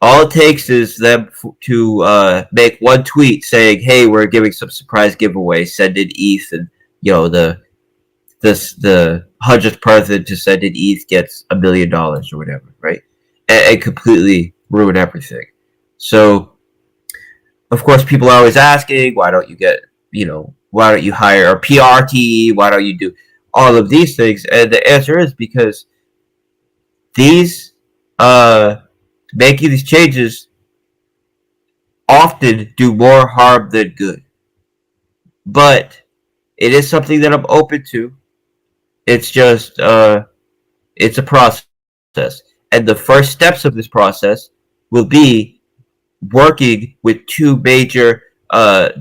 All it takes is them to make one tweet saying, hey, we're giving some surprise giveaway, send in ETH, and the 100th person to send in ETH gets $1 million or whatever, right? And completely ruin everything. So of course, people are always asking, why don't you hire a PR team? Why don't you do all of these things? And the answer is because making these changes often do more harm than good. But it is something that I'm open to. It's just, it's a process. And the first steps of this process will be working with 2 major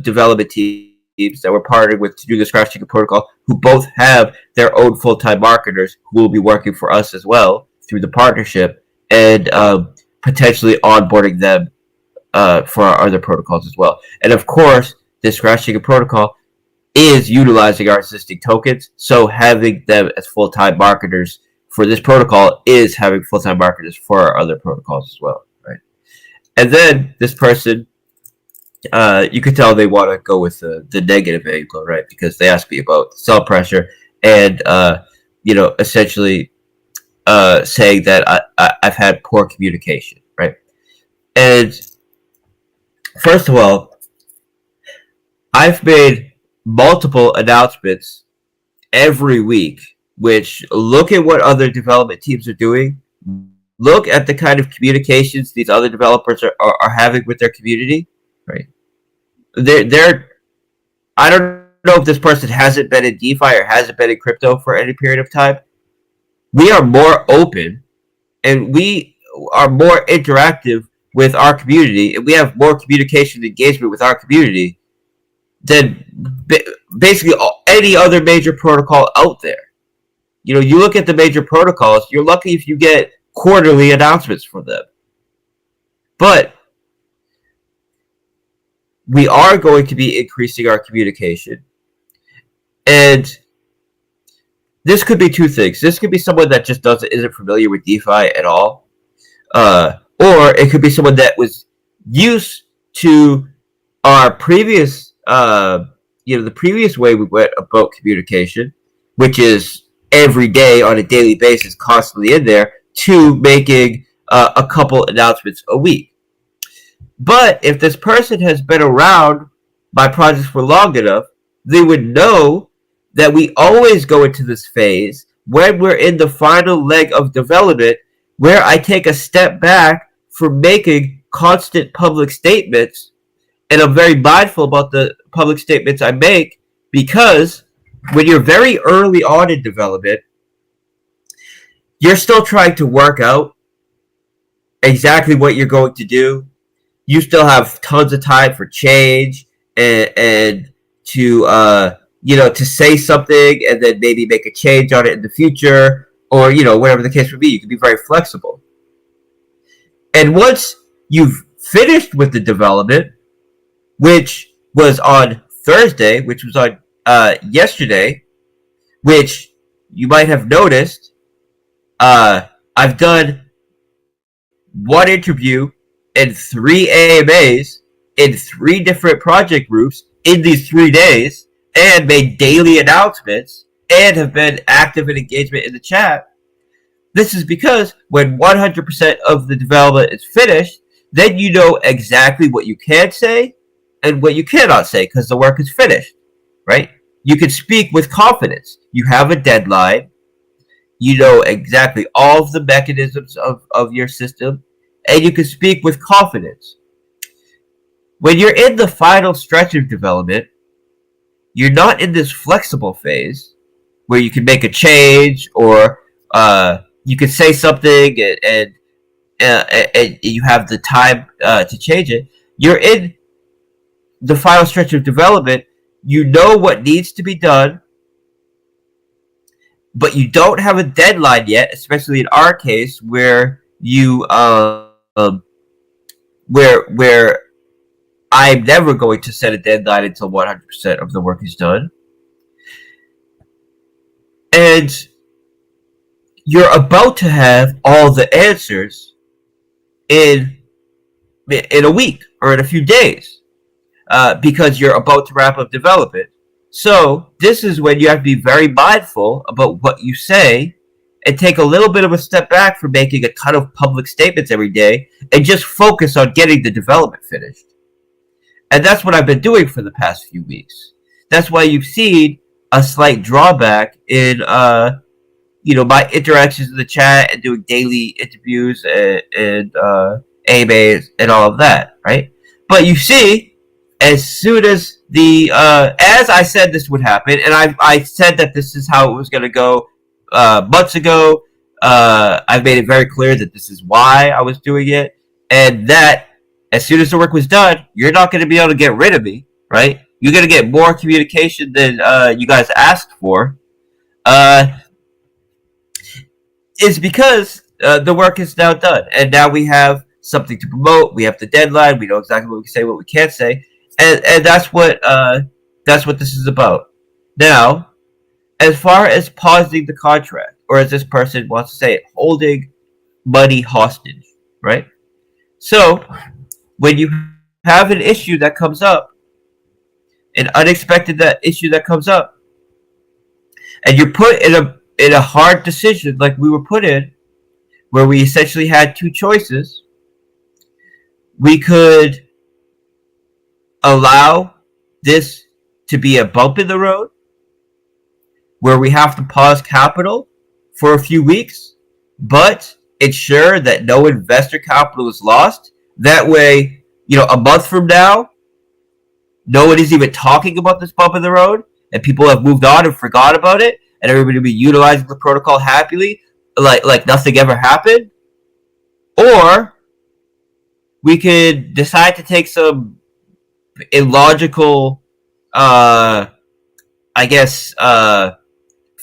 development teams that we're partnering with to do the scratch ticket protocol, who both have their own full-time marketers who will be working for us as well through the partnership, and potentially onboarding them for our other protocols as well. And of course, this scratch ticket protocol is utilizing our existing tokens, so having them as full-time marketers for this protocol is having full-time marketers for our other protocols as well. And then this person, you could tell they want to go with the negative angle, right? Because they ask me about sell pressure and, essentially saying that I've had poor communication, right? And first of all, I've made multiple announcements every week, which look at what other development teams are doing. Look at the kind of communications these other developers are having with their community, right? I don't know if this person hasn't been in DeFi or hasn't been in crypto for any period of time. We are more open, and we are more interactive with our community, and we have more communication and engagement with our community than basically any other major protocol out there. You look at the major protocols, you're lucky if you get quarterly announcements from them. But we are going to be increasing our communication. And this could be two things. This could be someone that just isn't familiar with DeFi at all. Or it could be someone that was used to our previous, the previous way we went about communication, which is every day on a daily basis, constantly in there, to making a couple announcements a week. But if this person has been around my projects for long enough, they would know that we always go into this phase when we're in the final leg of development, where I take a step back from making constant public statements, and I'm very mindful about the public statements I make, because when you're very early on in development, you're still trying to work out exactly what you're going to do. You still have tons of time for change and to say something and then maybe make a change on it in the future, or whatever the case would be. You can be very flexible. And once you've finished with the development, which was on Thursday, which was on yesterday, which you might have noticed, I've done one interview and 3 AMAs in 3 different project groups in these 3 days, and made daily announcements, and have been active in engagement in the chat. This is because when 100% of the development is finished, then you know exactly what you can say and what you cannot say, because the work is finished, right? You can speak with confidence. You have a deadline. You know exactly all of the mechanisms of your system, and you can speak with confidence. When you're in the final stretch of development, you're not in this flexible phase where you can make a change, or you can say something and you have the time to change it. You're in the final stretch of development. You know what needs to be done, but you don't have a deadline yet, especially in our case, where you where I'm never going to set a deadline until 100% of the work is done. And you're about to have all the answers in a week or in a few days, because you're about to wrap up development. So this is when you have to be very mindful about what you say, and take a little bit of a step back from making a ton of public statements every day, and just focus on getting the development finished. And that's what I've been doing for the past few weeks. That's why you've seen a slight drawback in my interactions in the chat and doing daily interviews and AMAs and all of that, right? But you see, as soon as as I said this would happen, and I said that this is how it was going to go months ago. I've made it very clear that this is why I was doing it, and that as soon as the work was done, you're not going to be able to get rid of me, right? You're going to get more communication than you guys asked for. Is because the work is now done, and now we have something to promote. We have the deadline. We know exactly what we can say, what we can't say, and that's what this is about. Now, as far as pausing the contract, or as this person wants to say it, holding money hostage, right? So, when you have an issue that comes up, an unexpected issue that comes up, and you're put in a hard decision like we were put in, where we essentially had 2 choices, we could allow this to be a bump in the road, where we have to pause capital for a few weeks, but ensure that no investor capital is lost. That way, a month from now, no one is even talking about this bump in the road, and people have moved on and forgot about it, and everybody will be utilizing the protocol happily, like nothing ever happened. Or we could decide to take some illogical,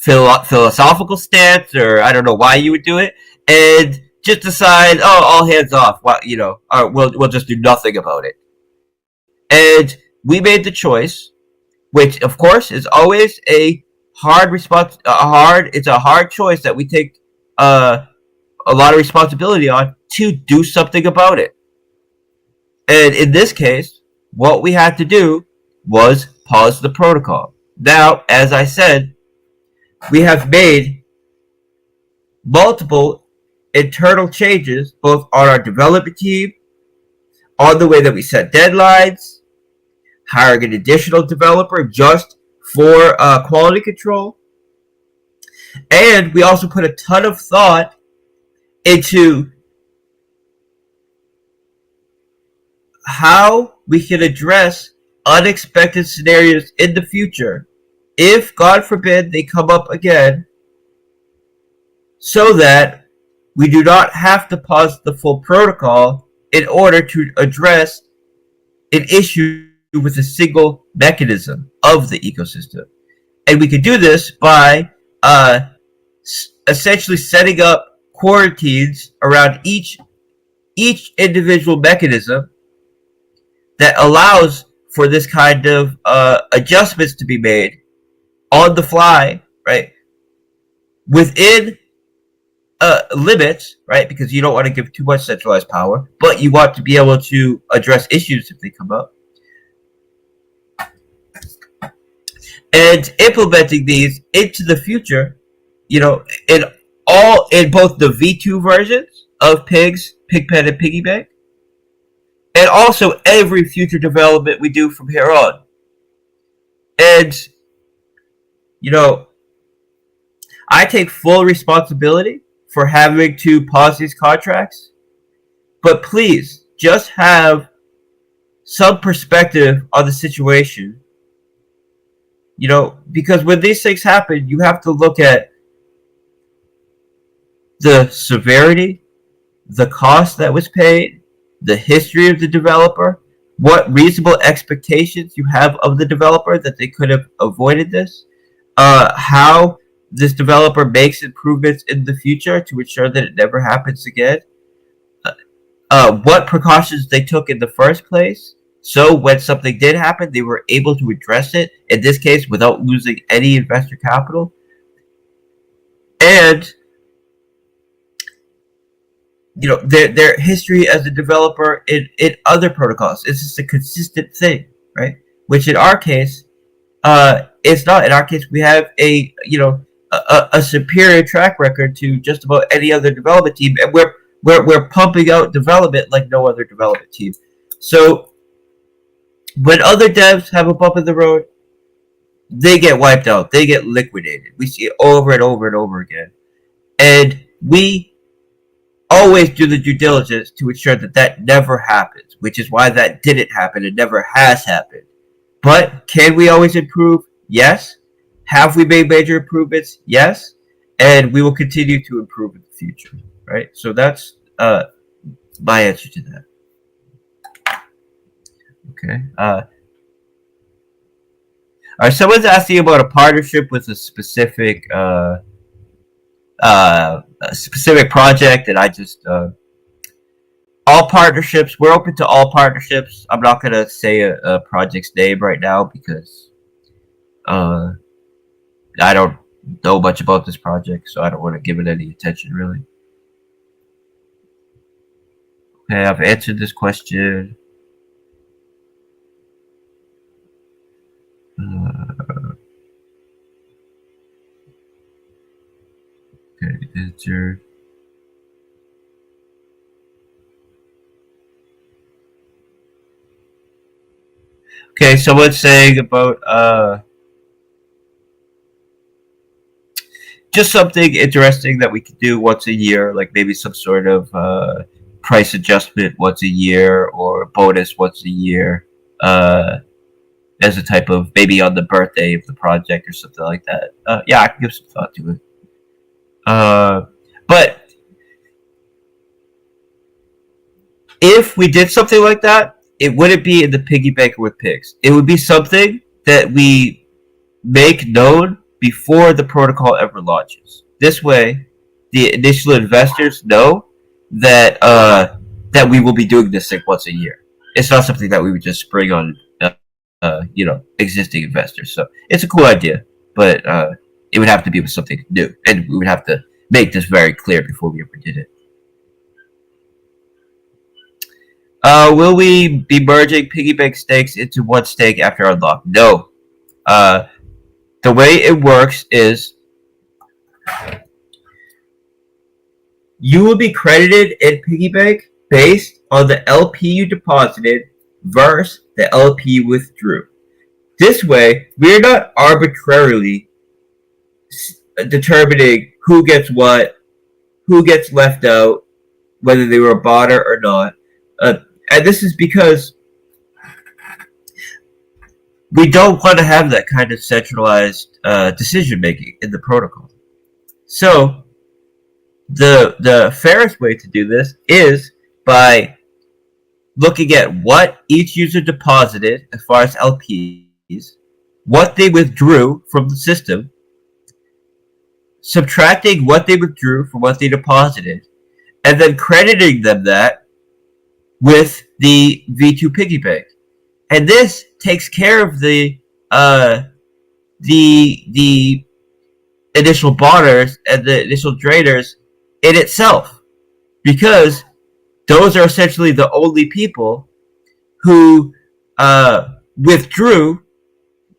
philosophical stance, or I don't know why you would do it, and just decide, oh, all hands off. We'll just do nothing about it. And we made the choice, which of course is always a hard response. It's a hard choice that we take a lot of responsibility on, to do something about it. And in this case, what we had to do was pause the protocol. Now, as I said, we have made multiple internal changes, both on our development team, on the way that we set deadlines, hiring an additional developer just for quality control. And we also put a ton of thought into how we can address unexpected scenarios in the future, if, God forbid, they come up again, so that we do not have to pause the full protocol in order to address an issue with a single mechanism of the ecosystem. And we can do this by essentially setting up quarantines around each individual mechanism that allows for this kind of adjustments to be made on the fly, right? Within limits, right? Because you don't want to give too much centralized power, but you want to be able to address issues if they come up. And implementing these into the future, in both the V2 versions of Pigs, Pigpen, and Piggy Bank, and also every future development we do from here on. And, I take full responsibility for having to pause these contracts, but please just have some perspective on the situation. Because when these things happen, you have to look at the severity, the cost that was paid, the history of the developer, what reasonable expectations you have of the developer that they could have avoided this, how this developer makes improvements in the future to ensure that it never happens again, what precautions they took in the first place, so when something did happen, they were able to address it, in this case, without losing any investor capital. And, their history as a developer in other protocols. It's just a consistent thing, right? Which in our case, it's not. In our case, we have a superior track record to just about any other development team, and we're pumping out development like no other development team. So when other devs have a bump in the road, they get wiped out. They get liquidated. We see it over and over and over again. And we always do the due diligence to ensure that that never happens, which is why that didn't happen. It never has happened. But can we always improve? Yes. Have we made major improvements? Yes. And we will continue to improve in the future, right? So that's my answer to that. Okay. All right. Someone's asking about a partnership with a specific project, and I just all partnerships. We're open to all partnerships. I'm not gonna say a project's name right now because I don't know much about this project, so I don't want to give it any attention really. Okay, I've answered this question. Okay, answer. Okay, someone's saying about just something interesting that we could do once a year, like maybe some sort of price adjustment once a year or bonus once a year, as a type of maybe on the birthday of the project or something like that. Yeah, I can give some thought to it. But if we did something like that, it wouldn't be in the piggy bank with pigs. It would be something that we make known before the protocol ever launches. This way, the initial investors know that that we will be doing this thing once a year. It's not something that we would just spring on, existing investors. So it's a cool idea, but it would have to be with something new, and we would have to make this very clear before we ever did it. Will we be merging piggy bank stakes into one stake after unlock? No. The way it works is you will be credited in piggy bank based on the LP you deposited versus the LP you withdrew. This way, we're not arbitrarily determining who gets what, who gets left out, whether they were a botter or not. And this is because we don't want to have that kind of centralized decision making in the protocol. So the fairest way to do this is by looking at what each user deposited as far as LPs, what they withdrew from the system, subtracting what they withdrew from what they deposited, and then crediting them that with the V2 piggy bank. And this takes care of the initial botters and the initial drainers in itself, because those are essentially the only people who withdrew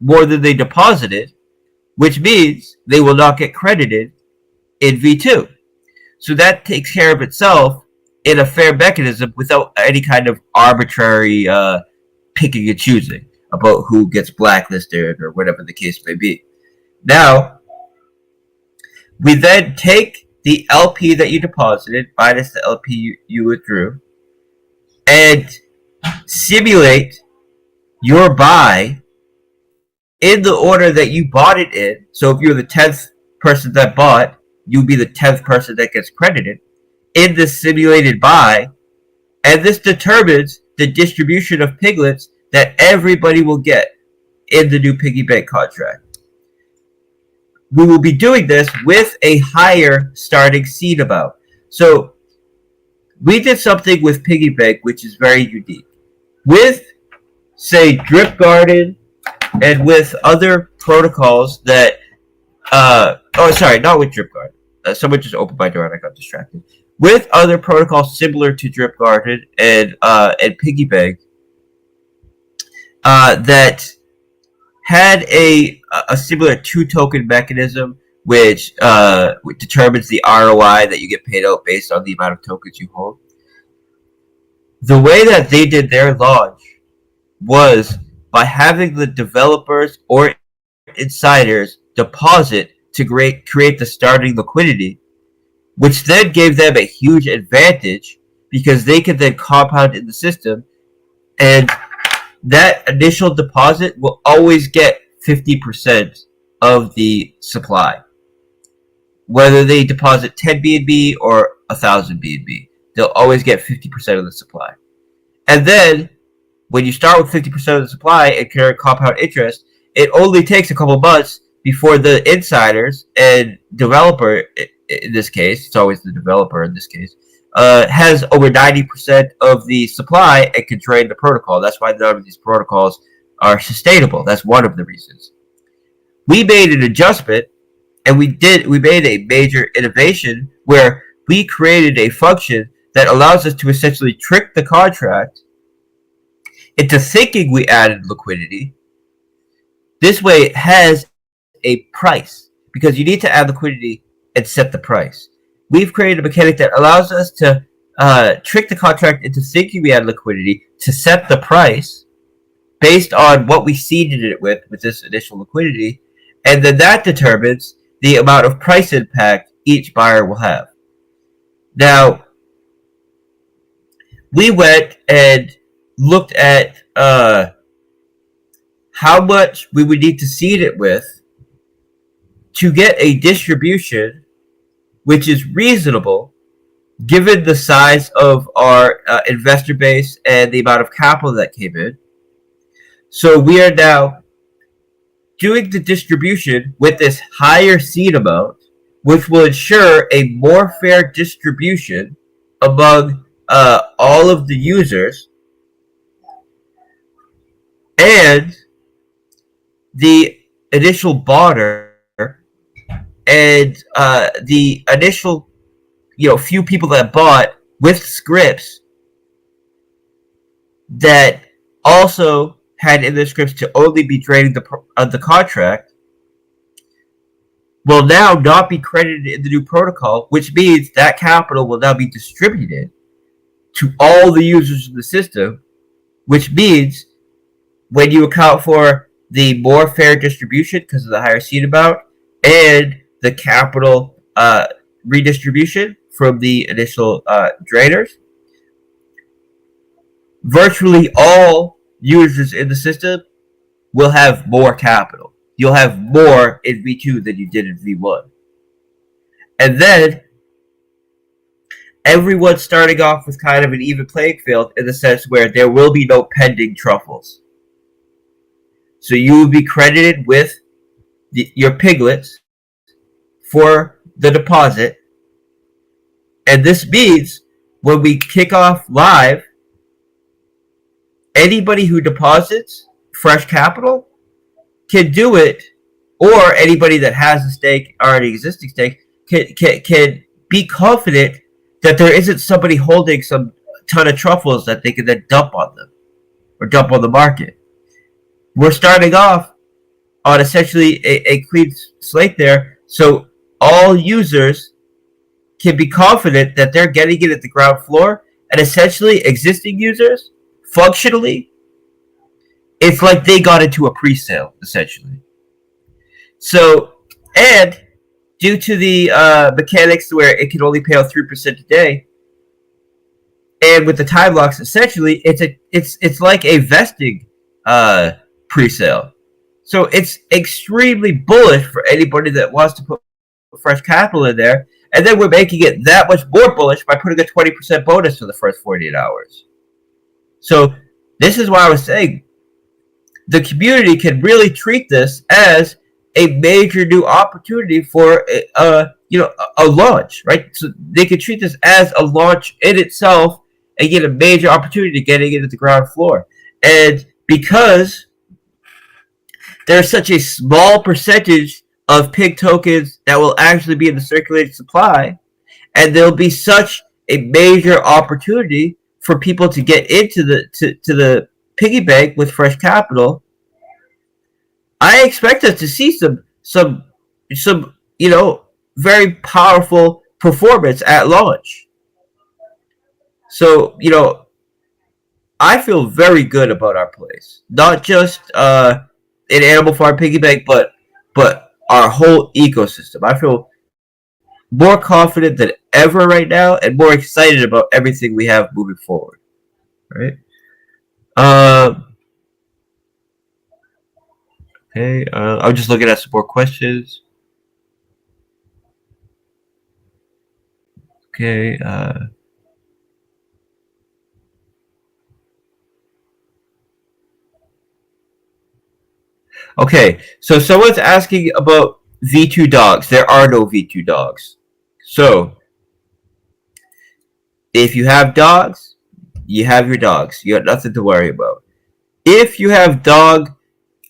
more than they deposited, which means they will not get credited in V2. So that takes care of itself in a fair mechanism without any kind of arbitrary picking and choosing about who gets blacklisted or whatever the case may be. Now, we then take the LP that you deposited minus the LP you withdrew and simulate your buy in the order that you bought it in. So if you're the 10th person that bought, you'll be the 10th person that gets credited in this simulated buy, and this determines the distribution of piglets that everybody will get in the new piggy bank contract. We will be doing this with a higher starting seed amount. So we did something with piggy bank which is very unique. With, say, Drip Garden and with other protocols that not with Drip Garden. Someone just opened my door and I got distracted. With other protocols similar to Drip Garden and piggy bank that had a similar 2-token mechanism which determines the ROI that you get paid out based on the amount of tokens you hold. The way that they did their launch was by having the developers or insiders deposit to create the starting liquidity, which then gave them a huge advantage because they could then compound in the system, and that initial deposit will always get 50% of the supply. Whether they deposit 10 BNB or 1,000 BNB, they'll always get 50% of the supply. And then, when you start with 50% of the supply and carry compound interest, it only takes a couple months before the insiders and developer, in this case, it's always the developer in this case, has over 90% of the supply and can drain the protocol. That's why none of these protocols are sustainable. That's one of the reasons. We made an adjustment, and we made a major innovation where we created a function that allows us to essentially trick the contract into thinking we added liquidity. This way it has a price, because you need to add liquidity and set the price. We've created a mechanic that allows us to trick the contract into thinking we add liquidity to set the price based on what we seeded it with this initial liquidity, and then that determines the amount of price impact each buyer will have. Now, we went and looked at how much we would need to seed it with to get a distribution which is reasonable given the size of our investor base and the amount of capital that came in. So we are now doing the distribution with this higher seed amount, which will ensure a more fair distribution among all of the users, and the initial bought and the initial few people that bought with scripts that also had in their scripts to only be draining the contract will now not be credited in the new protocol, which means that capital will now be distributed to all the users in the system, which means when you account for the more fair distribution because of the higher seed amount and the capital redistribution from the initial drainers, virtually all users in the system will have more capital. You'll have more in V2 than you did in V1. And then everyone's starting off with kind of an even playing field in the sense where there will be no pending truffles. So you will be credited with your piglets for the deposit. And this means when we kick off live, anybody who deposits fresh capital can do it, or anybody that has a stake, already existing stake, can be confident that there isn't somebody holding some ton of truffles that they can then dump on them or dump on the market. We're starting off on essentially a clean slate there, so all users can be confident that they're getting it at the ground floor, and essentially existing users, functionally, it's like they got into a pre-sale, essentially. So, and due to the mechanics where it can only pay out 3% a day, and with the time locks, essentially, it's like a vesting pre-sale. So it's extremely bullish for anybody that wants to put fresh capital in there, and then we're making it that much more bullish by putting a 20% bonus for the first 48 hours. So this is why I was saying the community can really treat this as a major new opportunity for a launch, right? So they can treat this as a launch in itself and get a major opportunity getting into the ground floor. And because there's such a small percentage of PIG tokens that will actually be in the circulating supply, and there'll be such a major opportunity for people to get into the piggy bank with fresh capital, I expect us to see some very powerful performance at launch. So I feel very good about our plays, not just in Animal Farm Piggy Bank, but our whole ecosystem. I feel more confident than ever right now, and more excited about everything we have moving forward. Right? Okay. I'm just looking at some more questions. Okay. Okay, so someone's asking about V2 dogs. There are no V2 dogs. So, if you have dogs, you have your dogs. You got nothing to worry about. If you have dog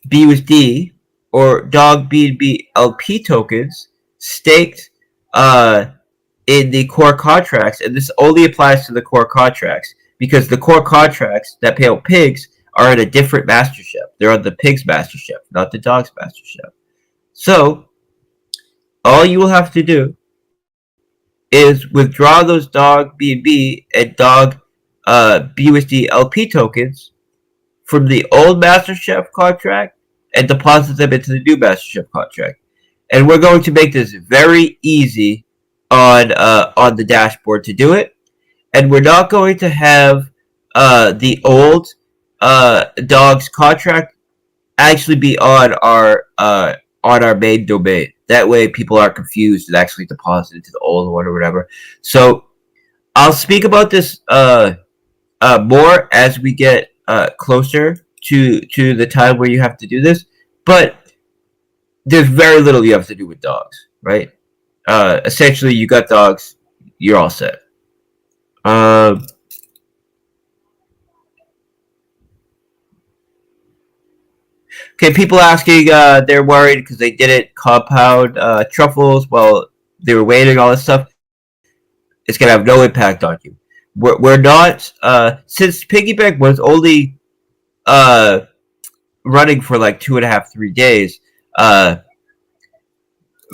BUSD or dog BNB LP tokens staked in the core contracts, and this only applies to the core contracts, because the core contracts that pay out pigs are in a different mastership. They're on the pigs mastership, not the dogs mastership. So, all you will have to do is withdraw those dog BNB and dog BUSD LP tokens from the old mastership contract and deposit them into the new mastership contract. And we're going to make this very easy on the dashboard to do it. And we're not going to have the old dogs contract actually be on our main domain. That way people aren't confused and actually deposit into the old one or whatever. So I'll speak about this more as we get closer to the time where you have to do this. But there's very little you have to do with dogs, right? Essentially, you got dogs, you're all set. Okay, people asking, they're worried because they didn't compound truffles while they were waiting, all this stuff. It's gonna have no impact on you. We're not, since Piggyback was only running for like 2.5, 3 days.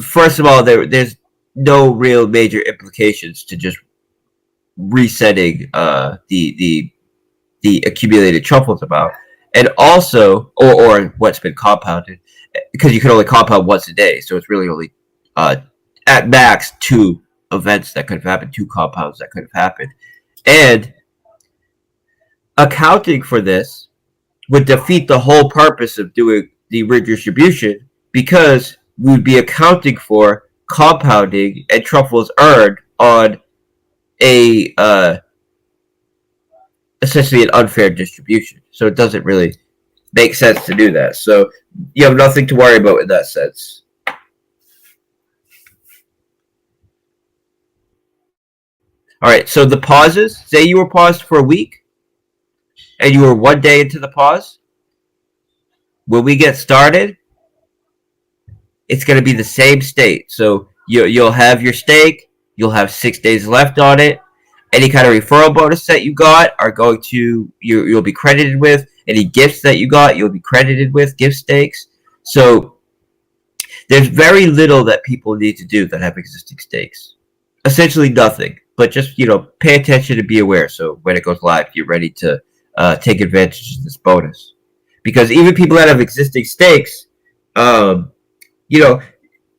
First of all, there's no real major implications to just resetting the accumulated truffles amount, and also or what's been compounded, because you can only compound once a day, so it's really only at max 2 events that could have happened, 2 compounds that could have happened, and accounting for this would defeat the whole purpose of doing the redistribution, because we would be accounting for compounding and truffles earned on a essentially an unfair distribution. So it doesn't really make sense to do that. So you have nothing to worry about in that sense. All right, so the pauses, say you were paused for a week and you were 1 day into the pause. When we get started, it's going to be the same state. So you'll have your stake, you'll have 6 days left on it. Any kind of referral bonus that you got are going to, you'll be credited with. Any gifts that you got, you'll be credited with, gift stakes. So there's very little that people need to do that have existing stakes. Essentially nothing, but just, pay attention and be aware. So when it goes live, you're ready to take advantage of this bonus. Because even people that have existing stakes, you're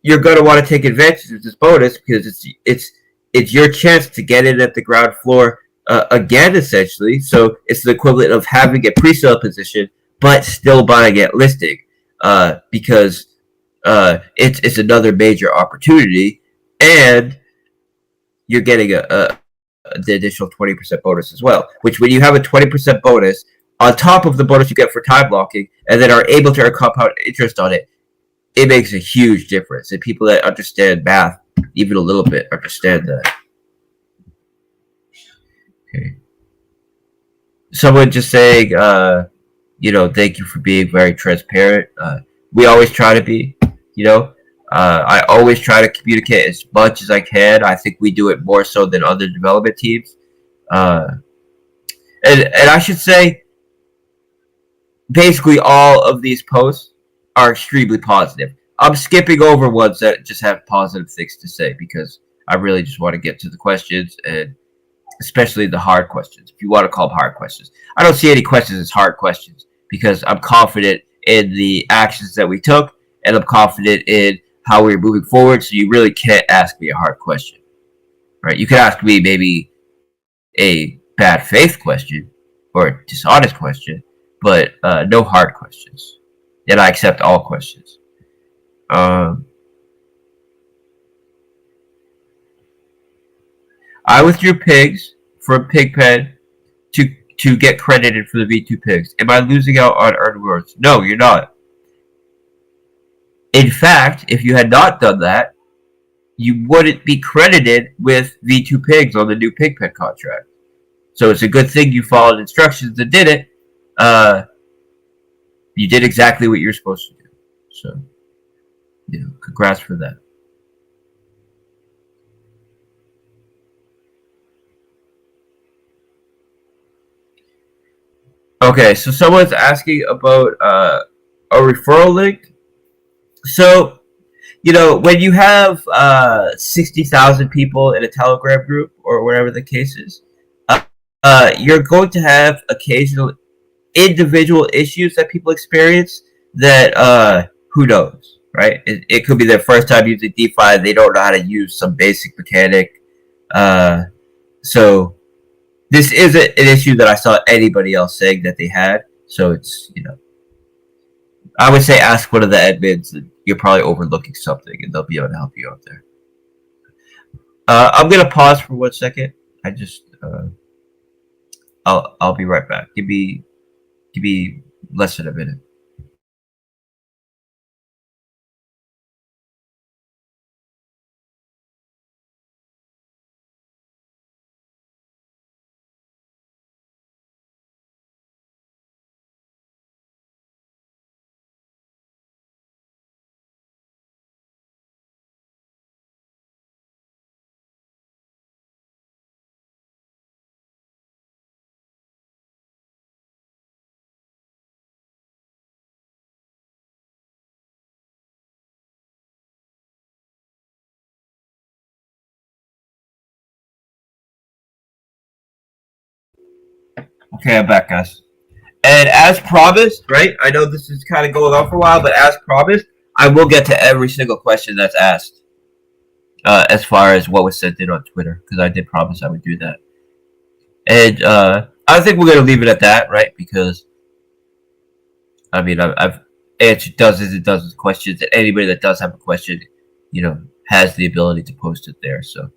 going to want to take advantage of this bonus, because it's your chance to get in at the ground floor again, essentially. So it's the equivalent of having a pre-sale position, but still buying at listing, because it's another major opportunity, and you're getting the additional 20% bonus as well. Which, when you have a 20% bonus on top of the bonus you get for time blocking, and then are able to earn compound interest on it, it makes a huge difference. And people that understand math even a little bit understand that. Okay. Someone just saying, thank you for being very transparent. We always try to be, I always try to communicate as much as I can. I think we do it more so than other development teams. And I should say, basically all of these posts are extremely positive. I'm skipping over ones that just have positive things to say, because I really just want to get to the questions, and especially the hard questions, if you want to call them hard questions. I don't see any questions as hard questions, because I'm confident in the actions that we took, and I'm confident in how we're moving forward, so you really can't ask me a hard question. Right? You can ask me maybe a bad faith question or a dishonest question, but no hard questions. And I accept all questions. I withdrew pigs from Pigpen to get credited for the V2 pigs. Am I losing out on earned rewards? No, you're not. In fact, if you had not done that, you wouldn't be credited with V2 pigs on the new Pigpen contract. So it's a good thing you followed instructions and did it. You did exactly what you're supposed to do. So, congrats for that. Okay, so someone's asking about a referral link. So, when you have 60,000 people in a Telegram group, or whatever the case is, you're going to have occasional individual issues that people experience that, who knows, right? It could be their first time using DeFi. They don't know how to use some basic mechanic. So this isn't an issue that I saw anybody else saying that they had. So it's, I would say ask one of the admins, and you're probably overlooking something, and they'll be able to help you out there. I'm going to pause for 1 second. I just, I'll be right back. Give me less than a minute. Okay, I'm back, guys. And as promised, right? I know this is kind of going on for a while, but as promised, I will get to every single question that's asked. As far as what was sent in on Twitter, because I did promise I would do that. And I think we're gonna leave it at that, right? Because I mean, I've answered dozens and dozens of questions, and anybody that does have a question, has the ability to post it there. So,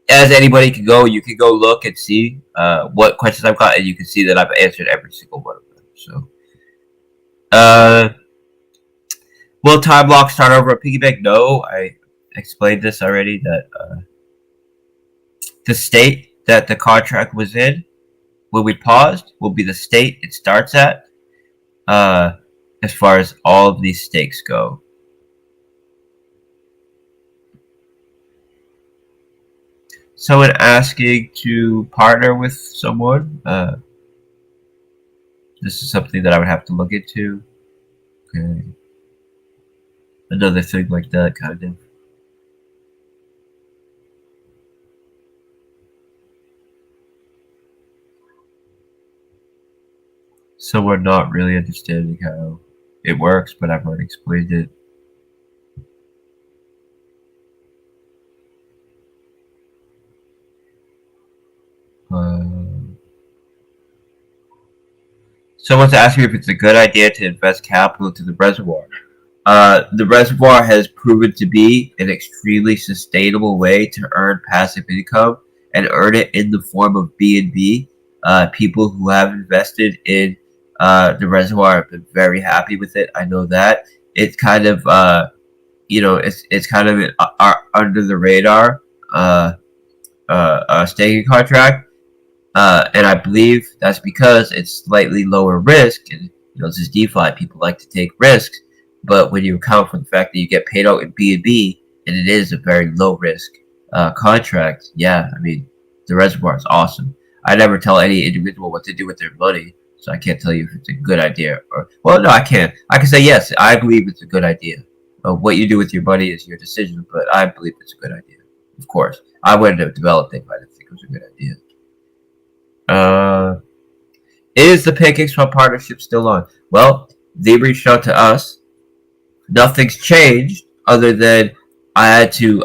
as anybody can go, you can go look and see what questions I've got, and you can see that I've answered every single one of them. So, will time lock start over a piggy bank? No, I explained this already. That the state that the contract was in when we paused will be the state it starts at. As far as all of these stakes go. Someone asking to partner with someone. This is something that I would have to look into. Okay. Another thing like that, kind of. Someone not really understanding how it works, but I've already explained it. Someone's asking if it's a good idea to invest capital into the reservoir. The reservoir has proven to be an extremely sustainable way to earn passive income and earn it in the form of B&B. People who have invested in the reservoir have been very happy with it. I know that. It's kind of, it's kind of an under the radar staking contract. And I believe that's because it's slightly lower risk. And, this is DeFi. People like to take risks. But when you account for the fact that you get paid out in B&B, and it is a very low risk contract, yeah, I mean, the reservoir is awesome. I never tell any individual what to do with their money, so I can't tell you if it's a good idea. Well, no, I can't. I can say, yes, I believe it's a good idea. What you do with your money is your decision, but I believe it's a good idea. Of course. I wouldn't have developed it if I didn't think it was a good idea. Is the PancakeSwap partnership still on? Well, they reached out to us. Nothing's changed other than I had to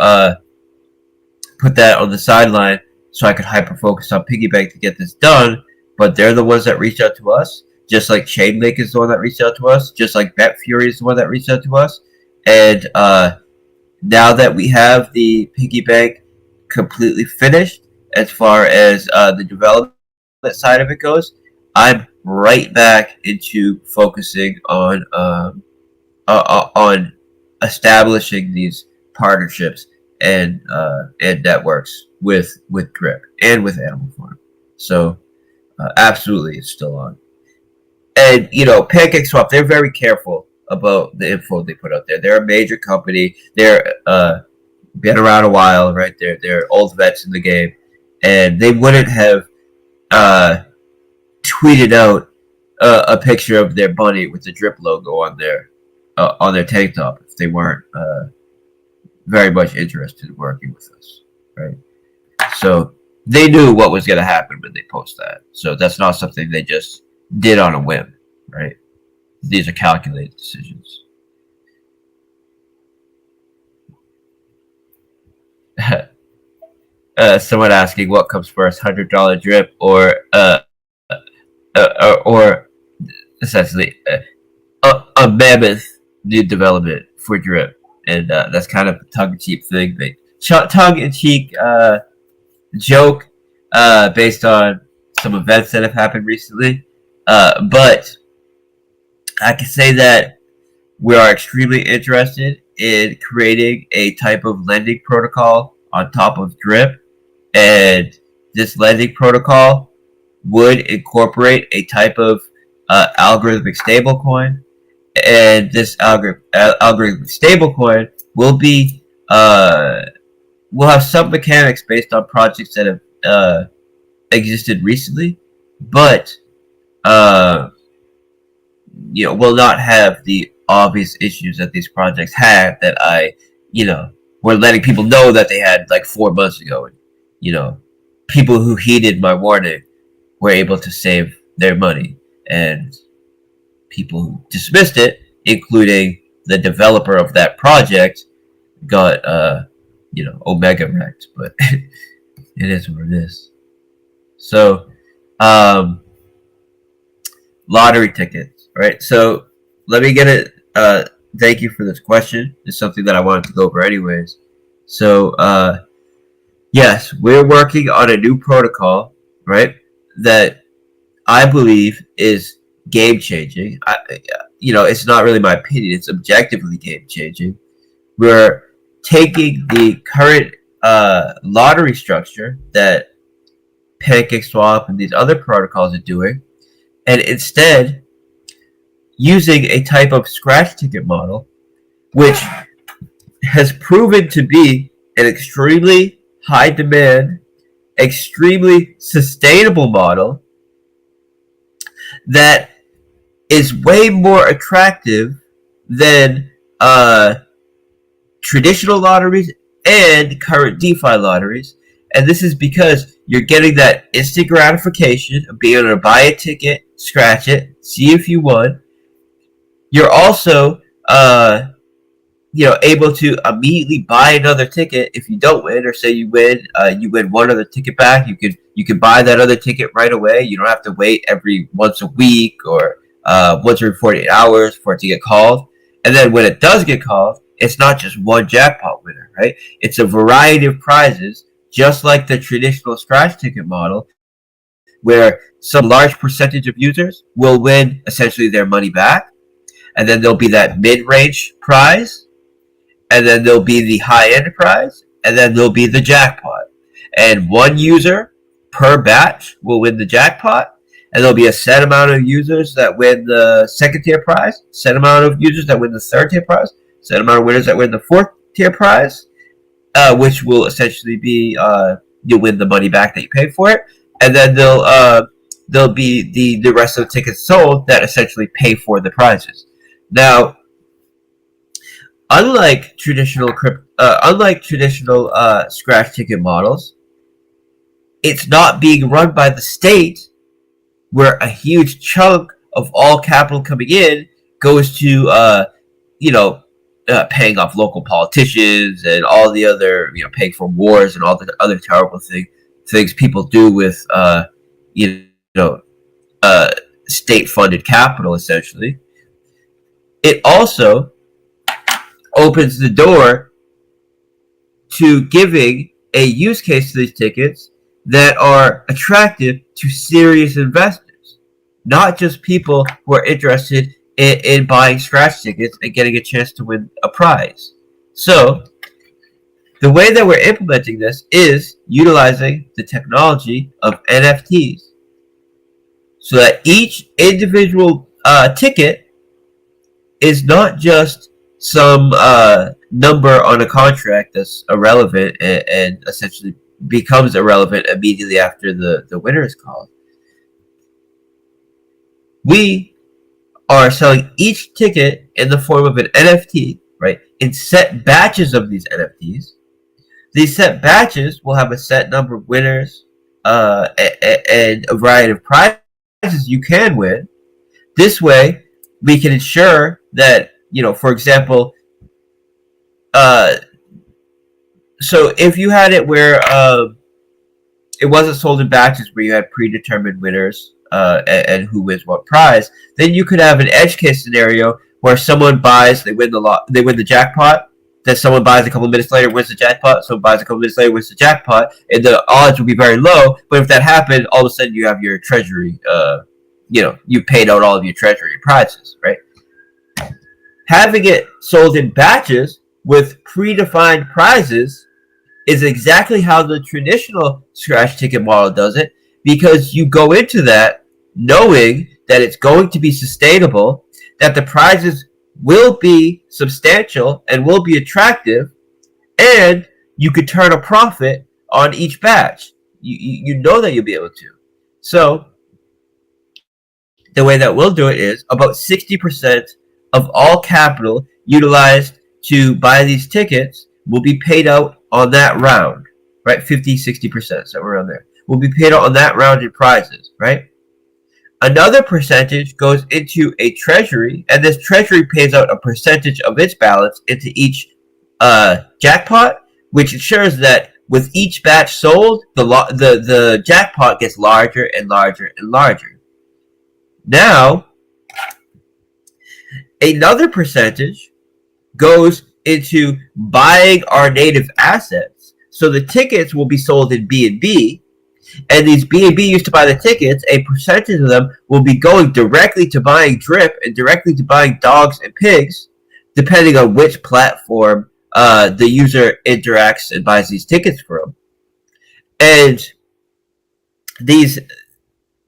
put that on the sideline so I could hyper focus on Piggy Bank to get this done. But they're the ones that reached out to us, just like Chainlink is the one that reached out to us, just like BetFury is the one that reached out to us. And now that we have the Piggy Bank completely finished, as far as the development side of it goes, I'm right back into focusing on establishing these partnerships and networks with Drip and with Animal Farm. So absolutely, it's still on. And PancakeSwap, they're very careful about the info they put out there. They're a major company. They're been around a while, right? They're old vets in the game, and they wouldn't have tweeted out a picture of their bunny with the Drip logo on their tank top if they weren't very much interested in working with us, right? So they knew what was going to happen when they post that. So that's not something they just did on a whim, right? These are calculated decisions. Someone asking what comes first, $100 drip or essentially a mammoth new development for drip, and that's kind of a tongue-in-cheek thing, tongue-in-cheek joke based on some events that have happened recently. But I can say that we are extremely interested in creating a type of lending protocol on top of Drip, and this lending protocol would incorporate a type of algorithmic stablecoin, and this algorithmic stablecoin will be will have some mechanics based on projects that have existed recently, but will not have the obvious issues that these projects had that were letting people know that they had like 4 months ago. And, people who heeded my warning were able to save their money, and people who dismissed it, including the developer of that project, got omega wrecked. But it is what it is. So lottery tickets, right? So let me get it. Thank you for this question. It's something that I wanted to go over anyways. So yes, we're working on a new protocol, right, that I believe is game changing. It's not really my opinion, it's objectively game changing. We're taking the current lottery structure that PancakeSwap and these other protocols are doing, and instead using a type of scratch ticket model, which has proven to be an extremely high demand, extremely sustainable model that is way more attractive than traditional lotteries and current DeFi lotteries. And this is because you're getting that instant gratification of being able to buy a ticket, scratch it, see if you won. You're also able to immediately buy another ticket if you don't win, or say you win one other ticket back. You can buy that other ticket right away. You don't have to wait every once a week or once every 48 hours for it to get called. And then when it does get called, it's not just one jackpot winner, right? It's a variety of prizes, just like the traditional scratch ticket model, where some large percentage of users will win essentially their money back. And then there'll be that mid-range prize, and then there'll be the high-end prize, and then there'll be the jackpot. And one user per batch will win the jackpot, and there'll be a set amount of users that win the second-tier prize, set amount of users that win the third-tier prize, set amount of winners that win the fourth-tier prize, which will essentially be you win the money back that you paid for it, and then there'll be the rest of the tickets sold that essentially pay for the prizes. Now, unlike traditional scratch ticket models, it's not being run by the state, where a huge chunk of all capital coming in goes to paying off local politicis and all the other paying for wars and all the other terrible things people do with state-funded capital, essentially. It also opens the door to giving a use case to these tickets that are attractive to serious investors, not just people who are interested in buying scratch tickets and getting a chance to win a prize. So the way that we're implementing this is utilizing the technology of NFTs, so that each individual ticket is not just some number on a contract that's irrelevant and essentially becomes irrelevant immediately after the winner is called. We are selling each ticket in the form of an NFT, right, in set batches of these NFTs. These set batches will have a set number of winners and a variety of prizes you can win. This way, we can ensure that, for example, so if you had it where it wasn't sold in batches, where you had predetermined winners and who wins what prize, then you could have an edge case scenario where someone buys, they win the jackpot, then someone buys a couple of minutes later, wins the jackpot, someone buys a couple of minutes later, wins the jackpot, and the odds will be very low. But if that happened, all of a sudden you have your treasury, you paid out all of your treasury prizes, right? Having it sold in batches with predefined prizes is exactly how the traditional scratch ticket model does it, because you go into that knowing that it's going to be sustainable, that the prizes will be substantial and will be attractive, and you could turn a profit on each batch. You know that you'll be able to. So the way that we'll do it is about 60% of all capital utilized to buy these tickets will be paid out on that round, right? 50, 60%, so we're around there. will be paid out on that round in prizes, right? Another percentage goes into a treasury, and this treasury pays out a percentage of its balance into each jackpot, which ensures that with each batch sold, the jackpot gets larger and larger and larger. Now, another percentage goes into buying our native assets. So the tickets will be sold in B&B, and these B&B used to buy the tickets, a percentage of them will be going directly to buying drip and directly to buying dogs and pigs, depending on which platform the user interacts and buys these tickets from. And these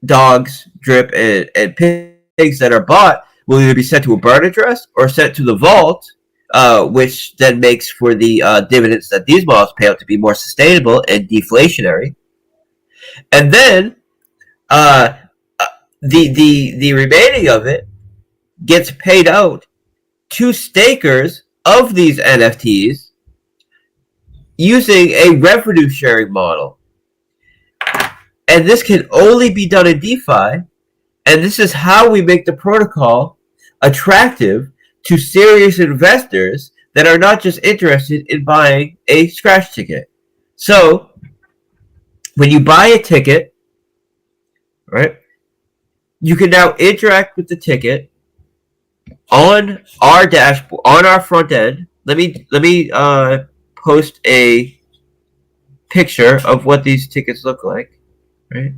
dogs, drip, and pigs that are bought will either be sent to a burn address or sent to the vault, which then makes for the dividends that these models pay out to be more sustainable and deflationary. And then the remaining of it gets paid out to stakers of these NFTs using a revenue sharing model. And this can only be done in DeFi, and this is how we make the protocol attractive to serious investors that are not just interested in buying a scratch ticket. So, when you buy a ticket, right, you can now interact with the ticket on our dashboard, on our front end. Let me post a picture of what these tickets look like, right?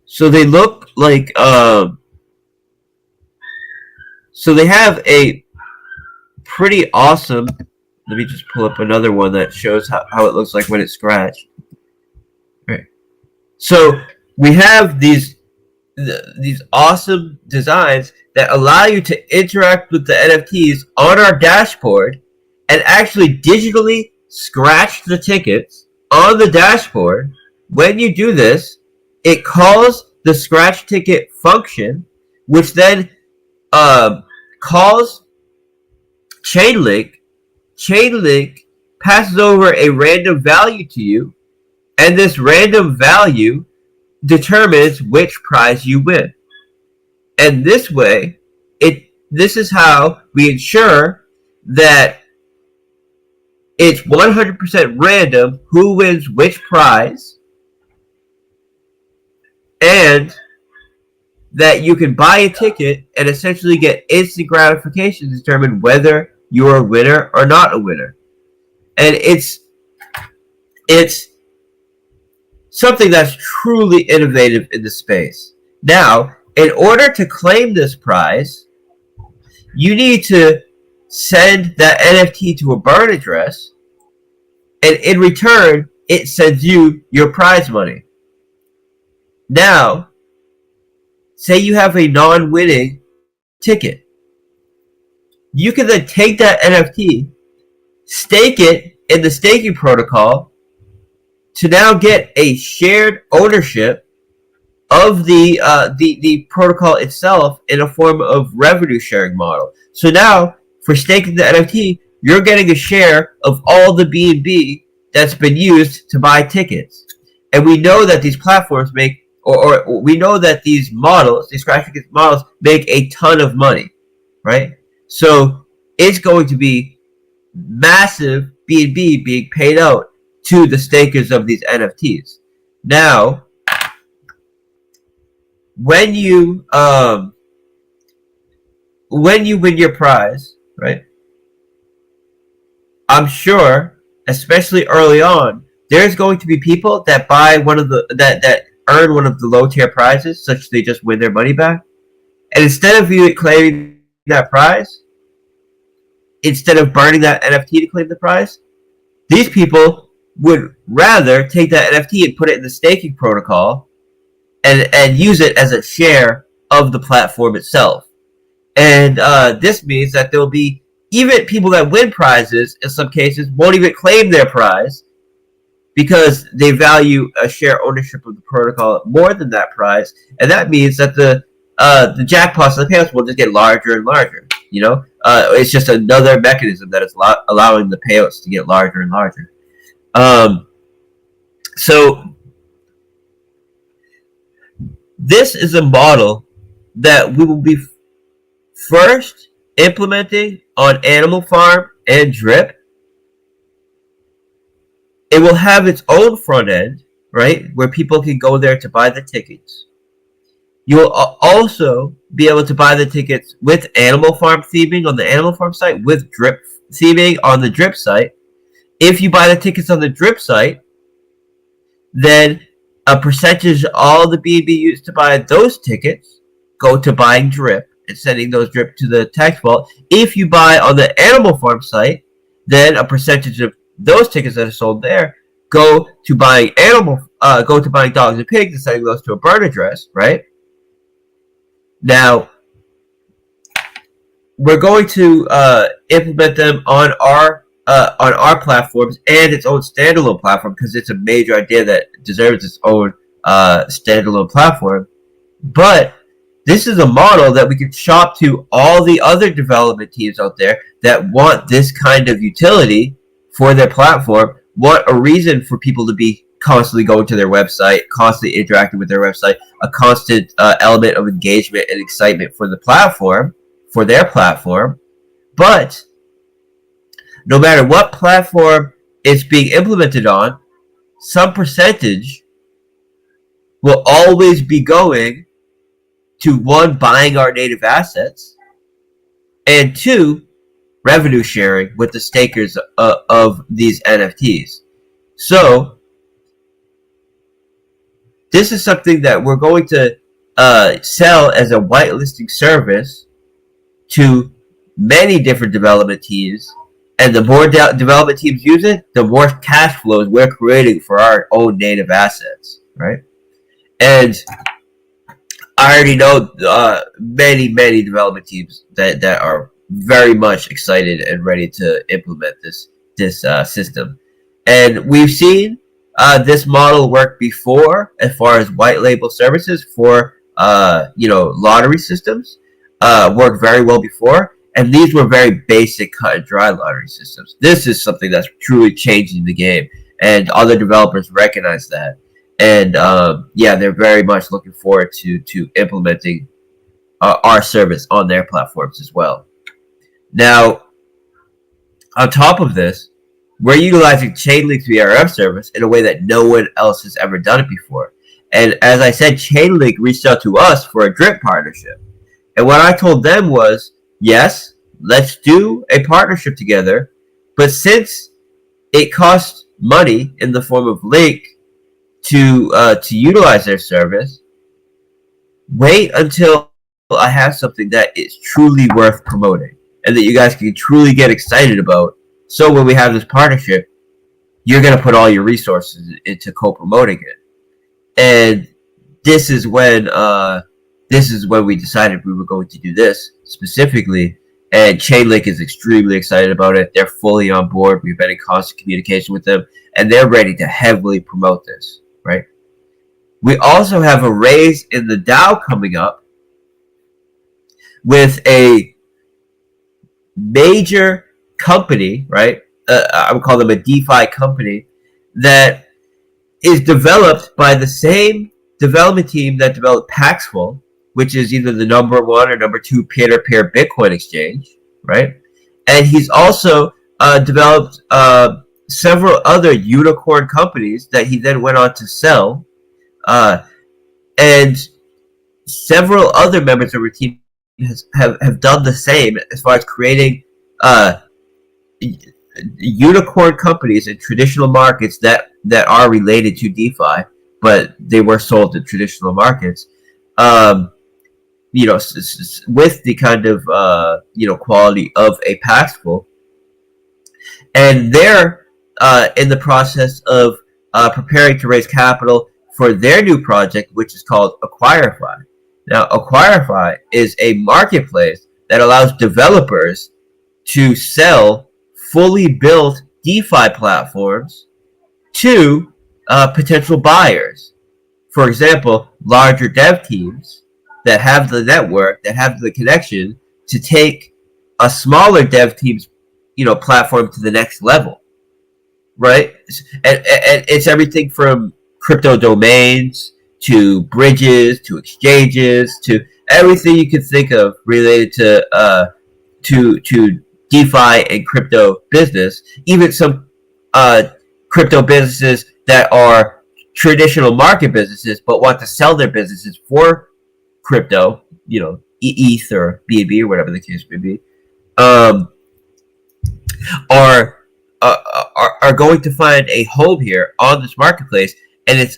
So they look like so they have a pretty awesome. Let me just pull up another one that shows how it looks like when it's scratched. Right. So we have these awesome designs that allow you to interact with the NFTs on our dashboard and actually digitally scratch the tickets on the dashboard. When you do this, it calls the scratch ticket function, which then calls Chainlink. Chainlink passes over a random value to you, and this random value determines which prize you win. And this way, this is how we ensure that it's 100% random who wins which prize, and that you can buy a ticket and essentially get instant gratification to determine whether you're a winner or not a winner. And it's something that's truly innovative in the space. Now, in order to claim this prize, you need to send that NFT to a burn address, and in return, it sends you your prize money. Now, say you have a non-winning ticket. You can then take that NFT, stake it in the staking protocol to now get a shared ownership of the protocol itself in a form of revenue sharing model. So now, for staking the NFT, you're getting a share of all the BNB that's been used to buy tickets. And we know that these platforms make, or we know that these models, these scratch ticket models, make a ton of money, right? So it's going to be massive BNB being paid out to the stakers of these NFTs. Now, when you win your prize, right? I'm sure, especially early on, there's going to be people that buy one of the that earn one of the low tier prizes, such they just win their money back, and instead of you claiming that prize, instead of burning that NFT to claim the prize, these people would rather take that NFT and put it in the staking protocol and use it as a share of the platform itself. And this means that there will be, even people that win prizes, in some cases, won't even claim their prize because they value a share ownership of the protocol more than that prize. And that means that the jackpots and the payouts will just get larger and larger. It's just another mechanism that is allowing the payouts to get larger and larger. So this is a model that we will be first implementing on Animal Farm and Drip. It will have its own front end, right, where people can go there to buy the tickets. You will also be able to buy the tickets with Animal Farm theming on the Animal Farm site, with Drip theming on the Drip site. If you buy the tickets on the Drip site, then a percentage of all the BNB used to buy those tickets go to buying Drip and sending those Drip to the tax vault. If you buy on the Animal Farm site, then a percentage of those tickets that are sold there go to buying dogs and pigs and sending those to a burn address, right? Now, we're going to implement them on our platforms and its own standalone platform, because it's a major idea that deserves its own standalone platform. But this is a model that we can shop to all the other development teams out there that want this kind of utility for their platform, want a reason for people to be constantly going to their website, constantly interacting with their website, a constant element of engagement and excitement for the platform, for their platform. But no matter what platform it's being implemented on, some percentage will always be going to, one, buying our native assets, and two, revenue sharing with the stakers of these NFTs. So this is something that we're going to sell as a whitelisting service to many different development teams. And the more development teams use it, the more cash flows we're creating for our own native assets, right? And I already know many development teams that are very much excited and ready to implement this system. And we've seen this model work before as far as white label services for lottery systems. Worked very well before. And these were very basic cut and dry lottery systems. This is something that's truly changing the game, and other developers recognize that. And they're very much looking forward to implementing our service on their platforms as well. Now, on top of this, we're utilizing Chainlink's VRM service in a way that no one else has ever done it before. And as I said, Chainlink reached out to us for a Drip partnership. And what I told them was, yes, let's do a partnership together, but since it costs money in the form of Link to utilize their service, wait until I have something that is truly worth promoting and that you guys can truly get excited about. So when we have this partnership, you're going to put all your resources into co-promoting it. And this is when we decided we were going to do this specifically. And Chainlink is extremely excited about it. They're fully on board. We've been in constant communication with them, and they're ready to heavily promote this, right? We also have a raise in the DAO coming up with a major company, right? I would call them a DeFi company that is developed by the same development team that developed Paxful, which is either the number 1 or number 2 peer-to-peer Bitcoin exchange, right? And he's also developed several other unicorn companies that he then went on to sell, and several other members of our team have done the same as far as creating unicorn companies in traditional markets that are related to DeFi, but they were sold in traditional markets. With the kind of quality of a Paxful, and they're in the process of preparing to raise capital for their new project, which is called Acquirify. Now, Acquirify is a marketplace that allows developers to sell fully built DeFi platforms to potential buyers. For example, larger dev teams that have the network, that have the connection to take a smaller dev team's, platform to the next level, right? And it's everything from crypto domains to bridges to exchanges to everything you can think of related to DeFi and crypto business. Even some crypto businesses that are traditional market businesses but want to sell their businesses for crypto, ETH or BNB or whatever the case may be, are going to find a home here on this marketplace, and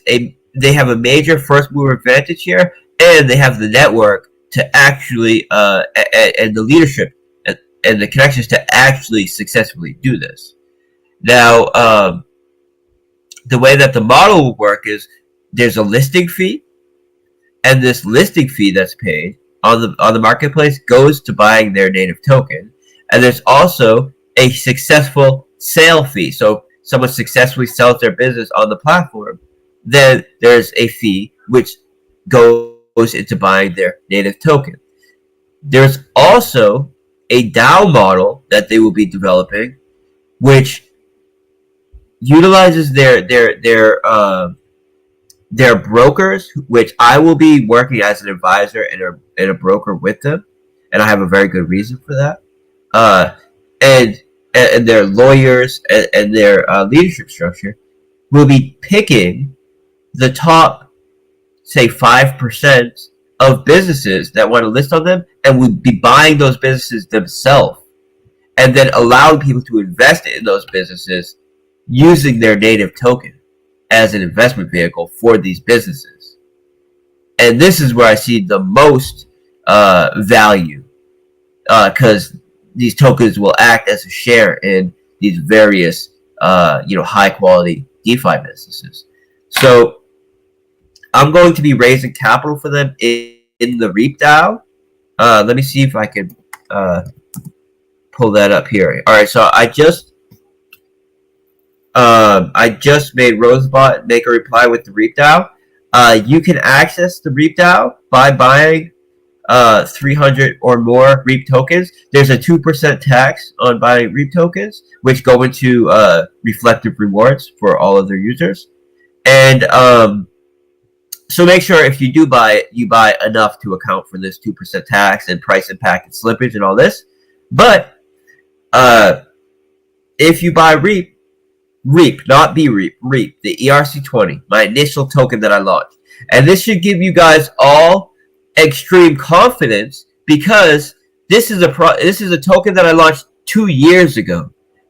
they have a major first mover advantage here, and they have the network to actually and the leadership and the connections to actually successfully do this. Now, the way that the model will work is there's a listing fee, and this listing fee that's paid on the marketplace goes to buying their native token, and there's also a successful sale fee. So someone successfully sells their business on the platform, then there's a fee which goes into buying their native token. There's also a DAO model that they will be developing, which utilizes their brokers, which I will be working as an advisor and a broker with them, and I have a very good reason for that. And their lawyers and their leadership structure will be picking the top, say, 5% of businesses that want to list on them, and will be buying those businesses themselves, and then allowing people to invest in those businesses using their native token as an investment vehicle for these businesses. And this is where I see the most value, because these tokens will act as a share in these various, high quality DeFi businesses. So I'm going to be raising capital for them in the Reap DAO. Let me see if I can pull that up here. All right, so I just made Rosebot make a reply with the Reap DAO. You can access the Reap DAO by buying 300 or more Reap tokens. There's a 2% tax on buying Reap tokens, which go into reflective rewards for all of their users. And so make sure if you do buy it, you buy enough to account for this 2% tax and price impact and slippage and all this. But if you buy Reap, not BREAP, Reap, the ERC20, my initial token that I launched. And this should give you guys all extreme confidence, because this is a token that I launched 2 years ago,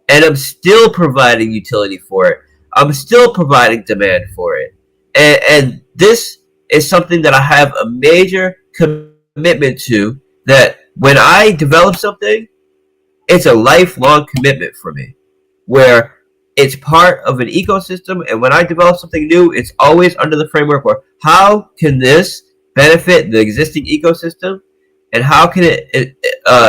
and I'm still providing utility for it. I'm still providing demand for it, and this is something that I have a major commitment to. That when I develop something, it's a lifelong commitment for me, where it's part of an ecosystem, and when I develop something new, it's always under the framework where how can this benefit the existing ecosystem, and how can it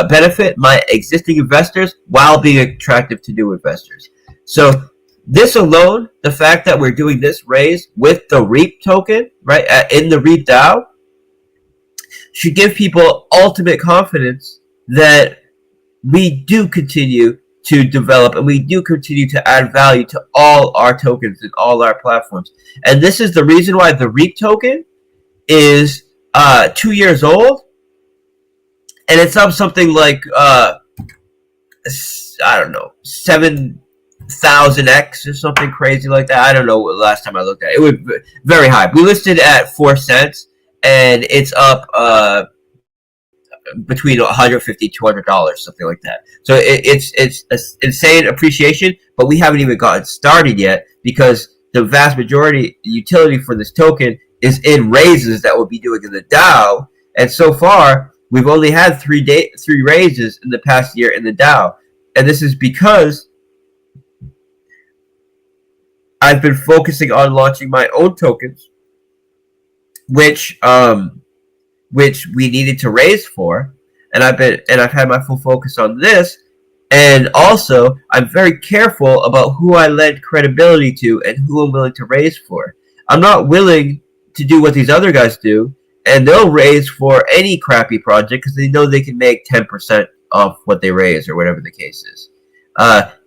benefit my existing investors while being attractive to new investors. So this alone, the fact that we're doing this raise with the Reap token, right, in the Reap DAO, should give people ultimate confidence that we do continue to develop and we do continue to add value to all our tokens and all our platforms. And this is the reason why the Reap token is 2 years old, and it's up something like I don't know, 7,000x or something crazy like that. I don't know what last time I looked at it. It was very high. We listed at 4 cents, and it's up between $150 $200, something like that. So it's insane appreciation, but we haven't even gotten started yet, because the vast majority utility for this token is in raises that we'll be doing in the DAO, and so far we've only had 3 raises in the past year in the DAO, and this is because I've been focusing on launching my own tokens, which we needed to raise for, and I've had my full focus on this. And also, I'm very careful about who I lend credibility to and who I'm willing to raise for. I'm not willing to do what these other guys do, and they'll raise for any crappy project because they know they can make 10% of what they raise or whatever the case is.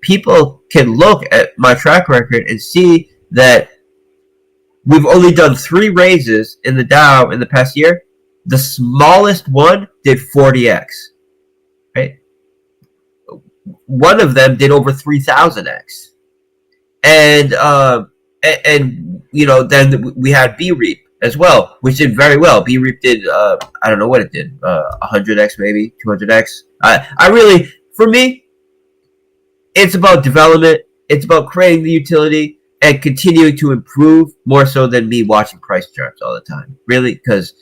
People can look at my track record and see that we've only done 3 raises in the Dow in the past year. The smallest one did 40x, right? One of them did over 3,000x, and you know, then we had BREAP as well, which did very well. BREAP did I don't know what it did, 100x maybe, 200x. I really, for me, it's about development. It's about creating the utility and continuing to improve more so than me watching price charts all the time. Really, because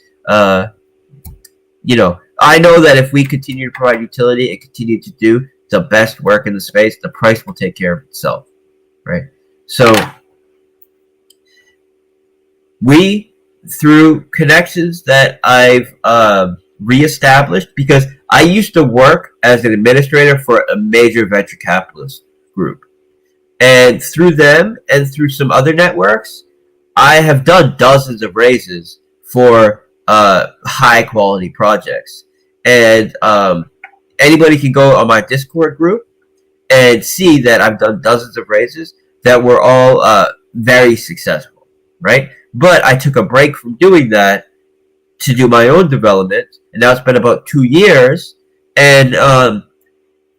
you know, I know that if we continue to provide utility and continue to do the best work in the space, the price will take care of itself, right? So we, through connections that I've reestablished, because I used to work as an administrator for a major venture capitalist group, and through them and through some other networks, I have done dozens of raises for high quality projects. And anybody can go on my Discord group and see that I've done dozens of raises that were all very successful, right? But I took a break from doing that to do my own development, and now it's been about 2 years. And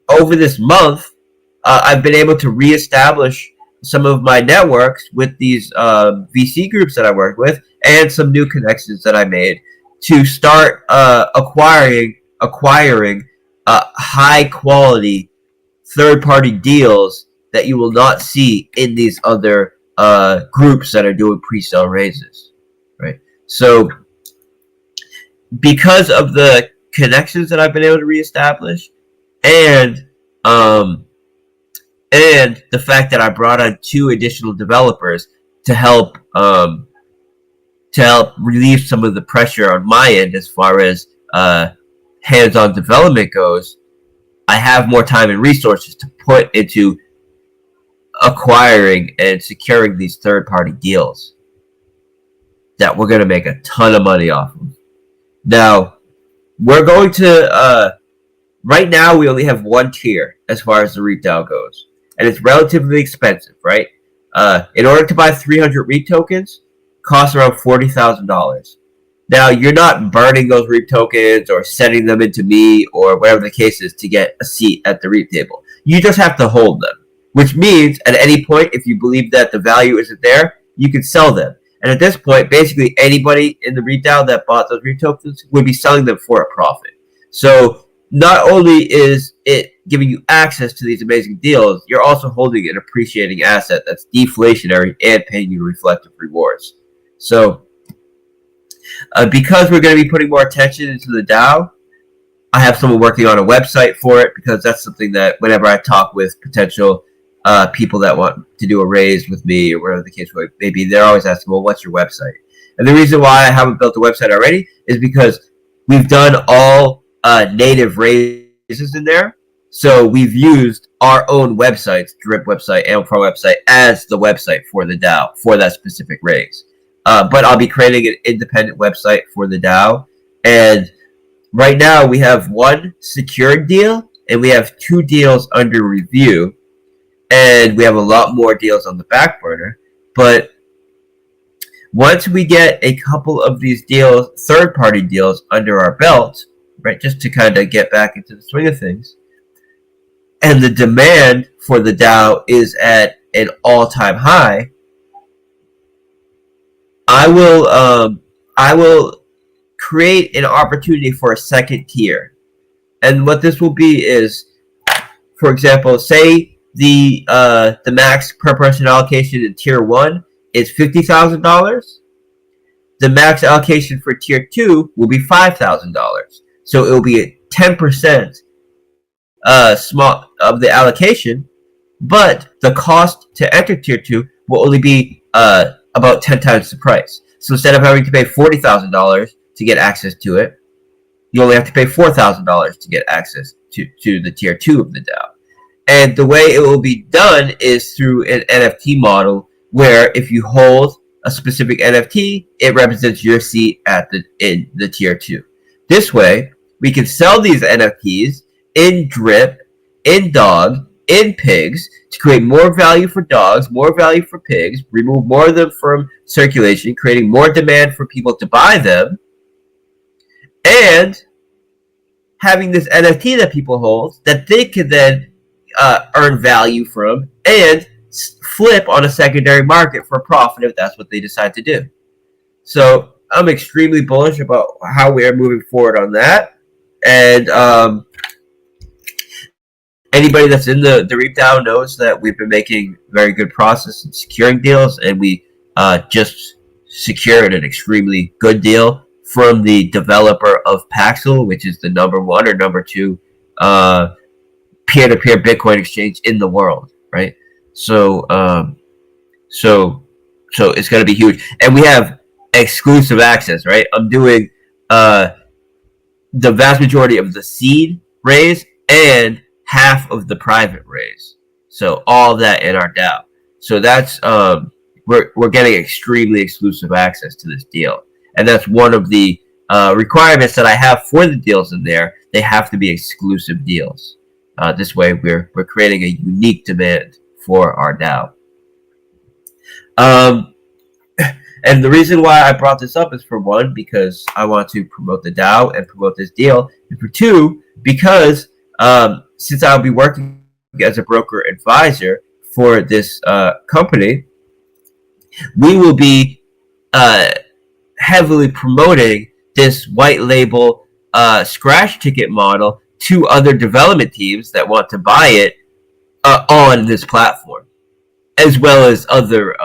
over this month, I've been able to reestablish some of my networks with these VC groups that I work with, and some new connections that I made to start acquiring high quality third party deals that you will not see in these other groups that are doing pre-sale raises, right? So because of the connections that I've been able to reestablish, and the fact that I brought on 2 additional developers to help relieve some of the pressure on my end as far as hands-on development goes, I have more time and resources to put into acquiring and securing these third-party deals that we're going to make a ton of money off of. Now, we're going to right now we only have 1 tier as far as the REIT DAO goes, and it's relatively expensive, right? In order to buy 300 REIT tokens, costs around $40,000. Now, you're not burning those REIT tokens or sending them into me or whatever the case is to get a seat at the REIT table. You just have to hold them, which means at any point, if you believe that the value isn't there, you can sell them. And at this point, basically anybody in the REIT DAO that bought those REIT tokens would be selling them for a profit. So not only is it giving you access to these amazing deals, you're also holding an appreciating asset that's deflationary and paying you reflective rewards. So because we're going to be putting more attention into the DAO, I have someone working on a website for it, because that's something that whenever I talk with potential people that want to do a raise with me or whatever the case may be, they're always asking, well, what's your website? And the reason why I haven't built a website already is because we've done all native raises in there. So we've used our own websites, Drip website and Pro website, as the website for the DAO for that specific raise. But I'll be creating an independent website for the DAO. And right now we have 1 secured deal and we have 2 deals under review. And we have a lot more deals on the back burner. But once we get a couple of these deals, third-party deals, under our belt, right, just to kind of get back into the swing of things, and the demand for the DAO is at an all-time high, I will create an opportunity for a second tier. And what this will be is, for example, say the max per person allocation in tier 1 is $50,000. The max allocation for tier 2 will be $5,000. So it will be a 10% small of the allocation, but the cost to enter tier 2 will only be about 10 times the price. So instead of having to pay $40,000 to get access to it, you only have to pay $4,000 to get access to the tier 2 of the DAO. And the way it will be done is through an NFT model, where if you hold a specific NFT, it represents your seat in the tier 2. This way, we can sell these NFTs in drip, in dog, in pigs to create more value for dogs, more value for pigs, remove more of them from circulation, creating more demand for people to buy them, and having this NFT that people hold that they can then earn value from and flip on a secondary market for profit if that's what they decide to do. So I'm extremely bullish about how we are moving forward on that. And anybody that's in the Reap DAO knows that we've been making very good progress in securing deals, and we just secured an extremely good deal from the developer of Paxel, which is the number 1 or number 2 peer-to-peer Bitcoin exchange in the world, right? So it's going to be huge, and we have exclusive access, right? I'm doing the vast majority of the seed raise and half of the private raise, so all that in our DAO. So that's we're getting extremely exclusive access to this deal, and that's one of the requirements that I have for the deals in there. They have to be exclusive deals. This way, we're creating a unique demand for our DAO. And the reason why I brought this up is, for one, because I want to promote the DAO and promote this deal, and for two, because since I'll be working as a broker advisor for this company, we will be heavily promoting this white label scratch ticket model to other development teams that want to buy it on this platform, as well as other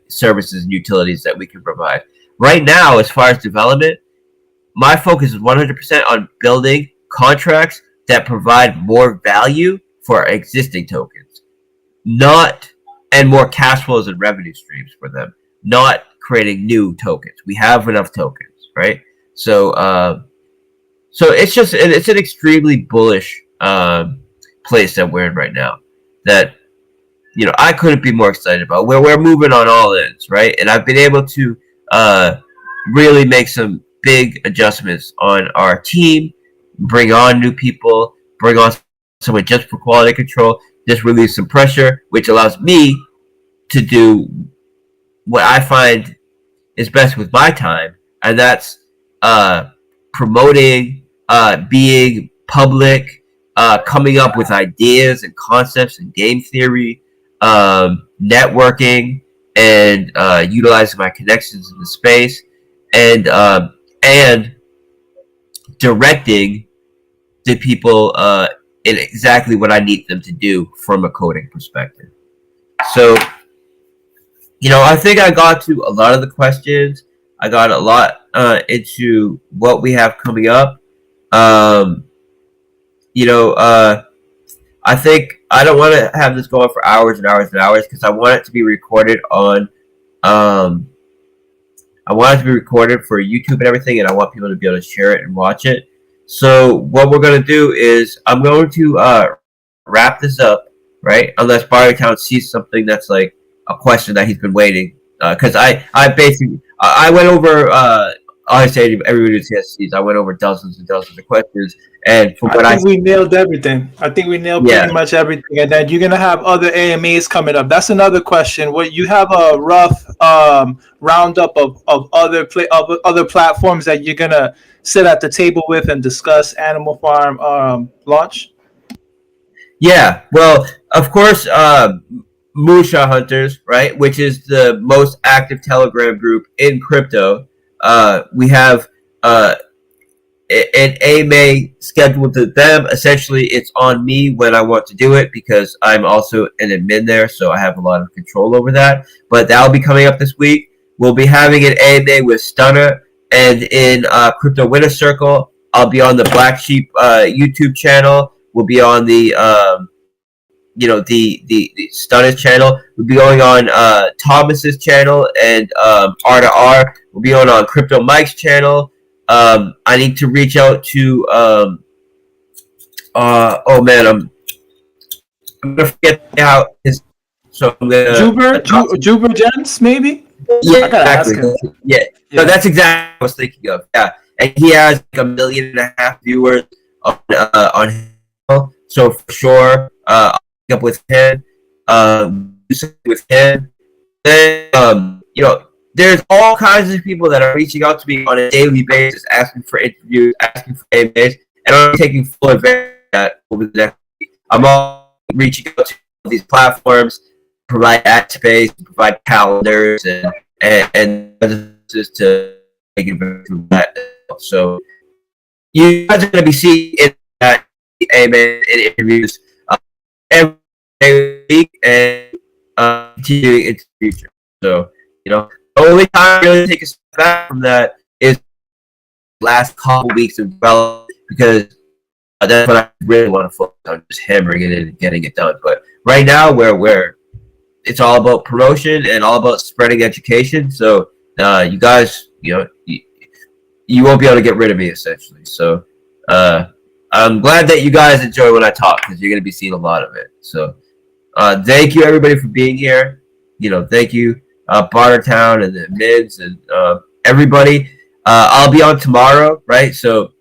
services and utilities that we can provide. Right now, as far as development, my focus is 100% on building contracts that provide more value for our existing tokens, and more cash flows and revenue streams for them, not creating new tokens. We have enough tokens, right? So it's an extremely bullish place that we're in right now, that I couldn't be more excited about. We're moving on all ends, right? And I've been able to really make some big adjustments on our team, bring on new people, bring on someone just for quality control, just release some pressure, which allows me to do what I find is best with my time, and that's promoting, being public, coming up with ideas and concepts and game theory, networking, and utilizing my connections in the space, and directing the people in exactly what I need them to do from a coding perspective. So, I think I got to a lot of the questions. I got a lot into what we have coming up. I think I don't want to have this go on for hours and hours and hours, because I want it to be recorded on. I want it to be recorded for YouTube and everything, and I want people to be able to share it and watch it. So what we're going to do is I'm going to wrap this up, right? Unless Barry Account sees something that's like a question that he's been waiting. Because I went over, I say everybody who sees, I went over dozens and dozens of questions. And from what I think we nailed everything. I think we nailed pretty much everything. And then you're going to have other AMAs coming up. That's another question. What you have a rough roundup of other platforms that you're going to sit at the table with and discuss Animal Farm launch? Yeah. Well, of course, Moonshot Hunters, right, which is the most active Telegram group in crypto. We have an AMA scheduled to them. Essentially, it's on me when I want to do it, because I'm also an admin there, so I have a lot of control over that. But that'll be coming up this week. We'll be having an AMA with Stunner, and in Crypto Winner Circle, I'll be on the Black Sheep YouTube channel. We'll be on the the Stunner channel. We'll be going on Thomas's channel, and R2R. We'll be on Crypto Mike's channel. I need to reach out to I'm gonna forget how his. So I'm gonna Juber Gems, maybe. Yeah, exactly. Yeah, no, that's exactly what I was thinking of. Yeah, and he has like 1.5 million viewers on his channel. So for sure, I'll pick up with him, do something with him. Then there's all kinds of people that are reaching out to me on a daily basis, asking for interviews, asking for AMAs, and I'm taking full advantage of that over the next week. I'm all reaching out to these platforms, provide ad space, provide calendars, and just to take advantage of that. So you guys are going to be seeing that AMA in interviews every week and continuing into the future. So the only time I really take a step back from that is last couple weeks of development, because that's what I really want to focus on, just hammering it in and getting it done. But right now, where it's all about promotion and all about spreading education. So you guys, you won't be able to get rid of me, essentially. So I'm glad that you guys enjoy when I talk, because you're going to be seeing a lot of it. So thank you, everybody, for being here. Thank you, Bartertown and the Mids and everybody. I'll be on tomorrow, right? So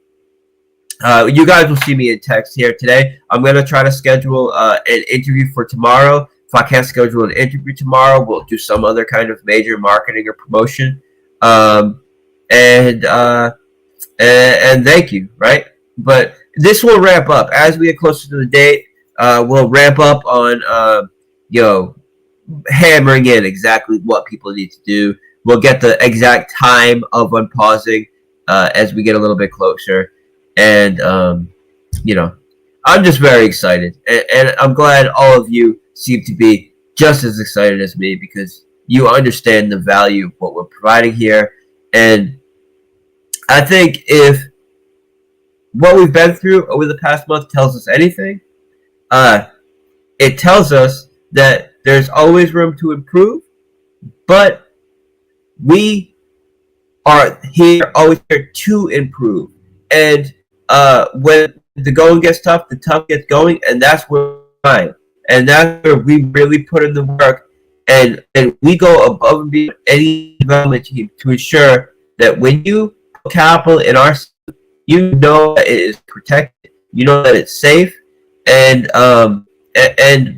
you guys will see me in text here today. I'm going to try to schedule an interview for tomorrow. If I can't schedule an interview tomorrow, we'll do some other kind of major marketing or promotion. And thank you, right? But this will ramp up as we get closer to the date. We'll ramp up on hammering in exactly what people need to do. We'll get the exact time of unpausing as we get a little bit closer. And I'm just very excited, and I'm glad all of you seem to be just as excited as me, because you understand the value of what we're providing here. And I think if what we've been through over the past month tells us anything, it tells us that there's always room to improve, but we are here, always here to improve. And when the going gets tough, the tough gets going, and that's where we're fine. And that's where we really put in the work, and we go above and beyond any development team to ensure that when you put capital in our system, you know that it is protected, you know that it's safe, and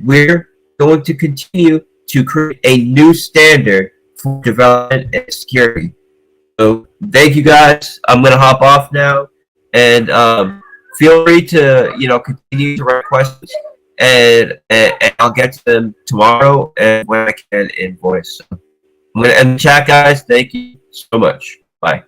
we're going to continue to create a new standard for development and security. So thank you guys. I'm gonna hop off now, and feel free to continue to write questions, and I'll get to them tomorrow and when I can in voice. So I'm gonna end the chat, guys. Thank you so much. Bye.